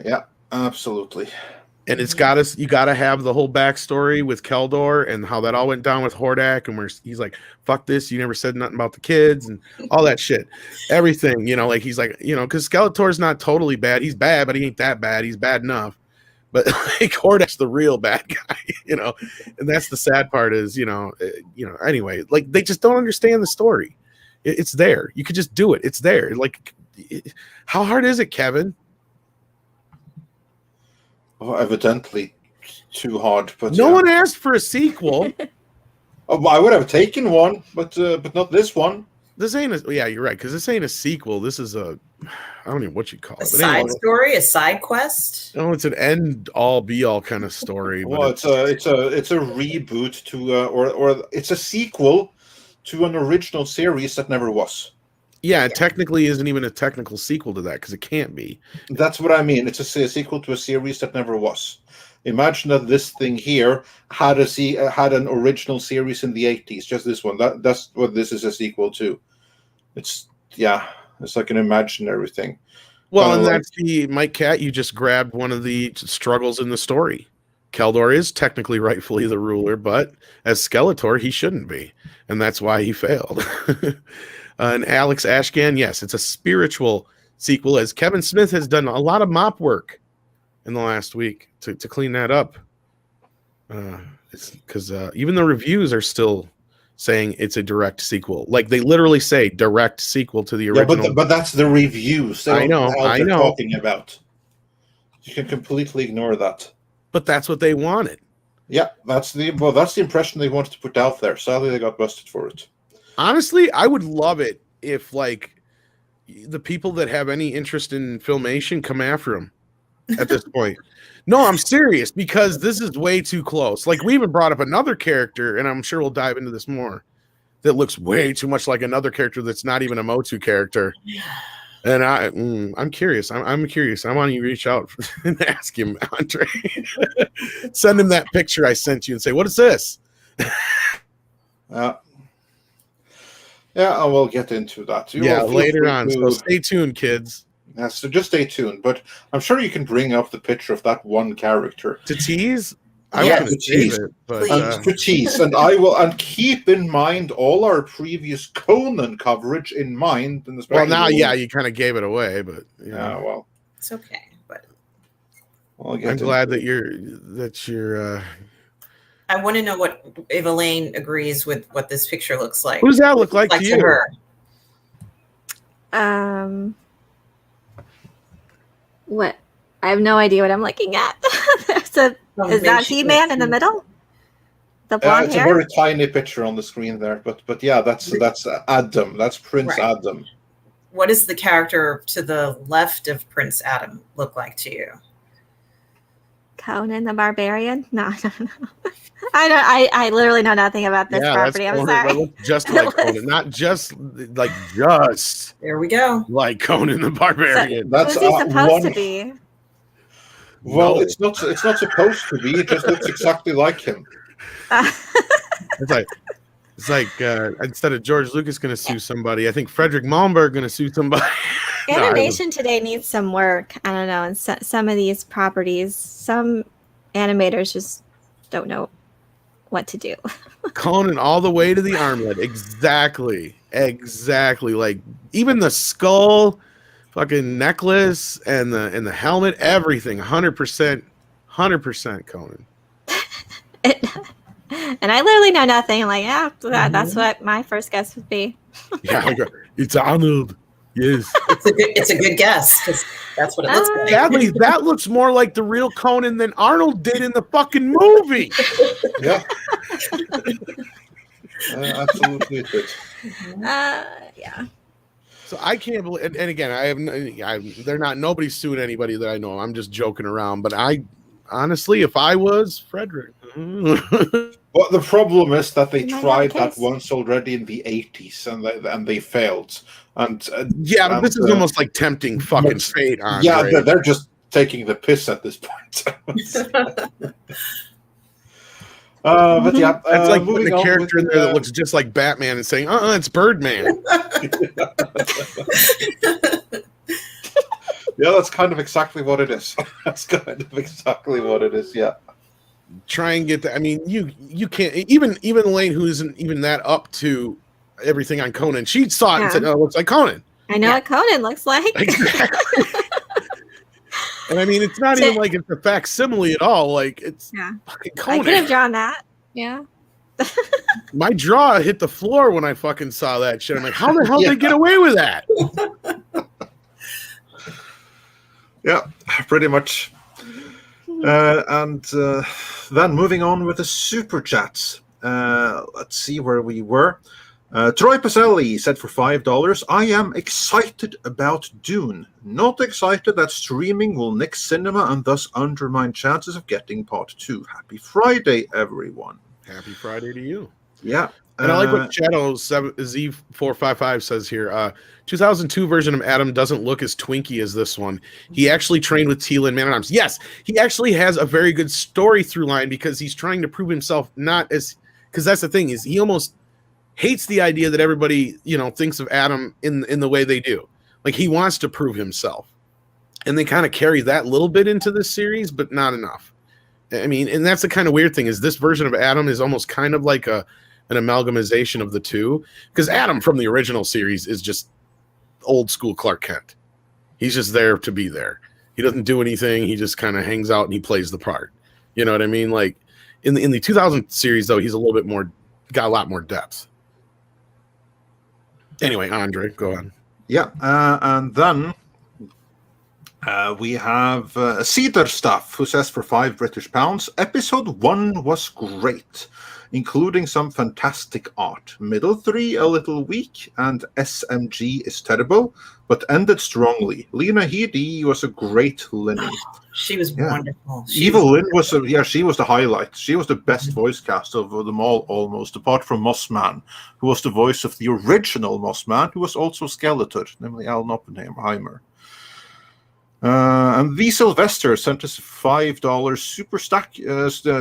Yeah, absolutely. And you got to have the whole backstory with Keldor and how that all went down with Hordak, and where he's like, "Fuck this! You never said nothing about the kids," and all that shit. Everything, like he's like, because Skeletor's not totally bad. He's bad, but he ain't that bad. He's bad enough. But like Hordak's the real bad guy, and that's the sad part is, anyway, like they just don't understand the story. It's there. You could just do it. It's there. Like, how hard is it, Kevin? Oh, evidently too hard. But no one asked for a sequel. I would have taken one, but not this one. This ain't yeah, you're right, because this ain't a sequel. This is I don't even know what you call it. A side story, a side quest. No, it's an end all be all kind of story. Well, it's a reboot to or it's a sequel to an original series that never was. Yeah, it technically isn't even a technical sequel to that, because it can't be. That's what I mean. It's a sequel to a series that never was. Imagine that this thing here had an original series in the 80s, just this one. That's what this is a sequel to. It's like an imaginary thing. Well, and that's the Mike Cat. You just grabbed one of the struggles in the story. Keldor is technically rightfully the ruler, but as Skeletor, he shouldn't be, and that's why he failed. And Alex Ashgan, yes, it's a spiritual sequel, as Kevin Smith has done a lot of mop work in the last week to clean that up. It's because even the reviews are still saying it's a direct sequel. Like, they literally say direct sequel to the original. Yeah, but that's the reviews. I know. Talking about. You can completely ignore that. But that's what they wanted. Yeah, that's the impression they wanted to put out there. Sadly, they got busted for it. Honestly, I would love it if, like, the people that have any interest in Filmation come after them at this point. No, I'm serious, because this is way too close. Like, we even brought up another character, and I'm sure we'll dive into this more, that looks way too much like another character that's not even a MOTU character. And I'm curious. I'm curious. I want you to reach out and ask him, Andre. Send him that picture I sent you and say, "What is this?" Yeah, I will get into that. Later on. So stay tuned, kids. Yeah, so just stay tuned. But I'm sure you can bring up the picture of that one character to tease. To tease, and I will, and keep in mind all our previous Conan coverage in mind. Well, now, you kind of gave it away, but well, it's okay. But I'm glad that you're. I want to know if Elaine agrees with what this picture looks like. Who does that look like to you? Her? What? I have no idea what I'm looking at. Is that He-Man in the middle? The blonde It's hair? a very tiny picture on the screen there, but yeah, that's Adam. That's Prince Right. Adam. What does the character to the left of Prince Adam look like to you? Conan the Barbarian? No. I literally know nothing about this property. I'm Conan. sorry. That looks just like Conan, not just just There we go. like Conan the Barbarian. That's Who's he supposed to one. be? Well, No. it's not supposed to be. It just looks exactly like him. It's like instead of George Lucas going to sue somebody, I think Frederick Malmberg going to sue somebody. Animation today needs some work. I don't know. And some of these properties, some animators just don't know what to do. Conan all the way to the armlet. Exactly. Like even the skull, fucking necklace, and the helmet, everything. 100% Conan. And I literally know nothing. I'm like, yeah, that's what my first guess would be. Yeah, it's Arnold. Yes. It's a good guess because that's what it looks like. Sadly, that looks more like the real Conan than Arnold did in the fucking movie. Yeah. Absolutely it did. Yeah. So I can't believe, and again, they're not, nobody's suing anybody that I know. I'm just joking around, but I honestly, if I was Frederick. Well, the problem is that they Am I tried not that once already in the 80s and they failed. And But this is almost like tempting fucking fate, Andre. Yeah, they're just taking the piss at this point. But yeah, That's like putting a on character in with, there that looks just like Batman and saying, it's Birdman. Yeah, that's kind of exactly what it is. That's kind of exactly what it is, yeah. Try and get that. I mean, you can't, even Elaine, who isn't even that up to everything on Conan, she saw it and said, it looks like Conan. I know what Conan looks like. Exactly. And I mean, it's not even like it's a facsimile at all. Like, it's fucking Conan. I could have drawn that. Yeah. My jaw hit the floor when I fucking saw that shit. I'm like, how the hell did they get away with that? Yeah, pretty much. And then moving on with the super chats. Let's see where we were. Troy Pacelli said for $5, I am excited about Dune. Not excited that streaming will nix cinema and thus undermine chances of getting part 2. Happy Friday, everyone. Happy Friday to you. Yeah. And I like what Shadow Z455 says here. 2002 version of Adam doesn't look as twinky as this one. He actually trained with Teela and Man-at-Arms. Yes, he actually has a very good story through line because he's trying to prove himself not as... Because that's the thing, is he almost hates the idea that everybody, thinks of Adam in the way they do. Like, he wants to prove himself. And they kind of carry that little bit into this series, but not enough. I mean, and that's the kind of weird thing, is this version of Adam is almost kind of like an amalgamation of the two. Because Adam from the original series is just old school Clark Kent. He's just there to be there. He doesn't do anything. He just kind of hangs out and he plays the part. You know what I mean? Like, in the 2000 series, though, he's a little bit more, got a lot more depth. Anyway, Andre, go on. Yeah, and then we have Cedar Stuff, who says for £5 episode 1 was great, including some fantastic art. Middle 3 a little weak, and SMG is terrible, but ended strongly. Lena Headey was a great Lenny. She was wonderful. Evil Lynn was she was the highlight. She was the best voice cast of them all, almost, apart from Mossman, who was the voice of the original Mossman, who was also Skeletor, namely Alan Oppenheimer. And V Sylvester sent us a $5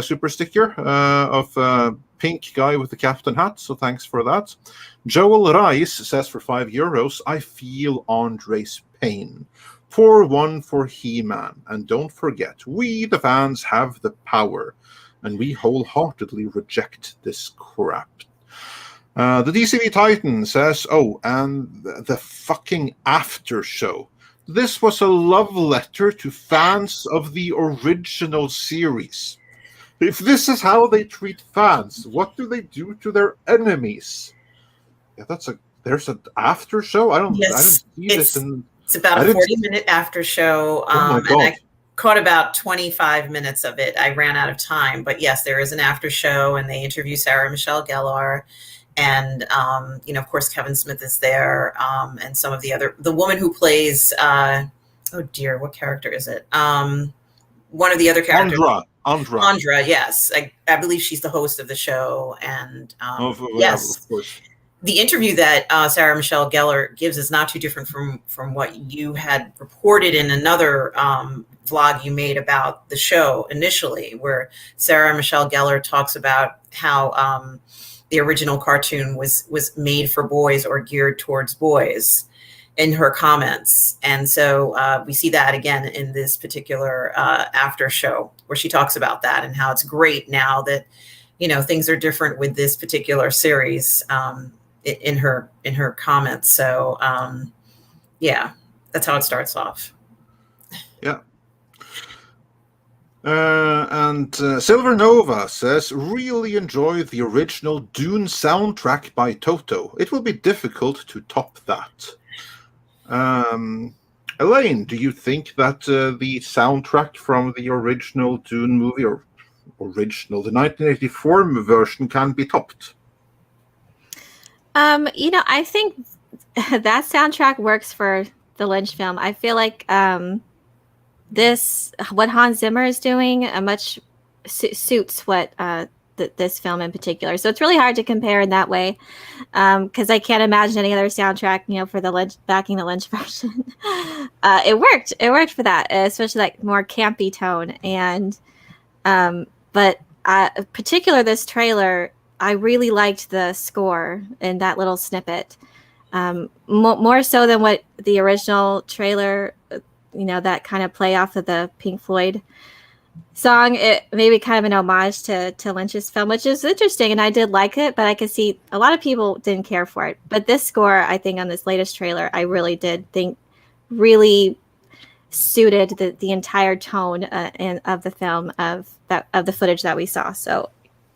super sticker of pink guy with the captain hat, so thanks for that. Joel Rice says for €5, I feel Andre's pain. Pour one for He-Man, and don't forget, we the fans have the power, and we wholeheartedly reject this crap. The DCV Titan says, and the fucking after show. This was a love letter to fans of the original series. If this is how they treat fans, what do they do to their enemies? Yeah, there's an after show. I didn't see this. It's about a 40-minute after show. Oh my God. caught about 25 minutes of it. I ran out of time, but yes, there is an after show, and they interview Sarah Michelle Gellar, and of course Kevin Smith is there, and some of the woman who plays oh dear, what character is it? One of the other characters, Andra. Yes, I believe she's the host of the show, and yes, of course. The interview that Sarah Michelle Gellar gives is not too different from what you had reported in another vlog you made about the show initially, where Sarah Michelle Gellar talks about how the original cartoon was made for boys or geared towards boys in her comments. And so we see that again in this particular after show, where she talks about that and how it's great now that, things are different with this particular series in her comments. So yeah, that's how it starts off. Yeah. And Silver Nova says, really enjoy the original Dune soundtrack by Toto. It will be difficult to top that. Elaine, do you think that the soundtrack from the original Dune movie, or the 1984 version, can be topped? I think that soundtrack works for the Lynch film. I feel like what Hans Zimmer is doing much suits what this film in particular. So it's really hard to compare in that way, because I can't imagine any other soundtrack, for the Lynch, backing the Lynch version. It worked for that, especially like more campy tone. And but particular this trailer, I really liked the score in that little snippet, more so than what the original trailer, that kind of play off of the Pink Floyd song. It maybe kind of an homage to Lynch's film, which is interesting, and I did like it, but I could see a lot of people didn't care for it. But this score, I think, on this latest trailer, I really did think really suited the entire tone of the film, of the footage that we saw. So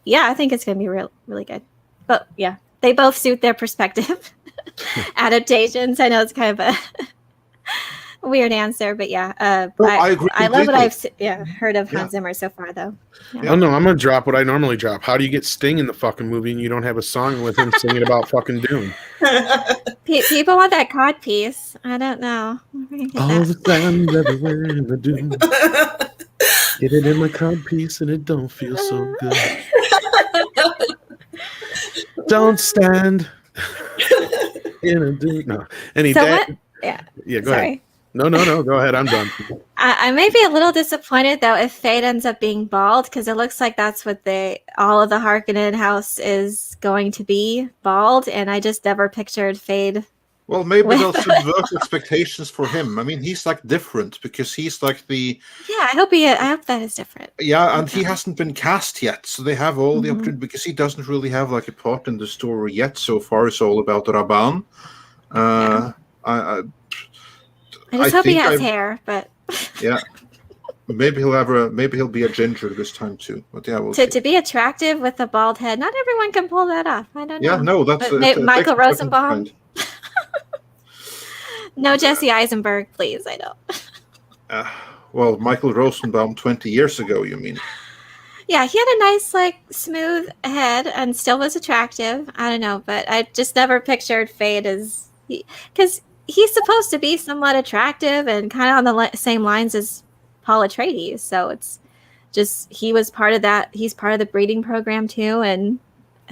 yeah, I think it's going to be really good. But yeah, they both suit their perspective adaptations. I know it's kind of a weird answer, but yeah, I agree. I love what I've heard of Hans Zimmer so far, though. Yeah. Oh no, I'm gonna drop what I normally drop. How do you get Sting in the fucking movie and you don't have a song with him singing about fucking Dune? People want that cod piece. I don't know. All the time everywhere in the Dune. Get it in my cod piece and it don't feel so good. Don't stand in a Dune. No. Yeah, go ahead. No, go ahead. I'm done. I may be a little disappointed, though, if Fade ends up being bald, because it looks like that's what all of the Harkonnen house is going to be, bald, and I just never pictured Fade. Well, maybe they'll subvert expectations for him. I mean, he's like different because he's like the... Yeah, I hope that is different. Yeah, and he hasn't been cast yet, so they have all the opportunity, because he doesn't really have like a part in the story yet. So far, it's all about Raban. I just hope he has hair, but yeah, maybe he'll be a ginger this time too. But yeah, we'll see. To be attractive with a bald head, not everyone can pull that off. I don't know. Yeah, no, that's Michael Rosenbaum. No, Jesse Eisenberg, please. I don't. Well, Michael Rosenbaum 20 years ago, you mean? Yeah, he had a nice, smooth head and still was attractive. I don't know, but I just never pictured Fade as because he's supposed to be somewhat attractive and kind of on the same lines as Paul Atreides. So it's just, he was part of that. He's part of the breeding program too. And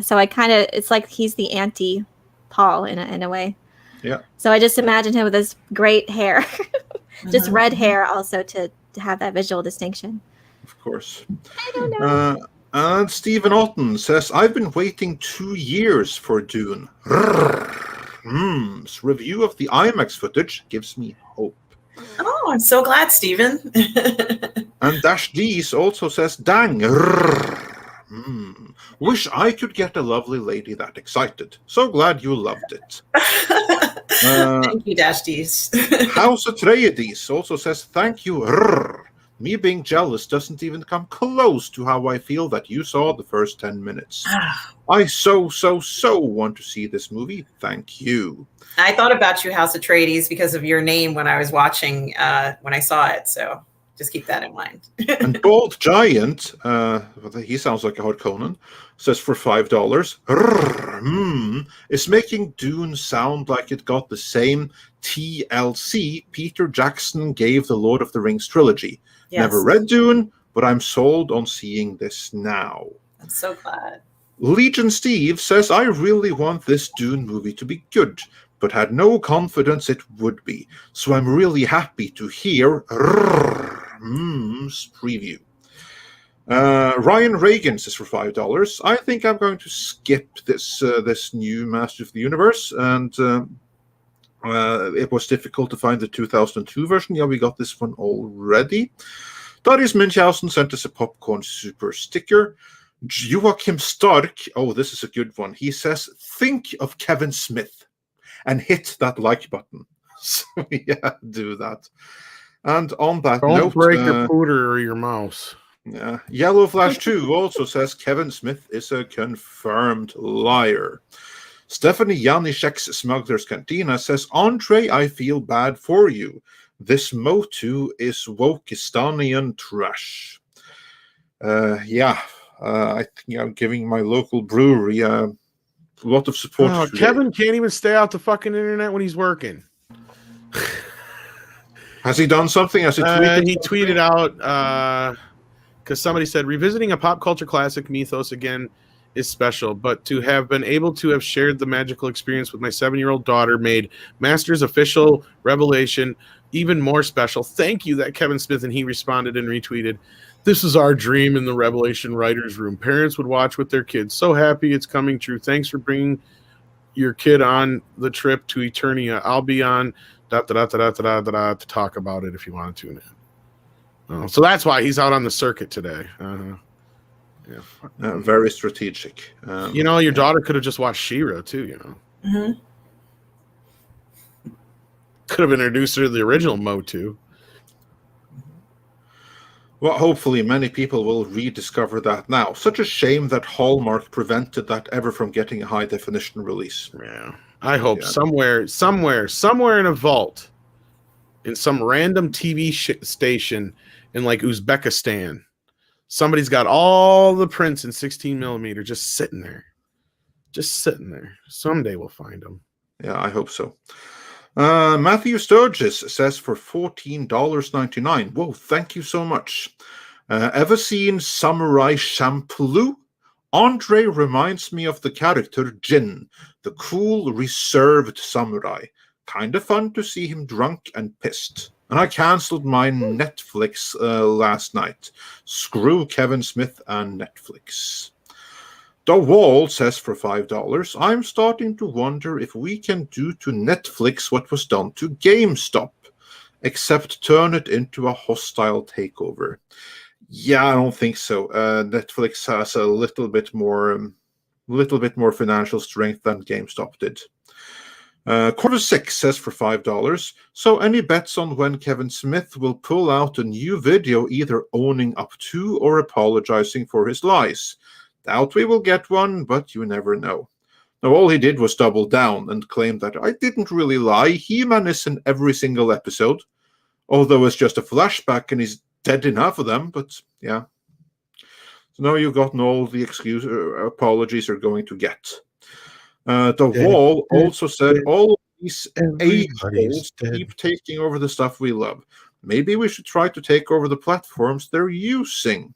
so it's like he's the anti-Paul in a way. Yeah. So I just imagined him with his great hair, just red hair also to have that visual distinction. Of course. I don't know. And Stephen Otten says, I've been waiting 2 years for Dune. Review of the IMAX footage gives me hope. Oh, I'm so glad, Stephen. And Dash D's also says, dang. Wish I could get a lovely lady that excited. So glad you loved it. Thank you, Dash D's. House Atreides also says, thank you. Me being jealous doesn't even come close to how I feel that you saw the first 10 minutes. I so want to see this movie. Thank you. I thought about you, House Atreides, because of your name when I was watching, when I saw it. So Just keep that in mind. And Bald Giant, he sounds like a hard Conan, says for $5, is making Dune sound like it got the same TLC Peter Jackson gave the Lord of the Rings trilogy. Yes. Never read Dune, but I'm sold on seeing this now. I'm so glad. Legion Steve says, I really want this Dune movie to be good, but had no confidence it would be. So I'm really happy to hear preview. Ryan Reagan says for $5, I think I'm going to skip this new Master of the Universe, and it was difficult to find the 2002 version. Yeah, we got this one already. Darius Munchausen sent us a popcorn super sticker. Joachim Stark, oh, this is a good one. He says, think of Kevin Smith and hit that like button. So yeah, do that. And on that note, don't break your pooter or your mouse. Yeah, Yellow Flash 2 also says Kevin Smith is a confirmed liar. Stephanie Janishek's Smuggler's Cantina says, Andre, I feel bad for you. This MOTU is Wokistanian trash. I think I'm giving my local brewery a lot of support. Oh, Kevin can't even stay off the fucking internet when he's working. Has he done something? Has he tweeted? He tweeted out because somebody said revisiting a pop culture classic mythos again is special, but to have been able to have shared the magical experience with my 7-year-old daughter made Master's official revelation even more special. Thank you, that Kevin Smith, and he responded and retweeted, this is our dream in the Revelation writers room. Parents would watch with their kids. So happy it's coming true. Thanks for bringing your kid on the trip to Eternia. I'll be on to talk about it if you want to tune in. So that's why he's out on the circuit today. Yeah, very strategic. Your daughter could have just watched She-Ra too. Mm-hmm. Could have introduced her to the original MOTU. Well, hopefully many people will rediscover that now. Such a shame that Hallmark prevented that ever from getting a high-definition release. Yeah, I hope somewhere in a vault, in some random TV station in like Uzbekistan, somebody's got all the prints in 16 millimeter just sitting there. Someday we'll find them. Yeah, I hope so. Matthew Sturgis says for $14.99. Whoa, thank you so much. Ever seen Samurai Champloo? Andre reminds me of the character Jin, the cool, reserved samurai. Kind of fun to see him drunk and pissed. And I cancelled my Netflix last night. Screw Kevin Smith and Netflix. The Wall says for $5, I'm starting to wonder if we can do to Netflix what was done to GameStop, except turn it into a hostile takeover. Yeah, I don't think so. Netflix has a little bit more financial strength than GameStop did. Corvus 6 says for $5, so any bets on when Kevin Smith will pull out a new video either owning up to or apologizing for his lies? Doubt we will get one, but you never know. Now, all he did was double down and claim that I didn't really lie. He-Man is in every single episode, although it's just a flashback and he's dead in half of them, but yeah. So now you've gotten all the apologies you're going to get. The Wall also said all these a-holes keep taking over the stuff we love. Maybe we should try to take over the platforms they're using.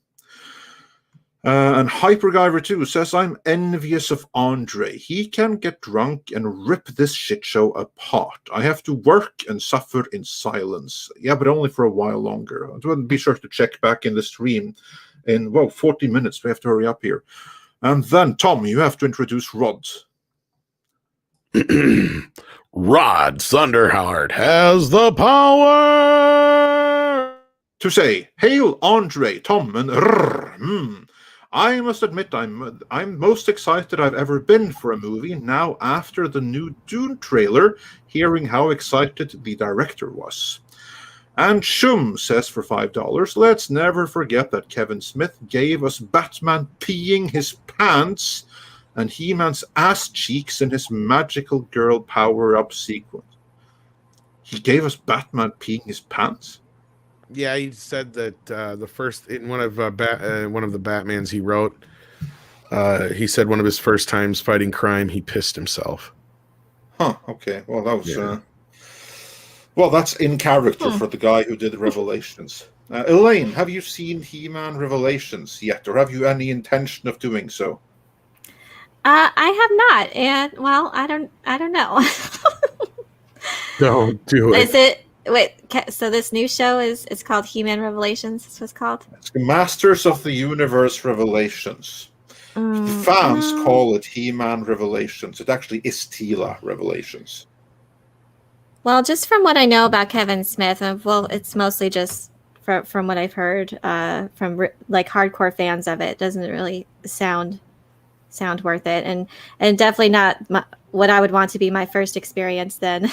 And Hypergiver 2 says, I'm envious of Andre. He can get drunk and rip this shit show apart. I have to work and suffer in silence. Yeah, but only for a while longer. Be sure to check back in the stream in, 40 minutes. We have to hurry up here. And then, Tom, you have to introduce Rod. Rod Thunderheart has the power to say, Hail Andre, Tom, and I must admit I'm most excited I've ever been for a movie now after the new Dune trailer, hearing how excited the director was. And Shum says for $5, let's never forget that Kevin Smith gave us Batman peeing his pants and He-Man's ass cheeks in his magical girl power-up sequence. He gave us Batman peeing his pants? Yeah, he said that the first in one of the Batmans he wrote, he said one of his first times fighting crime, he pissed himself. Huh. Okay. Well, that was. Yeah. Well, that's in character for the guy who did Revelations. Elaine, have you seen He-Man Revelations yet, or have you any intention of doing so? I have not, and well, I don't know. Don't do it. Is it wait? So this new show it's called He-Man Revelations. That's what it's called. It's Masters of the Universe Revelations. The fans call it He-Man Revelations. It actually is Teela Revelations. Well, just from what I know about Kevin Smith, well, it's mostly just from what I've heard from like hardcore fans of it. Doesn't really sound worth it, and definitely not what I would want to be my first experience then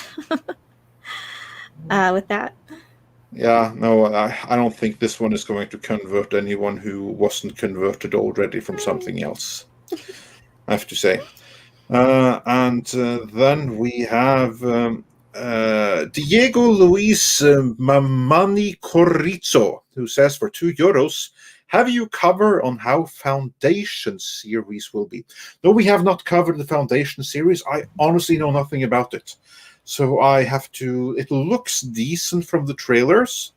with that. Yeah, no, I don't think this one is going to convert anyone who wasn't converted already from something else, I have to say. And then we have Diego Luis Mamani Corrizo, who says for €2, have you covered on how Foundation series will be? No, we have not covered the Foundation series. I honestly know nothing about it. So I have to... It looks decent from the trailers.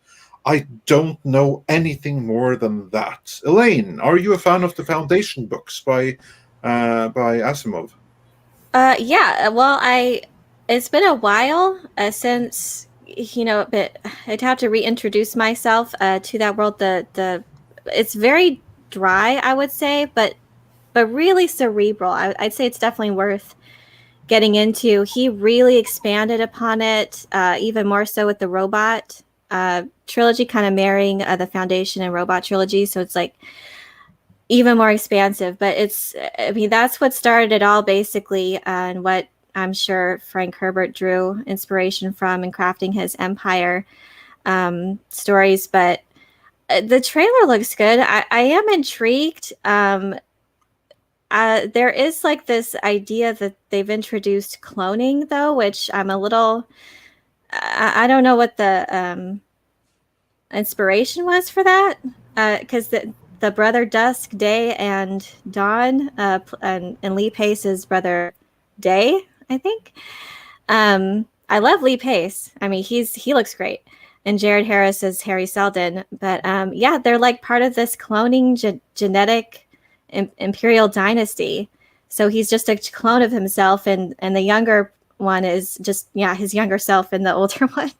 I don't know anything more than that. Elaine, are you a fan of the Foundation books by Asimov? Yeah. Well, it's been a while since but I'd have to reintroduce myself to that world. It's very dry, I would say, but really cerebral. I'd say it's definitely worth getting into. He really expanded upon it, even more so with the robot trilogy, kind of marrying the Foundation and Robot trilogy. So it's like even more expansive. But that's what started it all, basically, and what I'm sure Frank Herbert drew inspiration from in crafting his Empire stories. But the trailer looks good. I am intrigued. There is like this idea that they've introduced cloning, though, which I'm a little... I don't know what the inspiration was for that, because the brother Dusk, Day, and Dawn, and Lee Pace's brother Day, I think. I love Lee Pace. I mean, he looks great. And Jared Harris is Harry Seldon. But yeah, they're like part of this cloning genetic imperial dynasty. So he's just a clone of himself, and the younger one is just his younger self, and the older one,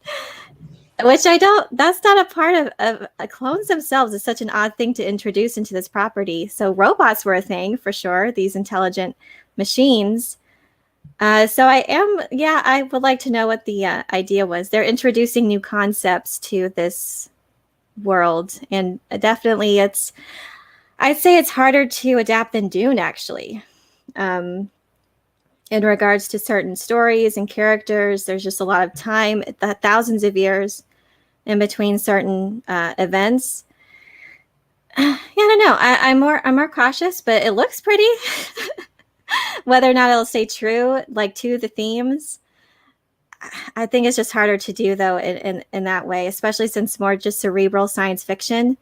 which that's not a part of clones themselves. Is such an odd thing to introduce into this property. So robots were a thing for sure, these intelligent machines. So I would like to know what the idea was. They're introducing new concepts to this world, and definitely I'd say it's harder to adapt than Dune, actually. In regards to certain stories and characters, there's just a lot of time, thousands of years in between certain events. I don't know. I'm more cautious, but it looks pretty. Whether or not it'll stay true, like, to the themes, I think it's just harder to do, though, in that way, especially since more just cerebral science fiction,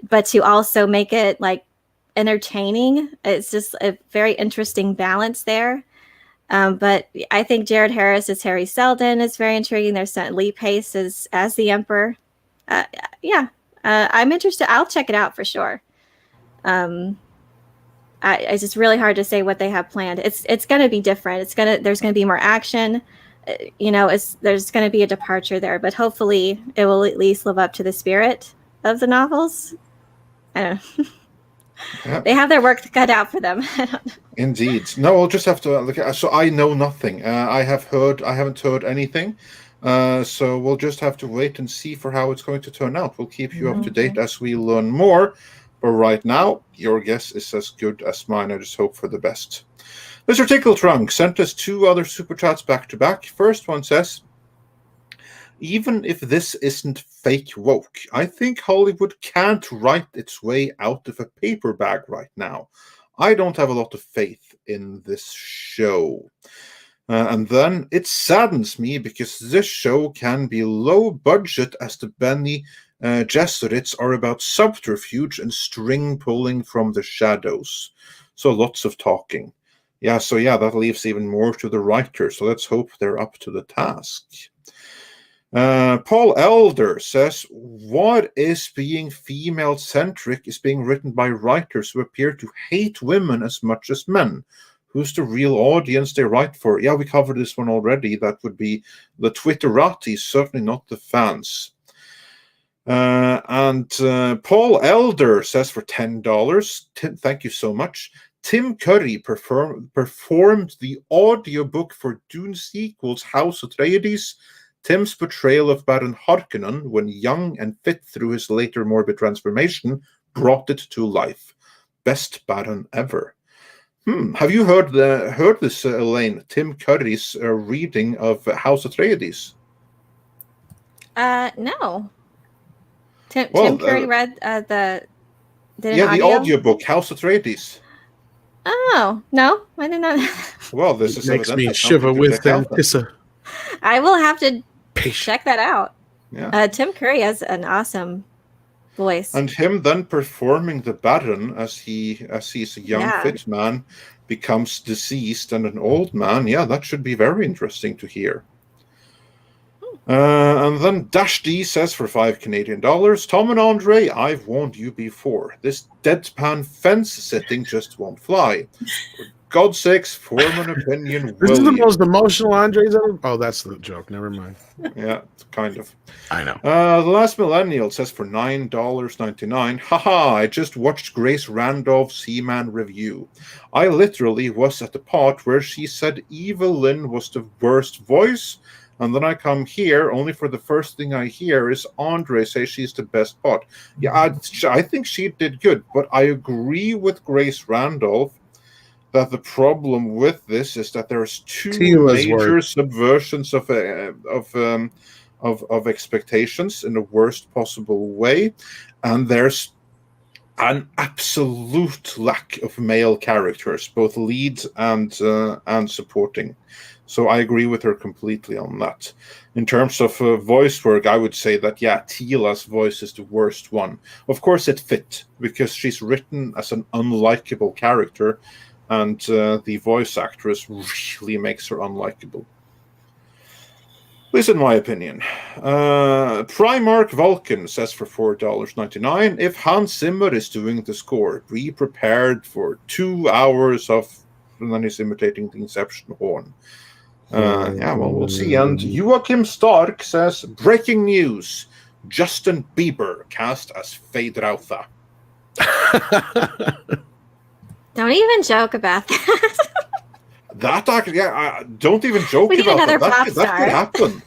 but to also make it like entertaining. It's just a very interesting balance there. But I think Jared Harris as Harry Seldon is very intriguing. There's Lee Pace as the Emperor. I'm interested. I'll check it out for sure. It's just really hard to say what they have planned. It's going to be different. There's going to be more action. There's going to be a departure there, but hopefully it will at least live up to the spirit of the novels. I don't know. Yep. They have their work cut out for them. Indeed. No, I'll just have to look at. So I know nothing. I haven't heard anything. So we'll just have to wait and see for how it's going to turn out. We'll keep you up to date as we learn more. But right now, your guess is as good as mine. I just hope for the best. Mr. Tickle Trunk sent us 2 other super chats back to back. First one says, even if this isn't fake woke, I think Hollywood can't write its way out of a paper bag right now. I don't have a lot of faith in this show. And then it saddens me because this show can be low budget as the Benny Jesuits are about subterfuge and string pulling from the shadows. So lots of talking. Yeah, so that leaves even more to the writer. So let's hope they're up to the task. Paul Elder says, what is being female-centric is being written by writers who appear to hate women as much as men. Who's the real audience they write for? Yeah, we covered this one already. That would be the Twitterati, certainly not the fans. And Paul Elder says for $10, Tim, thank you so much. Tim Curry performed the audiobook for Dune sequels House Atreides. Tim's portrayal of Baron Harkonnen, when young and fit through his later morbid transformation, brought it to life. Best Baron ever. Have you heard this, Elaine? Tim Curry's reading of House Atreides? No. Tim Curry read the audiobook House Atreides. Oh no, I did not. Well, this is makes me shiver with them. I will have to Patient. check that out. Yeah. Tim Curry has an awesome voice, and him then performing the Baron as he's a young fit man becomes deceased and an old man. Yeah, that should be very interesting to hear. And then Dash D says for $5 Canadian, Tom and Andre, I've warned you before. This deadpan fence sitting just won't fly. For God's sakes, form an opinion. This is the most emotional Andre's ever. Oh, that's the joke. Never mind. Yeah, kind of. I know. The Last Millennial says for $9.99. Haha, I just watched Grace Randolph's He-Man review. I literally was at the part where she said Evelyn was the worst voice. And then I come here, only for the first thing I hear is Andre say she's the best part. Yeah, I think she did good, but I agree with Grace Randolph that the problem with this is that there's two major subversions of expectations in the worst possible way, and there's an absolute lack of male characters, both leads and supporting. So I agree with her completely on that. In terms of voice work, I would say that, Teela's voice is the worst one. Of course, it fit, because she's written as an unlikable character, and the voice actress really makes her unlikable. At least in my opinion. Primark Vulcan says for $4.99, if Hans Zimmer is doing the score, be prepared for 2 hours of, and then he's imitating the Inception horn. We'll see. And Joachim Stark says, breaking news, Justin Bieber cast as Feyd-Rautha. Don't even joke about that. That actually, don't even joke about that. That could happen.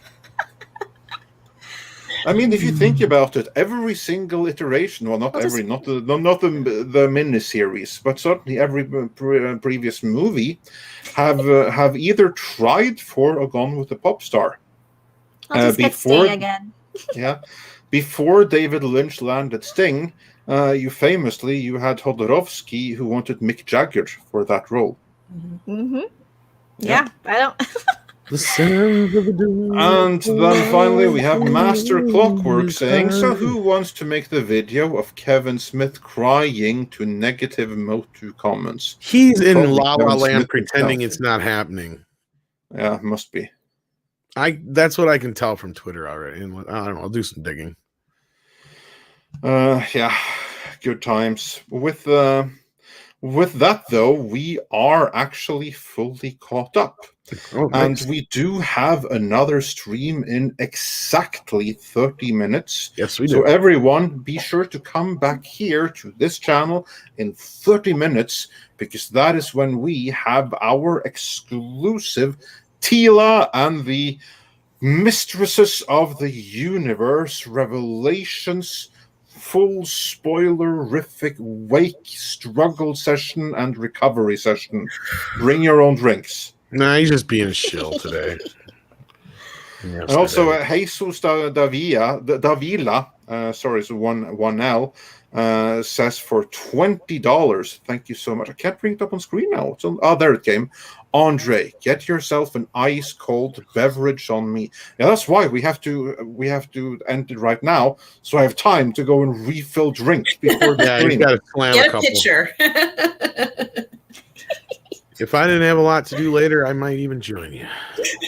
I mean, if you think about it, every single iteration, well, not the miniseries, but certainly every previous movie have either tried for or gone with a pop star. I'll just get Sting again. Before David Lynch landed Sting, you had Jodorowsky who wanted Mick Jagger for that role. Mm-hmm. Yeah, I don't. And then finally we have Master Clockwork saying, so who wants to make the video of Kevin Smith crying to negative MOTU comments? He's in La La Land pretending it's not happening. Yeah, must be. That's what I can tell from Twitter already. And I don't know, I'll do some digging. Good times. With that, though, we are actually fully caught up. Oh, and we do have another stream in exactly 30 minutes. Yes, we do. So everyone, be sure to come back here to this channel in 30 minutes, because that is when we have our exclusive Teela and the Mistresses of the Universe Revelations full spoilerific wake struggle session and recovery session. Bring your own drinks. Nah, he's just being a shill today. And also, Jesus Davila, it's one L, says for $20. Thank you so much. I can't bring it up on screen now. There it came. Andre, get yourself an ice cold beverage on me. Yeah, that's why we have to end it right now, so I have time to go and refill drinks before the Yeah, he's stream. got to slam a Get a couple. picture. If I didn't have a lot to do later, I might even join you.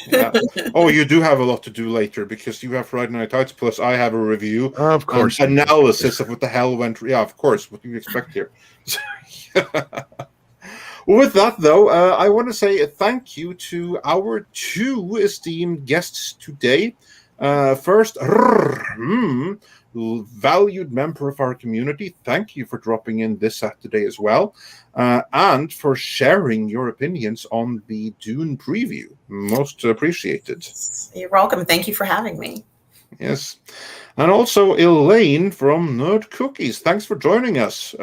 Yeah. Oh, you do have a lot to do later because you have Friday Night Lights, plus I have a review, Of course. analysis of what the hell went. Yeah, of course. What do you expect here? With that, though, I want to say thank you to our 2 esteemed guests today. First, valued member of our community, thank you for dropping in this Saturday as well, and for sharing your opinions on the Dune preview. Most appreciated. You're welcome. Thank you for having me. Yes. And also Elaine from Nerd Cookies. Thanks for joining us.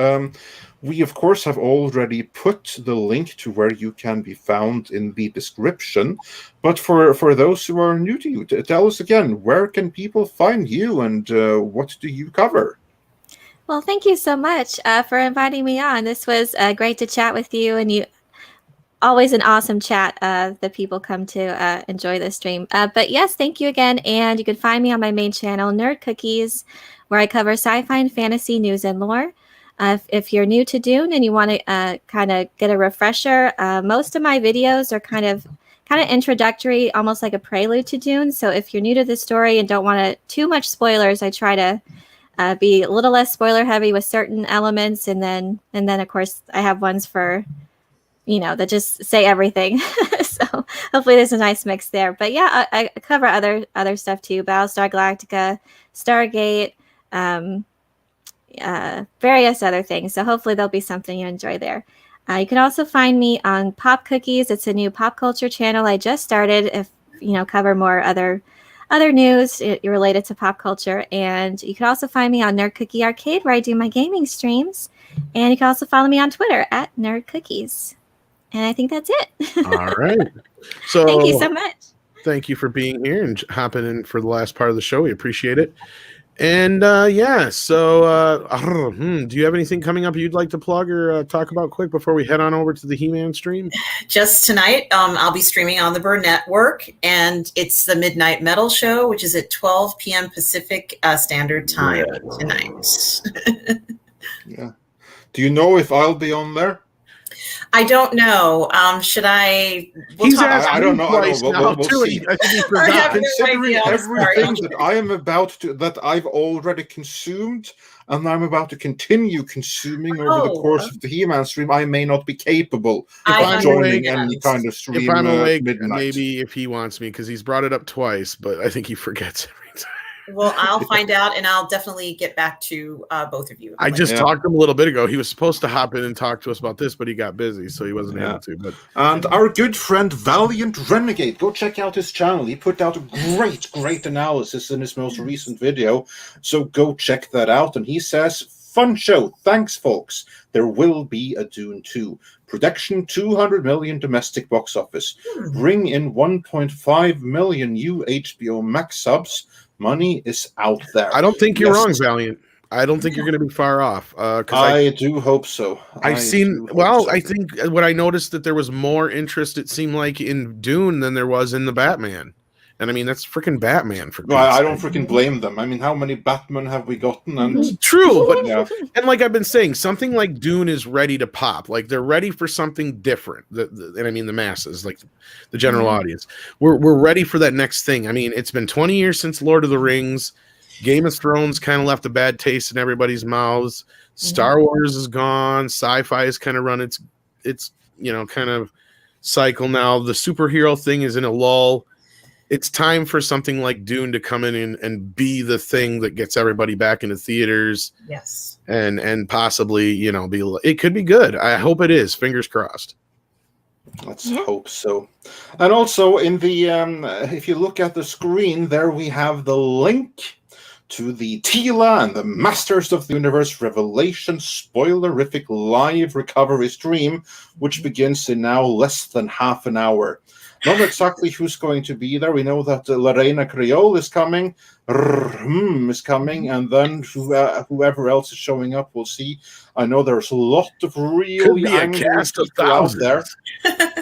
We, of course, have already put the link to where you can be found in the description. But for those who are new to you, tell us again, where can people find you and what do you cover? Well, thank you so much for inviting me on. This was great to chat with you, and you always an awesome chat that people come to enjoy this stream. But yes, thank you again. And you can find me on my main channel, Nerd Cookies, where I cover sci-fi and fantasy news and lore. If you're new to Dune and you want to kind of get a refresher, most of my videos are kind of introductory, almost like a prelude to Dune. So if you're new to the story and don't want too much spoilers, I try to be a little less spoiler heavy with certain elements, and then of course I have ones for that just say everything. So hopefully there's a nice mix there. But yeah, I cover other stuff too: Battlestar Galactica, Stargate. Various other things. So hopefully there'll be something you enjoy there. You can also find me on Pop Cookies. It's a new pop culture channel I just started. If cover more other news related to pop culture. And you can also find me on Nerd Cookie Arcade, where I do my gaming streams. And you can also follow me on Twitter at Nerd Cookies. And I think that's it. All right. So thank you so much. Thank you for being here and hopping in for the last part of the show. We appreciate it. And so do you have anything coming up you'd like to plug or talk about quick before we head on over to the He-Man stream? Just tonight, I'll be streaming on the Burn Network, and it's the Midnight Metal Show, which is at 12 p.m. Pacific Standard Time tonight. Yeah. Do you know if I'll be on there? I don't know. Should I? He's asked I don't know. We'll see. I think he forgot. Considering everything that I am that I've already consumed, and I'm about to continue consuming over the course of the He-Man stream, I may not be capable of joining any kind of stream. If I'm awake, midnight. maybe if he wants me, because he's brought it up twice, but I think he forgets every time. Well, I'll find out, and I'll definitely get back to both of you. I just talked to him a little bit ago. He was supposed to hop in and talk to us about this, but he got busy, so he wasn't able to. But And our good friend Valiant Renegade, go check out his channel. He put out a great analysis in his most recent video, so go check that out. And he says, fun show. Thanks, folks. There will be a Dune 2. Production 200 million domestic box office. Bring in 1.5 million new HBO Max subs. Money is out there. I don't think you're wrong, Valiant. I don't think you're going to be far off. I do hope so. I think what I noticed that there was more interest, it seemed like, in Dune than there was in the Batman. And I mean, that's freaking Batman. I don't freaking blame them. I mean, how many Batman have we gotten? And true, but and like I've been saying, something like Dune is ready to pop. Like they're ready for something different. And I mean, the masses, like the general audience, we're ready for that next thing. I mean, it's been 20 years since Lord of the Rings. Game of Thrones kind of left a bad taste in everybody's mouths. Star Wars is gone. Sci-fi has kind of run its kind of cycle now. The superhero thing is in a lull. It's time for something like Dune to come in and be the thing that gets everybody back into theaters. Yes. And possibly, it could be good. I hope it is. Fingers crossed. Let's hope so. And also in the if you look at the screen there, we have the link to the Teela and the Masters of the Universe Revelation spoilerific live recovery stream, which begins in now less than half an hour. Not exactly who's going to be there. We know that Lorena Creole is coming, and then whoever else is showing up, we'll see. I know there's a lot of really angry people out there.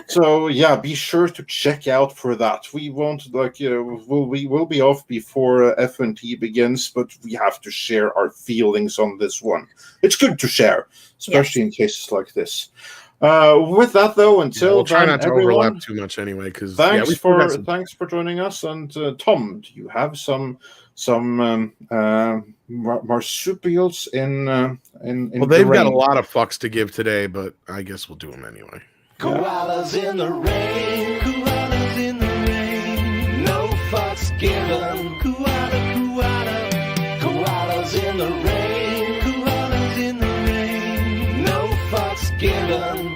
So yeah, be sure to check out for that. We won't we'll be off before FNT begins, but we have to share our feelings on this one. It's good to share, especially in cases like this. With that though, until we'll try then, not to everyone, overlap too much anyway. Because thanks for joining us. And Tom, do you have some marsupials in? Well, they've got a lot of fucks to give today, but I guess we'll do them anyway. Koalas in the rain, koalas in the rain, no fucks given. Koalas in the rain.